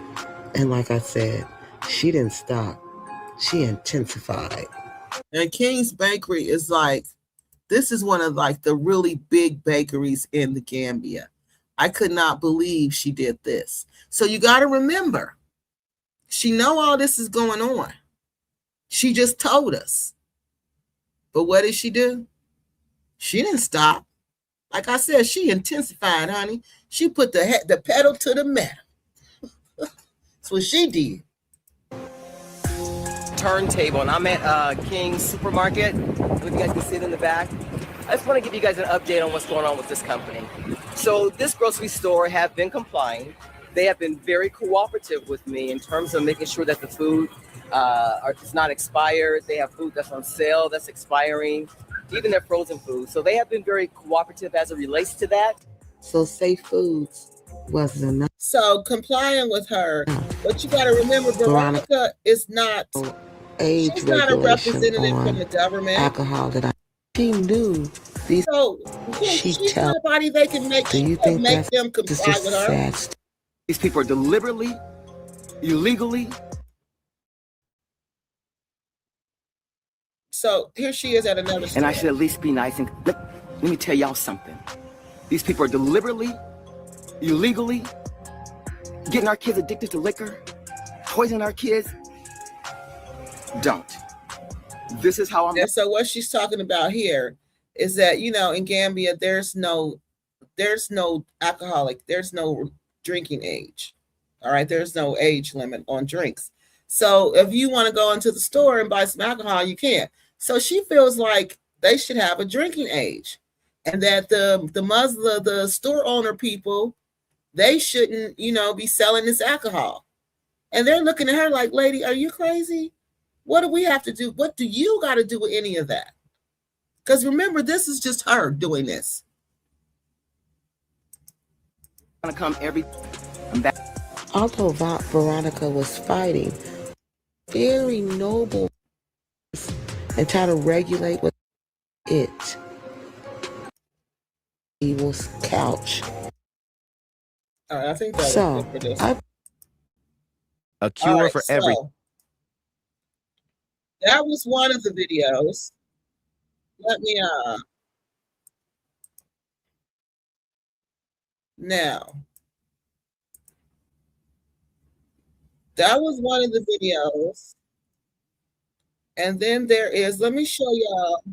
And like I said, she didn't stop. She intensified. And King's Bakery is this is one of the really big bakeries in the Gambia. I could not believe she did this. So you got to remember, she know all this is going on. She just told us. But what did she do? She didn't stop. Like I said, she intensified, honey. She put the pedal to the metal. That's what she did. Turntable, and I'm at King's Supermarket. So you guys can see it in the back. I just want to give you guys an update on what's going on with this company. So this grocery store have been complying. They have been very cooperative with me in terms of making sure that the food is not expired. They have food that's on sale that's expiring, even their frozen food. So they have been very cooperative as it relates to that. So safe foods wasn't enough. So complying with her, but you got to remember, Veronica is not. She's not a representative from the government. Alcohol that she knew these. So she's nobody they can make. Do you think make them comply with her? These people are deliberately, illegally. So here she is at another store. And I should at least be nice and let me tell y'all something. These people are deliberately, illegally getting our kids addicted to liquor, poisoning our kids. Don't. This is how I'm. And so what she's talking about here is that, you know, in Gambia, there's no alcoholic, there's no drinking age. All right, there's no age limit on drinks. So if you want to go into the store and buy some alcohol, you can. So she feels like they should have a drinking age, and that the Muslim, the store owner people, they shouldn't, you know, be selling this alcohol. And they're looking at her like, lady, are you crazy? What do we have to do? What do you got to do with any of that? Because remember, this is just her doing this. Gonna come every. Although Veronica was fighting very noble and trying to regulate what it, he was couch. All right, I think that was So good for this. A cure right, for every. That was one of the videos. Let me now. That was one of the videos. And then there is, let me show y'all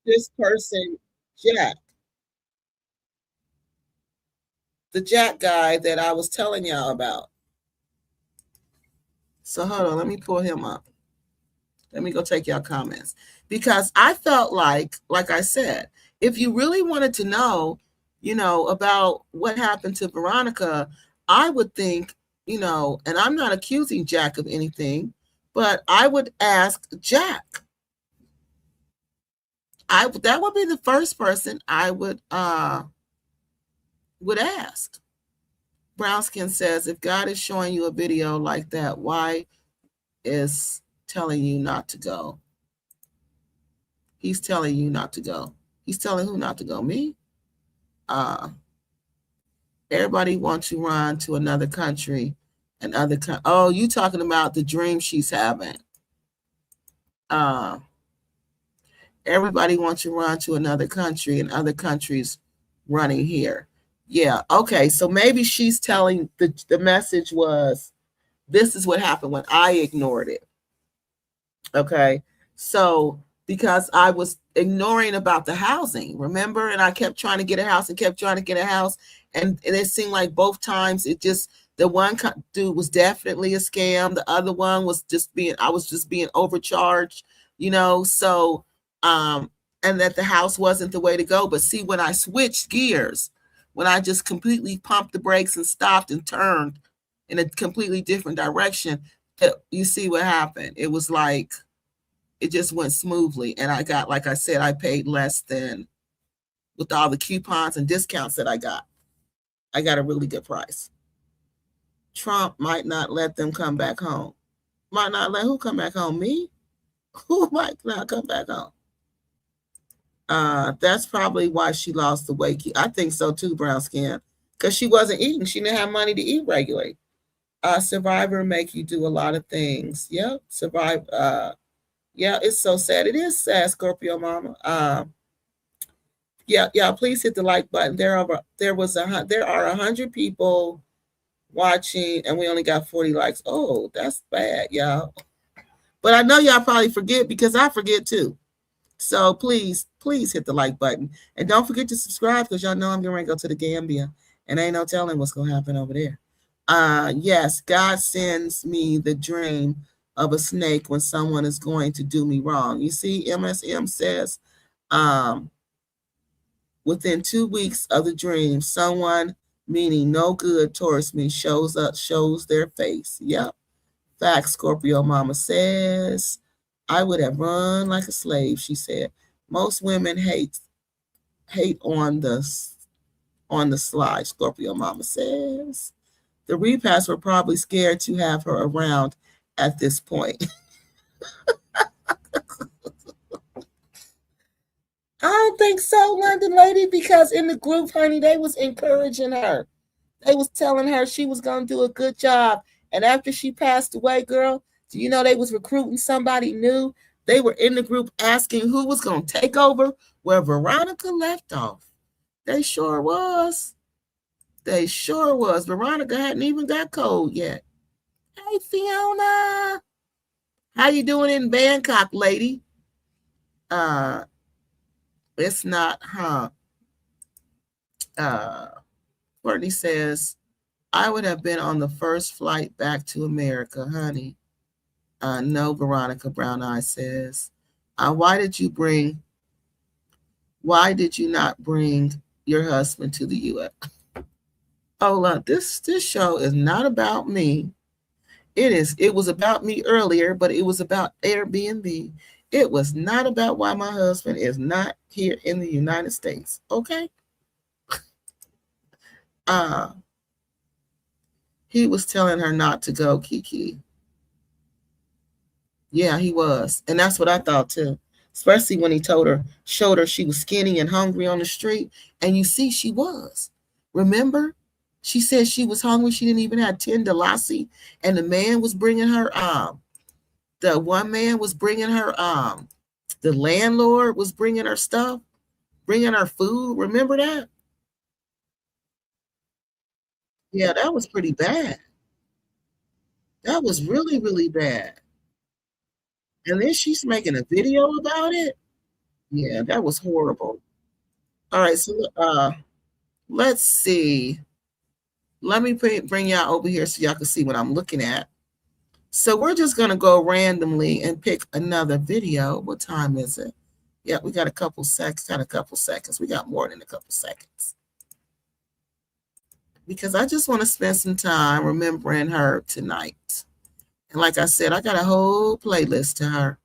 this person, Jack. The Jack guy that I was telling y'all about. So hold on, let me pull him up. Let me go take y'all comments. Because I felt like I said, if you really wanted to know, you know, about what happened to Veronica, I would think, you know, and I'm not accusing Jack of anything, but I would ask Jack. That would be the first person I would ask. Brownskin says, if God is showing you a video like that, why is telling you not to go? He's telling you not to go. He's telling who not to go? Me? Everybody wants to run to another country and other oh, you talking about the dream she's having. Everybody wants to run to another country and other countries running here. Yeah, okay. So maybe she's telling the message was, this is what happened when I ignored it. Okay. So because I was ignoring about the housing, remember? And I kept trying to get a house and kept trying to get a house. And it seemed like both times it just, the one dude was definitely a scam. The other one was I was just being overcharged, you know? So, and that the house wasn't the way to go. But see, when I switched gears, when I just completely pumped the brakes and stopped and turned in a completely different direction, you see what happened. It was like, it just went smoothly. And I got, like I said, I paid less than, with all the coupons and discounts that I got a really good price. Trump might not let them come back home. Might not let who come back home? Me? Who might not come back home? That's probably why she lost the weight. I think so too, brown skin, because she wasn't eating. She didn't have money to eat regularly. Survivor make you do a lot of things. Yep, survive. Yeah, it's so sad. It is sad, Scorpio Mama. Yeah, please hit the like button. There are 100 people watching, and we only got 40 likes. Oh, that's bad, y'all. But I know y'all probably forget, because I forget too. So please hit the like button. And don't forget to subscribe, because y'all know I'm going to go to the Gambia. And ain't no telling what's going to happen over there. Yes, God sends me the dream of a snake when someone is going to do me wrong. You see, MSM says, within 2 weeks of the dream, someone meaning no good towards me shows their face. Yep. Fact, Scorpio Mama says. I would have run like a slave, she said. Most women hate on the slide, Scorpio Mama says. The repasts were probably scared to have her around at this point. I don't think so, London Lady, because in the group, honey, they was encouraging her. They was telling her she was going to do a good job. And after she passed away, girl, do you know they was recruiting somebody new? They were in the group asking who was going to take over where Veronica left off. They sure was. They sure was. Veronica hadn't even got cold yet. Hey, Fiona. How you doing in Bangkok, lady? It's not, huh? Courtney says, I would have been on the first flight back to America, honey. No, Veronica, Brown Eye says. Why did you not bring your husband to the U.S.? Oh, this show is not about me. It was about me earlier, but it was about Airbnb. It was not about why my husband is not here in the United States. Okay. He was telling her not to go, Kiki. Yeah, he was. And that's what I thought too. Especially when he showed her she was skinny and hungry on the street. And you see, she was. Remember? She said she was hungry. She didn't even have 10 Dalasi. And the man was bringing her, the one man was bringing her, the landlord was bringing her stuff, bringing her food. Remember that? Yeah, that was pretty bad. That was really, really bad. And then she's making a video about it. Yeah, that was horrible. All right, so let's see. Let me bring y'all over here so y'all can see what I'm looking at. So we're just going to go randomly and pick another video. What time is it? Yeah, we got a couple seconds. We got more than a couple seconds. Because I just want to spend some time remembering her tonight. And like I said, I got a whole playlist to her.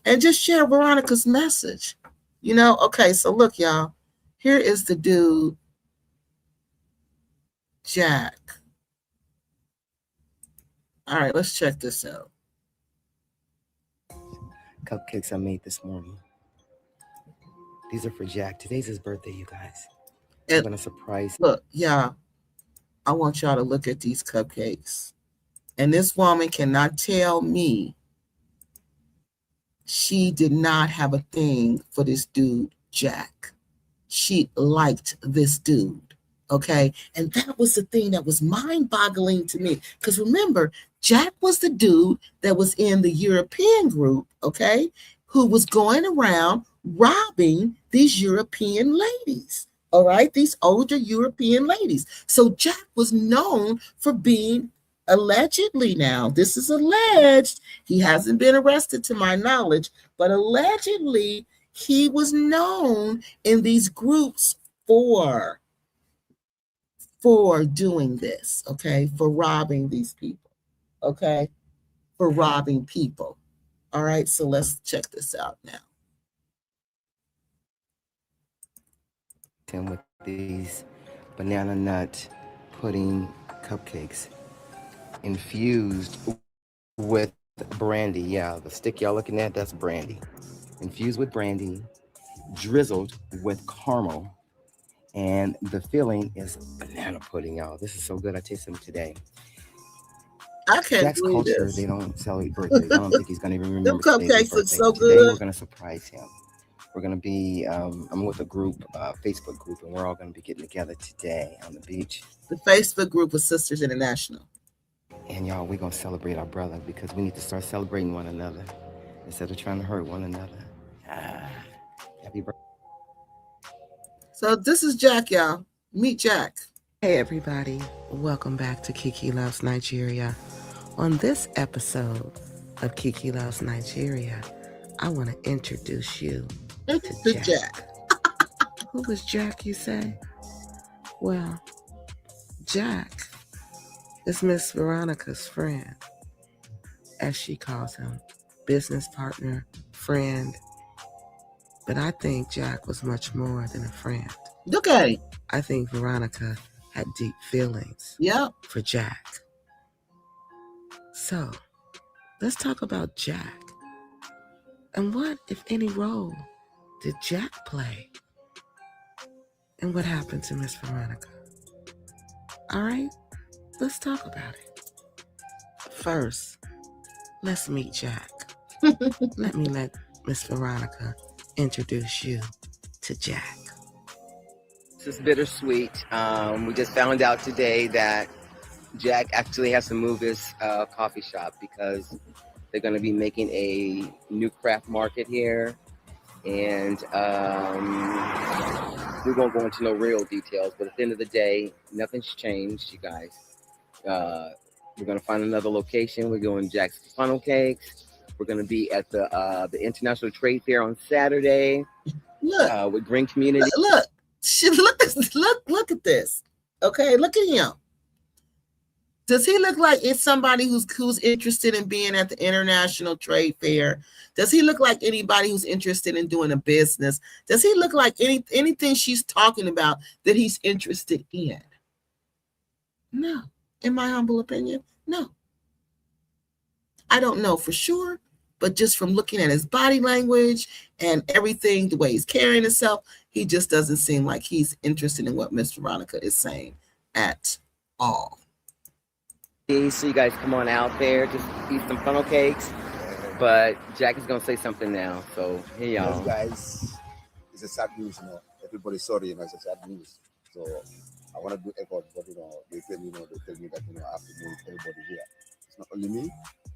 And just share Veronica's message. Okay, so look, y'all. Here is the dude, Jack. All right, let's check this out. Cupcakes I made this morning. These are for Jack. Today's his birthday, you guys. I'm going to surprise. Look, y'all, I want y'all to look at these cupcakes. And this woman cannot tell me she did not have a thing for this dude, Jack. She liked this dude, okay? And that was the thing that was mind-boggling to me. Because remember, Jack was the dude that was in the European group, okay, who was going around robbing these European ladies, all right? These older European ladies. So Jack was known for being, allegedly now, this is alleged, he hasn't been arrested to my knowledge, but allegedly he was known in these groups for doing this, okay, for robbing these people, okay, for robbing people. All right, so let's check this out now. With these banana nut pudding cupcakes infused with brandy. Yeah, the stick y'all looking at, that's brandy. Infused with brandy, drizzled with caramel, and the filling is banana pudding, y'all. This is so good. I tasted them today. I can't Jack's believe culture, this. they don't celebrate birthdays. I don't think he's going to even remember Them today's his cupcakes look birthday. so Today good. we're going to surprise him. We're going to be, I'm with a group, Facebook group, and we're all going to be getting together today on the beach. The Facebook group is Sisters International. And y'all, we're going to celebrate our brother because we need to start celebrating one another instead of trying to hurt one another. Happy birthday. So this is Jack, y'all. Meet Jack. Hey, everybody. Welcome back to Kiki Loves Nigeria. On this episode of Kiki Loves Nigeria, I want to introduce you to Jack. Who was Jack, you say? Well, Jack is Miss Veronica's friend, as she calls him, business partner, friend. But I think Jack was much more than a friend. Look at him. I think Veronica had deep feelings for Jack. So, let's talk about Jack. And what, if any, role did Jack play in what happened to Miss Veronica? All right, let's talk about it. First, let's meet Jack. Let me let Miss Veronica introduce you to Jack. This is bittersweet. We just found out today that Jack actually has to move his coffee shop because they're going to be making a new craft market here. And we won't go into no real details, but at the end of the day, nothing's changed, you guys. We're going to find another location. We're going Jack's Funnel Cakes. We're going to be at the International Trade Fair on Saturday. Look, with Green Community. Look at this. Okay, look at him. Does he look like it's somebody who's interested in being at the International Trade Fair? Does he look like anybody who's interested in doing a business? Does he look like anything she's talking about that he's interested in? No. In my humble opinion, no. I don't know for sure, but just from looking at his body language and everything, the way he's carrying himself, he just doesn't seem like he's interested in what Miss Veronica is saying at all. So you guys come on out there, just eat some funnel cakes. But Jack is gonna say something now. So here y'all. Yes, guys, it's a sad news, Everybody's sorry, it's a sad news. So I want to do effort, but they tell me that I have to move everybody here. It's not only me,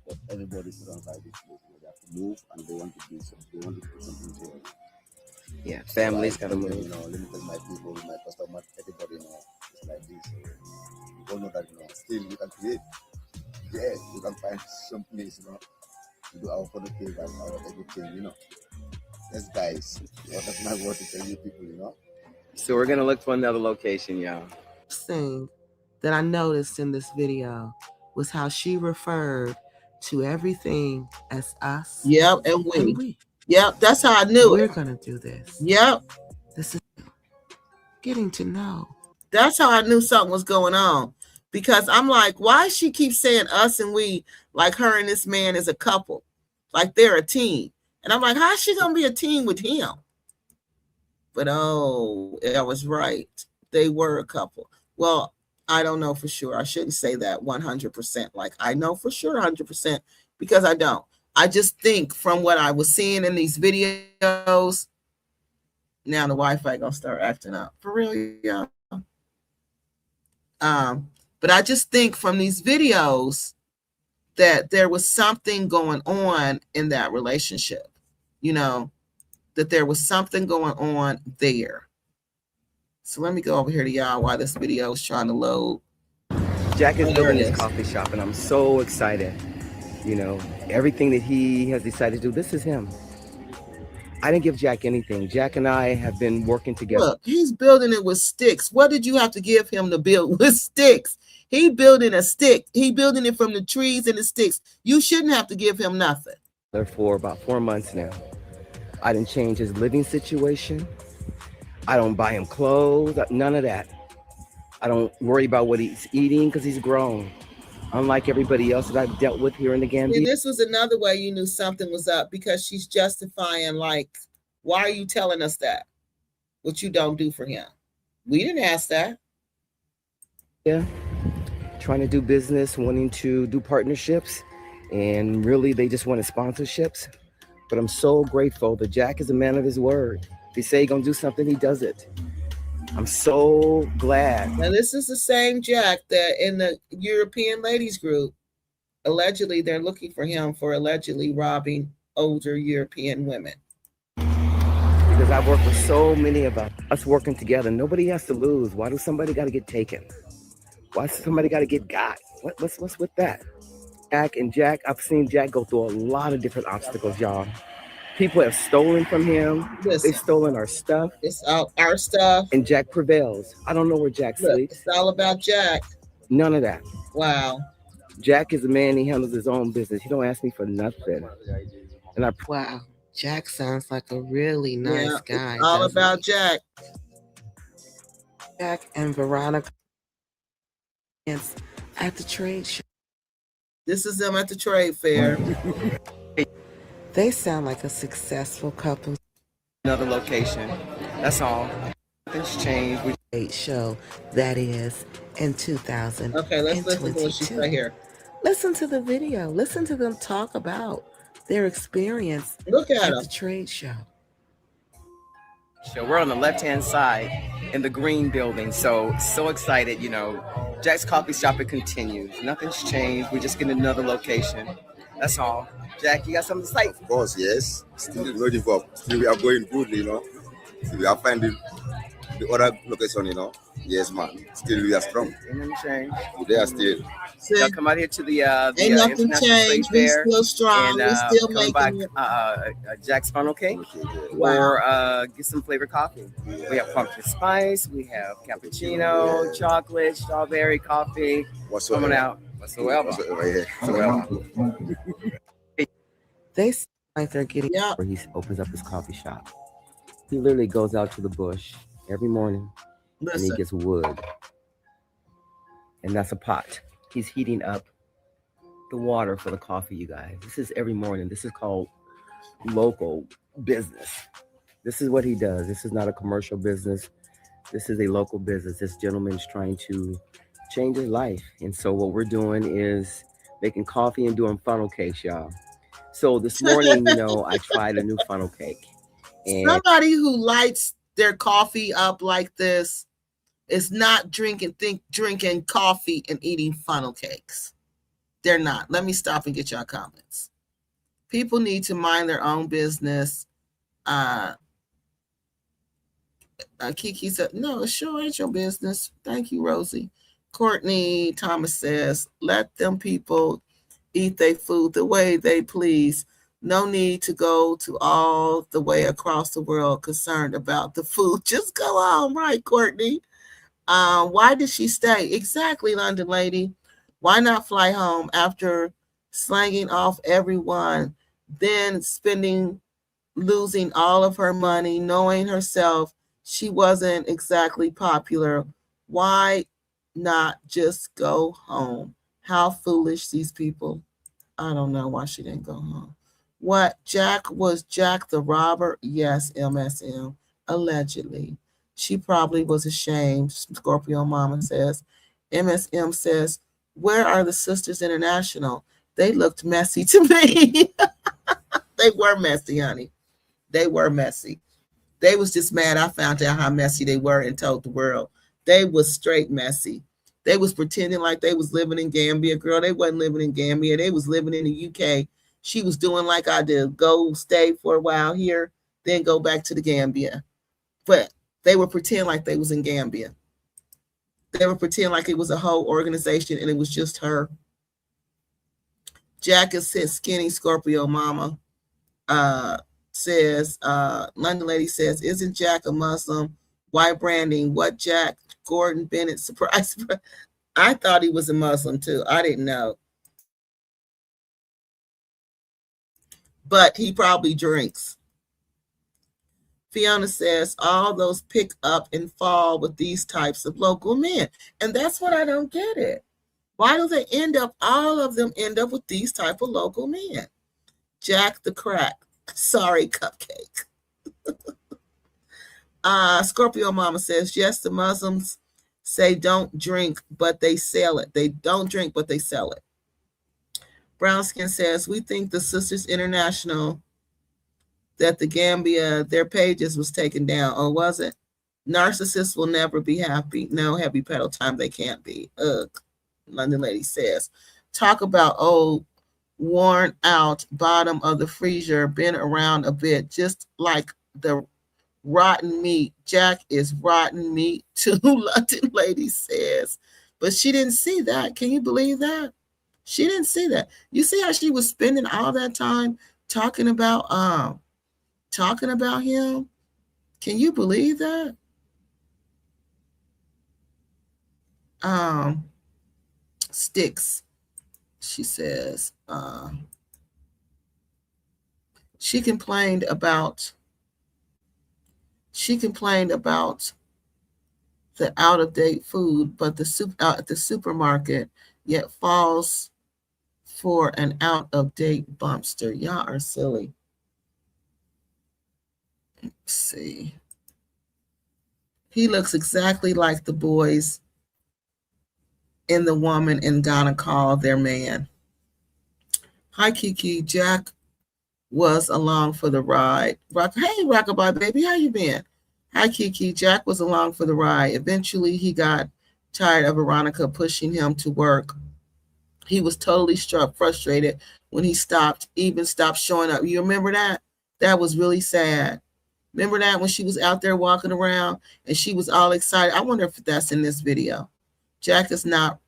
but everybody surrounded by this place. They have to move, and they want to do something. They want to put something here. Yeah, families So gotta move. Limited my people, my customers, everybody, it's like this. So you don't know that, still you can create. Yeah, you can find some place, to do our photo cake and our everything, Yes, guys, that's my word to tell you people, So we're gonna look for another location, y'all. Thing that I noticed in this video was how she referred to everything as us. Yep, and we. Yep, that's how I knew We're it. gonna do this. Yep. This is getting to know. That's how I knew something was going on. Because I'm like, why she keep saying us and we, like her and this man is a couple, like they're a team. And I'm like, how's she gonna be a team with him? But oh, I was right. They were a couple. Well, I don't know for sure. I shouldn't say that 100%. Like I know for sure 100% because I don't. I just think from what I was seeing in these videos, now the Wi-Fi gonna start acting up. For real, yeah. But I just think from these videos that there was something going on in that relationship, that there was something going on there. So let me go over here to y'all while this video is trying to load. Jack is building his coffee shop, and I'm so excited. Everything that he has decided to do, this is him. I didn't give Jack anything. Jack and I have been working together. Look, he's building it with sticks. What did you have to give him to build with sticks? He building a stick. He building it from the trees and the sticks. You shouldn't have to give him nothing. For about 4 months now. I didn't change his living situation. I don't buy him clothes, none of that. I don't worry about what he's eating because he's grown. Unlike everybody else that I've dealt with here in the Gambia. And this was another way you knew something was up because she's justifying, like, why are you telling us that? What you don't do for him. We didn't ask that. Yeah. Trying to do business, wanting to do partnerships, and really they just wanted sponsorships. But I'm so grateful that Jack is a man of his word. If he say he's gonna do something, he does it. I'm so glad. Now this is the same Jack that in the European ladies group, allegedly they're looking for him for allegedly robbing older European women. Because I've worked with so many of us working together. Nobody has to lose. Why do somebody got to get taken? Why somebody got to get got? What's with that? Jack, I've seen Jack go through a lot of different obstacles, y'all. People have stolen from him. Listen, they've stolen our stuff. It's our stuff. And Jack prevails. I don't know where Jack sleeps. It's all about Jack. None of that. Wow. Jack is a man. He handles his own business. He don't ask me for nothing. And wow. Jack sounds like a really nice guy. It's all about Jack. Jack and Veronica at the trade show. This is them at the trade fair. They sound like a successful couple. Another location. That's all. Nothing's changed. Trade show that is in 2000. Okay, let's listen to what she said here. Listen to the video. Listen to them talk about their experience at the trade show. So we're on the left-hand side in the green building. So excited, Jack's Coffee Shop, it continues. Nothing's changed. We're just getting another location. That's all. Jack, you got something to say? Of course, yes. Still no give up. Still we are going good, Still we are finding the other location, Yes, man. Still we are strong. Ain't nothing changed. They are still. Y'all come out here to the Ain't nothing International Trade changed. We Fair still strong. and We still come by making it. Jack's Funnel Cake. Wow. Or get some flavored coffee. We have pumpkin spice, we have cappuccino, chocolate, strawberry coffee. Coming out. Whatsoever. They seem like they're getting. Yeah. Where he opens up his coffee shop. He literally goes out to the bush every morning and he Listen, gets wood. And that's a pot. He's heating up the water for the coffee, you guys. This is every morning. This is called local business. This is what he does. This is not a commercial business. This is a local business. This gentleman is trying to change his life. And so what we're doing is making coffee and doing funnel cakes, y'all. So this morning, I tried a new funnel cake. And somebody who lights their coffee up like this is not drinking coffee and eating funnel cakes. They're not. Let me stop and get y'all comments. People need to mind their own business. Kiki said, no, it sure ain't your business. Thank you, Rosie. Courtney Thomas says, let them people eat their food the way they please. No need to go to all the way across the world concerned about the food. Just go on, right, Courtney? Why did she stay? Exactly, London lady. Why not fly home after slanging off everyone, then losing all of her money, knowing herself she wasn't exactly popular? Why not just go home? How foolish these people. I don't know why she didn't go home. What, Jack was Jack the robber? Yes, MSM, allegedly. She probably was ashamed, Scorpio Mama says. MSM says, where are the Sisters International? They looked messy to me. They were messy, honey. They were messy. They was just mad I found out how messy they were and told the world. They was straight messy. They was pretending like they was living in Gambia. Girl, they wasn't living in Gambia. They was living in the UK. She was doing like I did. Go stay for a while here, then go back to the Gambia. But they were pretending like they was in Gambia. They were pretending like it was a whole organization and it was just her. Jack is skinny Scorpio Mama. Says, London lady says, isn't Jack a Muslim? Why branding? What Jack Gordon Bennett surprise? I thought he was a Muslim too. I didn't know. But he probably drinks. Fiona says, all those pick up and fall with these types of local men. And that's what I don't get it. Why do all of them end up with these type of local men? Jack the crack. Sorry, cupcake. Scorpio Mama says, yes, the Muslims say don't drink, but they sell it. They don't drink, but they sell it. Brown Skin says, we think the Sisters International, that the Gambia, their pages was taken down. Oh, was it? Narcissists will never be happy. No, heavy pedal time, they can't be. Ugh. London lady says, talk about old, worn out bottom of the freezer, been around a bit, just like the rotten meat. Jack is rotten meat too, London lady says. But she didn't see that. Can you believe that? She didn't see that. You see how she was spending all that time talking about him? Can you believe that? Sticks, she says. She complained about the out-of-date food, but at the supermarket, yet falls for an out-of-date bumpster. Y'all are silly. Let's see. He looks exactly like the boys in The Woman in Ghana call their man. Hi, Kiki. Jack was along for the ride. Hey, Rockabye baby, how you been? Hi, Kiki. Jack was along for the ride. Eventually, he got tired of Veronica pushing him to work. He was totally frustrated when he even stopped showing up. You remember that? That was really sad. Remember that when she was out there walking around and she was all excited? I wonder if that's in this video. Jack is not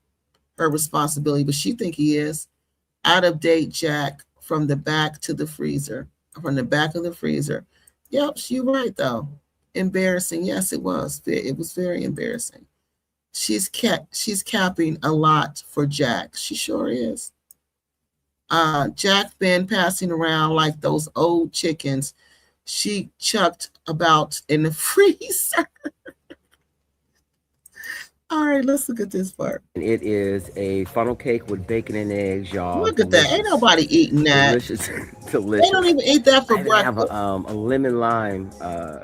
her responsibility, but she think he is. Out of date Jack from the back to the freezer, from the back of the freezer. Yep, you're right though. Embarrassing. Yes, it was. It was very embarrassing. She's capping a lot for Jack. She sure is. Jack been passing around like those old chickens she chucked about in the freezer. All right, let's look at this part. And it is a funnel cake with bacon and eggs, y'all. Look at that. Ain't nobody eating that. Delicious. Delicious. They don't even eat that for breakfast. I have a lemon lime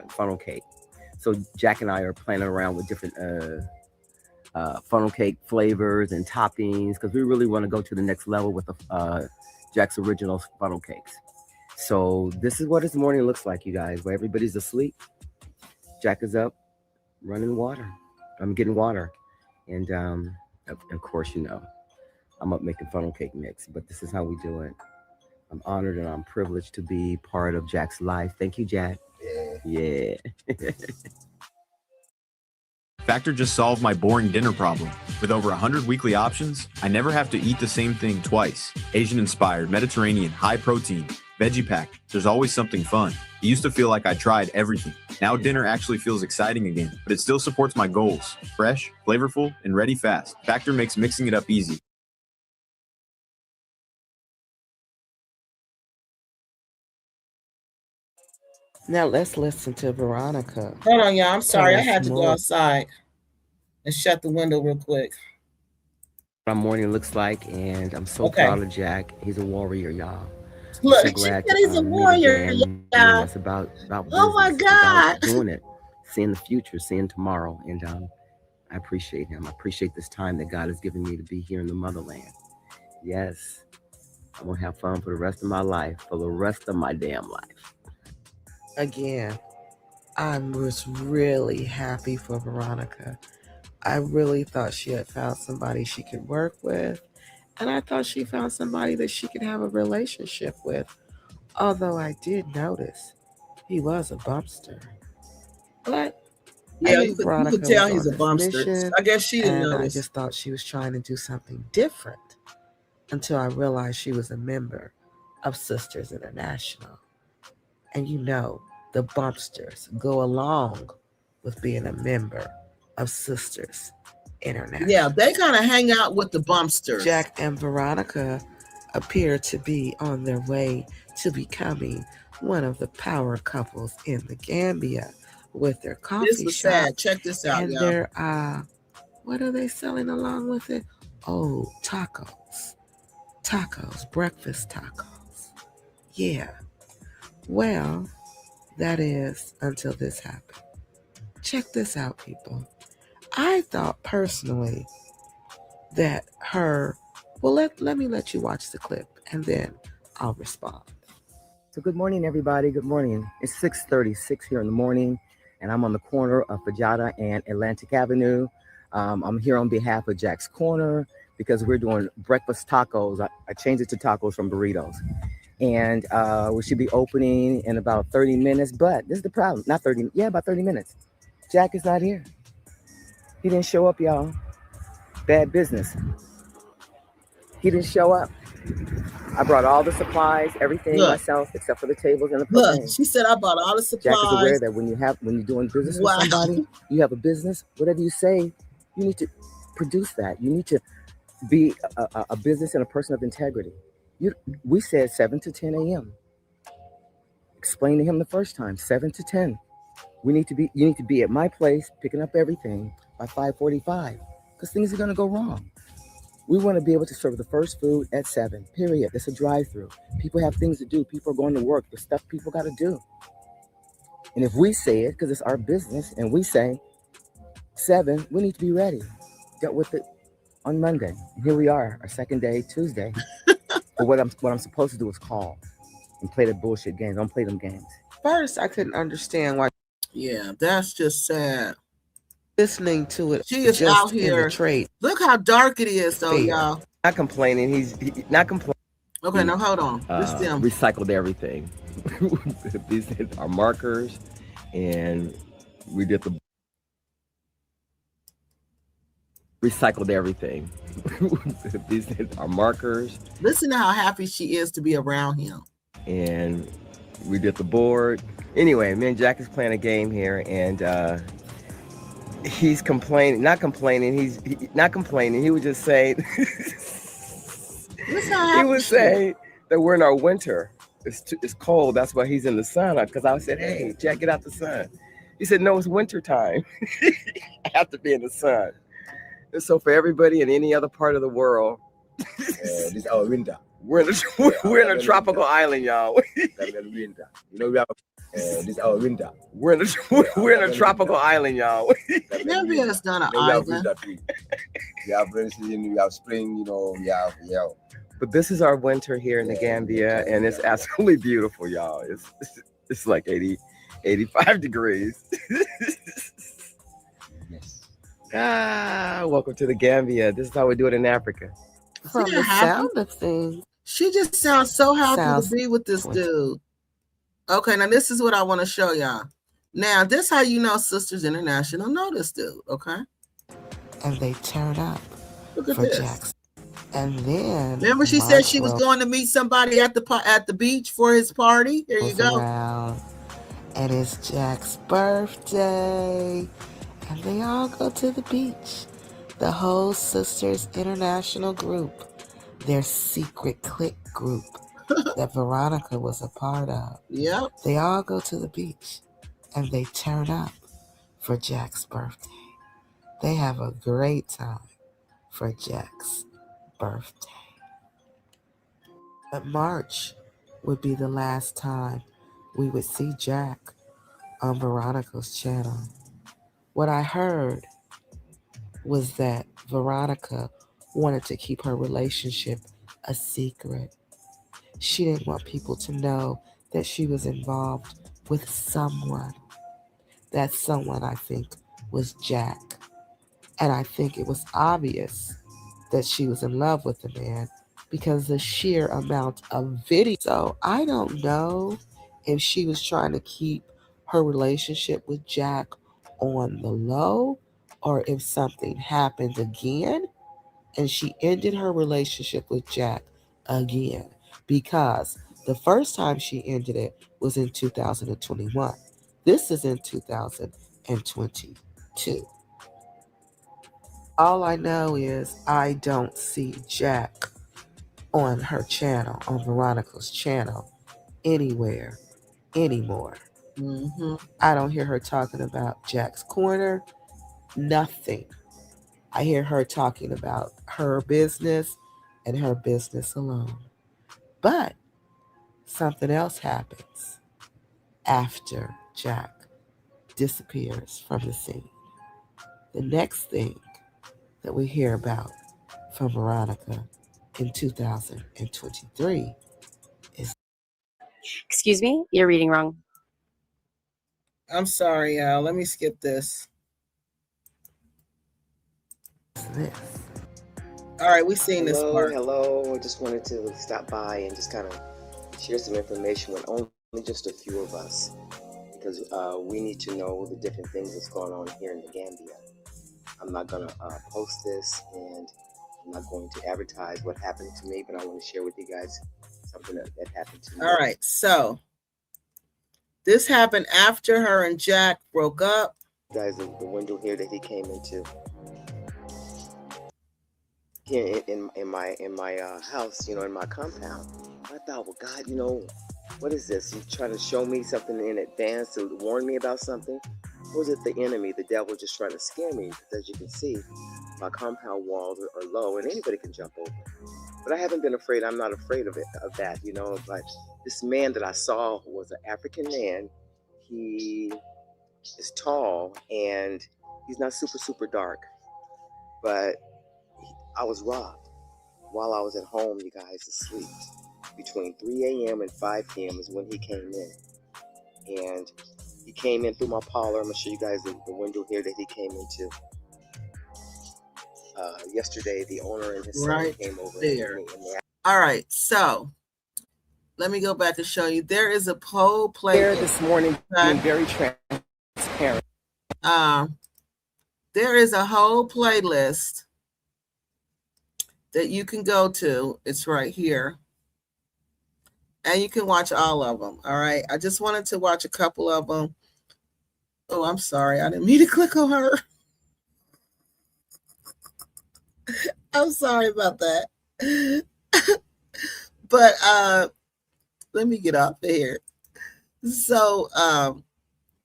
funnel cake. So Jack and I are playing around with different funnel cake flavors and toppings because we really want to go to the next level with the Jack's original funnel cakes. So this is what his morning looks like, you guys, where everybody's asleep. Jack is up running water. I'm getting water. And of course, you know, I'm up making funnel cake mix, but this is how we do it. I'm honored and I'm privileged to be part of Jack's life. Thank you, Jack. Yeah. Factor just solved my boring dinner problem. With over 100 weekly options, I never have to eat the same thing twice. Asian-inspired, Mediterranean, high-protein, veggie packed. There's always something fun. It used to feel like I tried everything. Now dinner actually feels exciting again, but it still supports my goals. Fresh, flavorful, and ready fast. Factor makes mixing it up easy. Now let's listen to Veronica. Hold on, y'all. I'm sorry. Tell I had us to go more. outside and shut the window real quick. My morning looks like, and I'm so proud of Jack. He's a warrior, y'all. Look, So she glad said he's a warrior, y'all. It's about business. Oh my It's God. about doing it, seeing the future, seeing tomorrow, and I appreciate him. I appreciate this time that God has given me to be here in the motherland. Yes, I'm gonna have fun for the rest of my life, for the rest of my damn life. Again, I was really happy for Veronica. I really thought she had found somebody she could work with, and I thought she found somebody that she could have a relationship with. Although I did notice he was a bumpster. But Yeah, I you knew could Veronica tell was he's a on this bumpster. mission, I guess she didn't and I notice. just thought she was trying to do something different until I realized she was a member of Sisters International. And you know, the bumpsters go along with being a member of Sisters International. Yeah, they kind of hang out with the bumpsters. Jack and Veronica appear to be on their way to becoming one of the power couples in the Gambia with their coffee This was shop. sad. Check this out, and y'all. their what are they selling along with it? Oh, tacos, breakfast tacos. Yeah. Well, that is until this happened. Check this out, people. I thought personally that let me let you watch the clip and then I'll respond. So good morning, everybody. Good morning. It's 6:36 here in the morning, and I'm on the corner of Fajada and Atlantic Avenue. I'm here on behalf of Jack's Corner because we're doing breakfast tacos. I changed it to tacos from burritos. And we should be opening in about 30 minutes. But this is the problem. Not 30. Yeah, about 30 minutes. Jack is not here. He didn't show up, y'all. Bad business. He didn't show up. I brought all the supplies, everything myself, except for the tables and the propane. Look, she said I bought all the supplies. Jack is aware that when you're doing business with somebody, you have a business, whatever you say, you need to produce that. You need to be a business and a person of integrity. We said 7 to 10 a.m. Explain to him the first time, 7 to 10. You need to be at my place picking up everything by 5:45 because things are going to go wrong. We want to be able to serve the first food at 7, period. It's a drive-through. People have things to do. People are going to work. There's stuff people got to do. And if we say it, because it's our business, and we say 7, we need to be ready. Dealt with it on Monday. And here we are, our second day, Tuesday. But what I'm supposed to do is call and play the bullshit games. Don't play them games. First, I couldn't understand why. Yeah, that's just sad. Listening to it She is just out in the here. trade Look how dark it is, though, fair. y'all. Not complaining. He's not complaining. Okay, now hold on. This them. Recycled everything. These are markers, and we did the recycled everything. These are markers, Listen to how happy she is to be around him. and we did the board. Anyway, me and Jack is playing a game here, and he's complaining. Not complaining. He's not complaining. He would just say. Listen how He happy would she is. say that we're in our winter. It's cold. That's why he's in the sun. Because I said, "Hey, Jack, get out the sun." He said, "No, it's winter time. I have to be in the sun." And so for everybody in any other part of the world, This is our winter. we're in a tropical island, y'all. Gambian winter. You know, we have this is our winter. We're in a tropical island, y'all. Gambia is not an You know, we have island. winter too. We have rain season, we have spring, you know, we have But this is our winter here in the Gambia, and it's absolutely beautiful, y'all. It's like 85 degrees. yes. Welcome to the Gambia. This is how we do it in Africa. from See the how happy? sound of things. She just sounds so happy Sounds to be with this twisted. dude. Okay, now this is what I want to show y'all. Now, this how you know Sisters International know this dude, okay? And they turn up Look at for this. Jackson. And then Remember she said she was going to meet somebody at the beach for his party? Here you go. around, and it's Jack's birthday. And they all go to the beach. The whole Sisters International group, their secret clique group that Veronica was a part of. Yep. They all go to the beach and they turn up for Jack's birthday. They have a great time for Jack's birthday. But March would be the last time we would see Jack on Veronica's channel. What I heard was that Veronica wanted to keep her relationship a secret. She didn't want people to know that she was involved with someone. That someone, I think, was Jack. And I think it was obvious that she was in love with the man because the sheer amount of video. So I don't know if she was trying to keep her relationship with Jack on the low or if something happened again and she ended her relationship with Jack again, because the first time she ended it was in 2021. This is in 2022. All I know is I don't see Jack on her channel, on Veronica's channel, anywhere anymore. Mm-hmm. I don't hear her talking about Jack's Corner, nothing. I hear her talking about her business and her business alone. But something else happens after Jack disappears from the scene. The next thing that we hear about from Veronica in 2023 is Excuse me, you're reading wrong. I'm sorry, y'all. Let me skip this. this. All right, we seen this part. Hello. I just wanted to stop by and just kind of share some information with only just a few of us, because we need to know the different things that's going on here in the Gambia. I'm not going to post this, and I'm not going to advertise what happened to me, but I want to share with you guys something that happened to me. All right, so this happened after her and Jack broke up. Guys, the window here that he came into here in my house, in my compound. I thought, well, God, what is this? You trying to show me something in advance to warn me about something? Or was it the enemy, the devil, just trying to scare me? Because as you can see, my compound walls are low and anybody can jump over. But I haven't been afraid. I'm not afraid of that. But this man that I saw was an African man. He is tall and he's not super, super dark. But I was robbed while I was at home, you guys, asleep. Between 3 a.m. and 5 p.m. is when he came in. And He came in through my parlor. I'm gonna show you guys the window here that he came into. Yesterday, the owner and his son came over there. All right, so let me go back and show you. There is a poll playlist this morning, being very transparent. There is a whole playlist that you can go to. It's right here. And you can watch all of them. All right. I just wanted to watch a couple of them. Oh, I'm sorry. I didn't mean to click on her. I'm sorry about that. But let me get off of here. So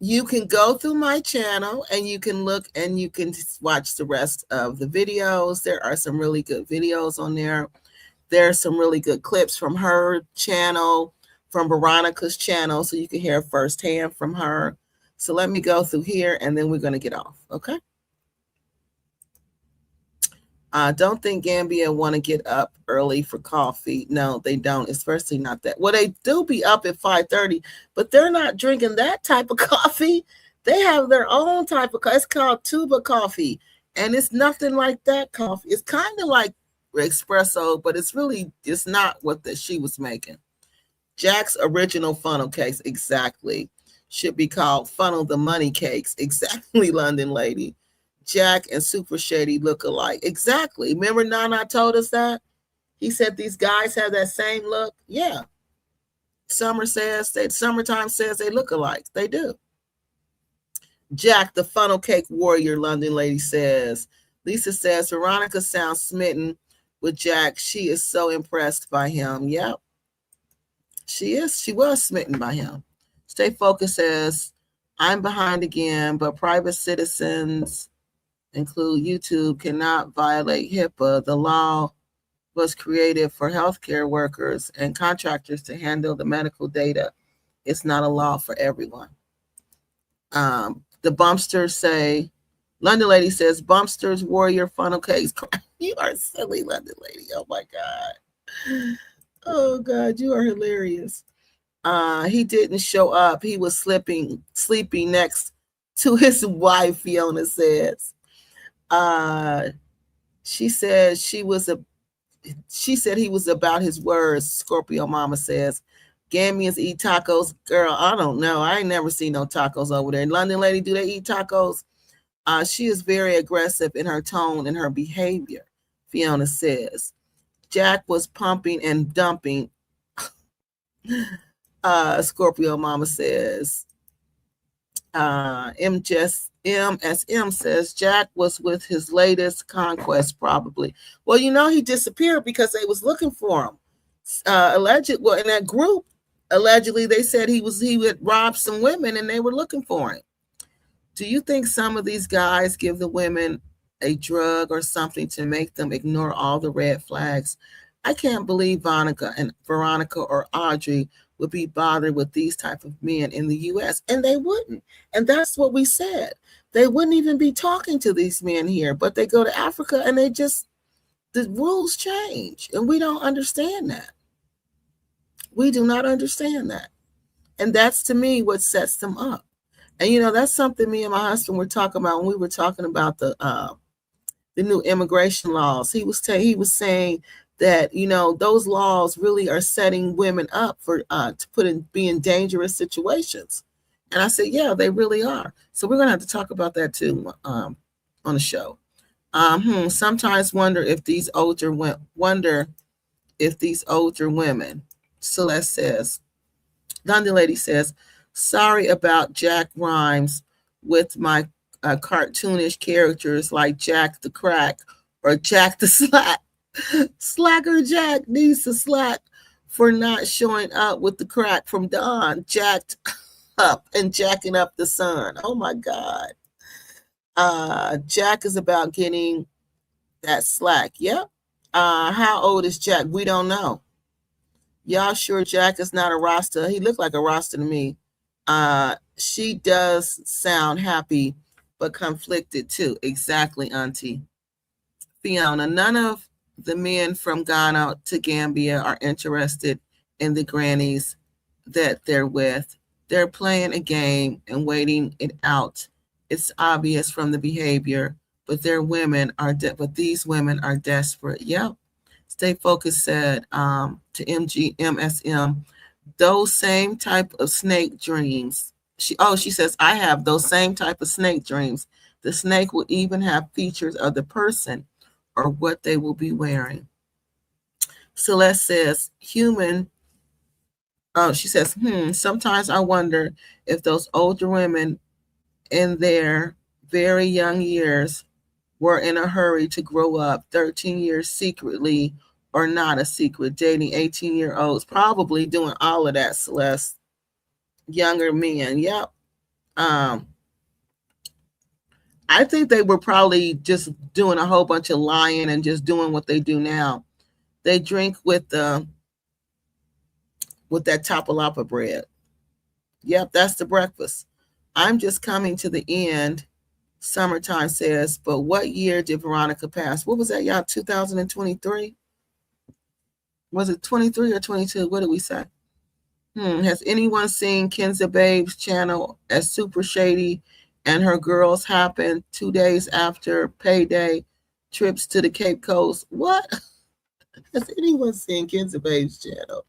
you can go through my channel and you can look and you can watch the rest of the videos. There are some really good videos on there. There's some really good clips from her channel, from Veronica's channel, so you can hear firsthand from her. So let me go through here and then we're going to get off, okay? Don't think Gambia want to get up early for coffee. No, they don't, especially not that. Well, they do be up at 5:30, but they're not drinking that type of coffee. They have their own type of coffee. It's called tuba coffee, and it's nothing like that coffee. It's kind of like espresso, but it's not what she was making. Jack's original funnel cakes, exactly. Should be called Funnel the Money Cakes. Exactly, London lady. Jack and Super Shady look alike. Exactly. Remember Nana told us that? He said these guys have that same look. Yeah. Summertime says they look alike. They do. Jack, the funnel cake warrior, London lady says. Lisa says, Veronica sounds smitten with Jack. She is so impressed by him. Yep. She is. She was smitten by him. Stay Focused says, I'm behind again, but private citizens include YouTube cannot violate HIPAA. The law was created for healthcare workers and contractors to handle the medical data. It's not a law for everyone. The Bumpsters say, London lady says, Bumpsters warrior funnel cakes. You are silly, London lady. Oh my God. Oh God, you are hilarious. He didn't show up. He was sleeping next to his wife, Fiona says. She said he was about his words. Scorpio Mama says, Gambians eat tacos. Girl, I don't know. I ain't never seen no tacos over there. London lady, do they eat tacos? She is very aggressive in her tone and her behavior, Fiona says. Jack was pumping and dumping. Scorpio Mama says. MSM says Jack was with his latest conquest, probably. Well, he disappeared because they was looking for him. Well, in that group, allegedly they said he would rob some women and they were looking for him. Do you think some of these guys give the women a drug or something to make them ignore all the red flags? I can't believe Veronica or Audrey would be bothered with these type of men in the U.S. And they wouldn't. And that's what we said. They wouldn't even be talking to these men here, but they go to Africa and the rules change. And we don't understand that. We do not understand that. And that's, to me, what sets them up. And, that's something me and my husband were talking about when we were talking about the new immigration laws. He was saying that, those laws really are setting women up for be in dangerous situations. And I said, yeah, they really are. So we're going to have to talk about that too on the show. Sometimes wonder if these older women, Celeste says, London lady says, sorry about Jack rhymes with my cartoonish characters like Jack the Crack or Jack the Slack. Slacker Jack needs to slack for not showing up with the crack from Dawn, jacked up and jacking up the sun. Oh my God. Jack is about getting that slack. Yep. How old is Jack? We don't know. Y'all sure Jack is not a Rasta? He looked like a Rasta to me. She does sound happy, but conflicted too. Exactly, Auntie. Fiona, none of the men from Ghana to Gambia are interested in the grannies that they're with. They're playing a game and waiting it out. It's obvious from the behavior, but but these women are desperate. Yep. Stay Focused said to MSM, those same type of snake dreams. She says, I have those same type of snake dreams. The snake will even have features of the person or what they will be wearing. Celeste says, she says, sometimes I wonder if those older women in their very young years were in a hurry to grow up 13 years secretly or not a secret, dating 18-year-olds, probably doing all of that, Celeste. Younger men, yep. I think they were probably just doing a whole bunch of lying and just doing what they do now. They drink with that tapalapa bread. Yep, that's the breakfast. I'm just coming to the end. Summertime says, but what year did Veronica pass? What was that, y'all? 2023? Was it 23 or 22? What did we say? Has anyone seen Kenza Babe's channel as Super Shady and her girls happened 2 days after payday trips to the Cape Coast? What? Has anyone seen Kenza Babe's channel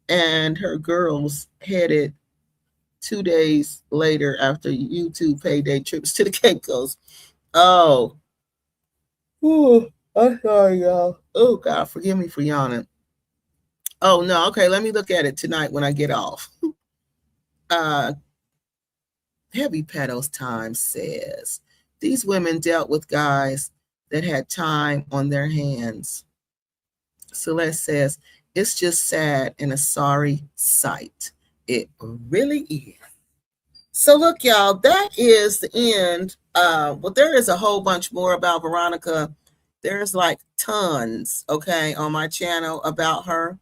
and her girls headed 2 days later after YouTube payday trips to the Cape Coast? Oh. Ooh, I'm sorry, y'all. Oh, God, forgive me for yawning. Oh, no. Okay, let me look at it tonight when I get off. Heavy Petals Time says, these women dealt with guys that had time on their hands. Celeste says, it's just sad and a sorry sight. It really is. So look, y'all, that is the end. Well, there is a whole bunch more about Veronica. There's like tons, okay, on my channel about her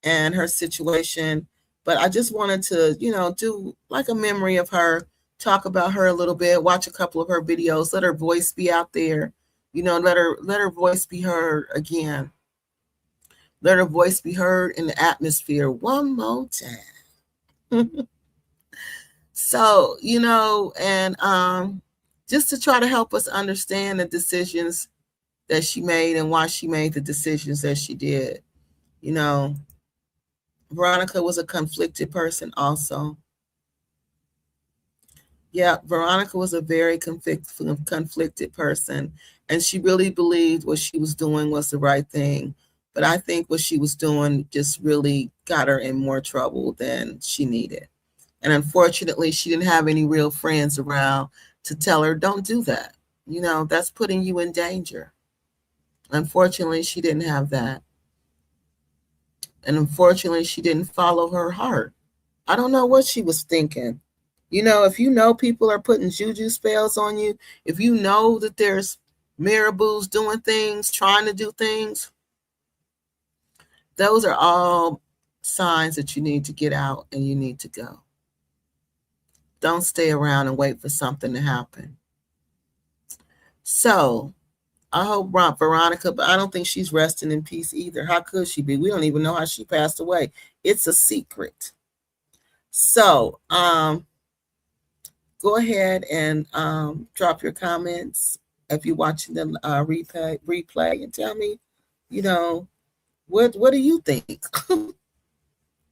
and her situation. But I just wanted to, do like a memory of her, talk about her a little bit, watch a couple of her videos, let her voice be out there, let her voice be heard again. Let her voice be heard in the atmosphere one more time. So, and just to try to help us understand the decisions that she made and why she made the decisions that she did. Veronica was a conflicted person also. Yeah, Veronica was a very conflicted person, and she really believed what she was doing was the right thing. But I think what she was doing just really got her in more trouble than she needed. And unfortunately, she didn't have any real friends around to tell her, don't do that. That's putting you in danger. Unfortunately, she didn't have that. And unfortunately, she didn't follow her heart. I don't know what she was thinking. If people are putting juju spells on you, if you know that there's marabouts doing things, trying to do things, those are all signs that you need to get out and you need to go. Don't stay around and wait for something to happen. So I hope Veronica, but I don't think she's resting in peace either. How could she be? We don't even know how she passed away. It's a secret. So go ahead and drop your comments if you're watching the replay and tell me, what do you think?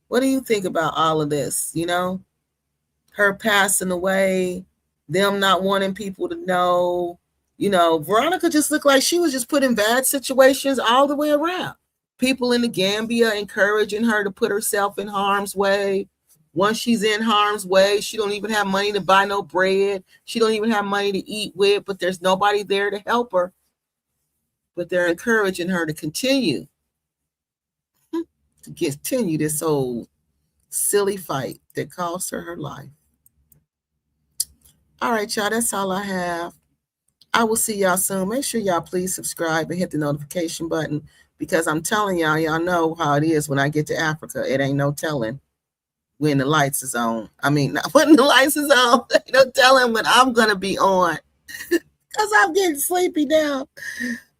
What do you think about all of this? Her passing away, them not wanting people to know. Veronica just looked like she was just put in bad situations all the way around. People in the Gambia encouraging her to put herself in harm's way. Once she's in harm's way, she don't even have money to buy no bread. She don't even have money to eat with, but there's nobody there to help her. But they're encouraging her to continue this old silly fight that cost her life. All right, y'all, that's all I have. I will see y'all soon. Make sure y'all please subscribe and hit the notification button, because I'm telling y'all know how it is when I get to Africa. It ain't no telling when the lights is on. I mean, not when the lights is on. Ain't no telling when I'm going to be on, because I'm getting sleepy now.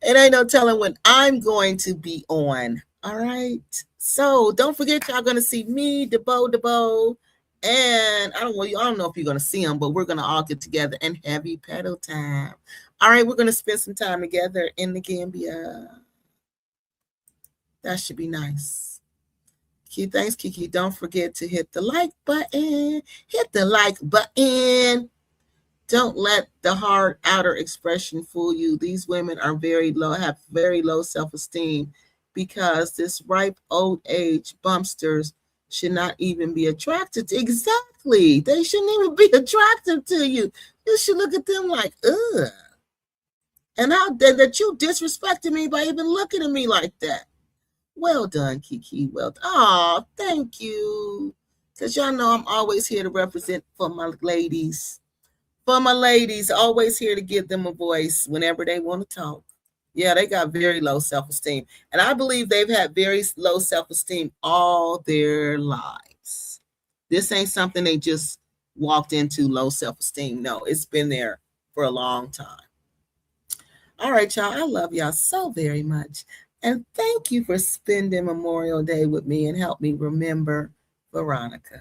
It ain't no telling when I'm going to be on. All right. So don't forget, y'all going to see me, Debo, And I don't know if you're going to see them, but we're going to all get together and heavy pedal time. All right, we're going to spend some time together in the Gambia. That should be nice. Thanks, Kiki. Don't forget to hit the like button. Hit the like button. Don't let the hard outer expression fool you. These women are have very low self-esteem because this ripe old age bumpsters should not even be attracted to. Exactly. They shouldn't even be attractive to you. You should look at them like, ugh. And how that you disrespected me by even looking at me like that. Well done, Kiki. Well done. Oh, thank you. Because y'all know I'm always here to represent for my ladies. For my ladies, always here to give them a voice whenever they want to talk. Yeah, they got very low self-esteem. And I believe they've had very low self-esteem all their lives. This ain't something they just walked into, low self-esteem. No, it's been there for a long time. All right, y'all. I love y'all so very much. And thank you for spending Memorial Day with me and help me remember Veronica.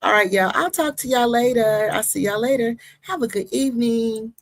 All right, y'all. I'll talk to y'all later. I'll see y'all later. Have a good evening.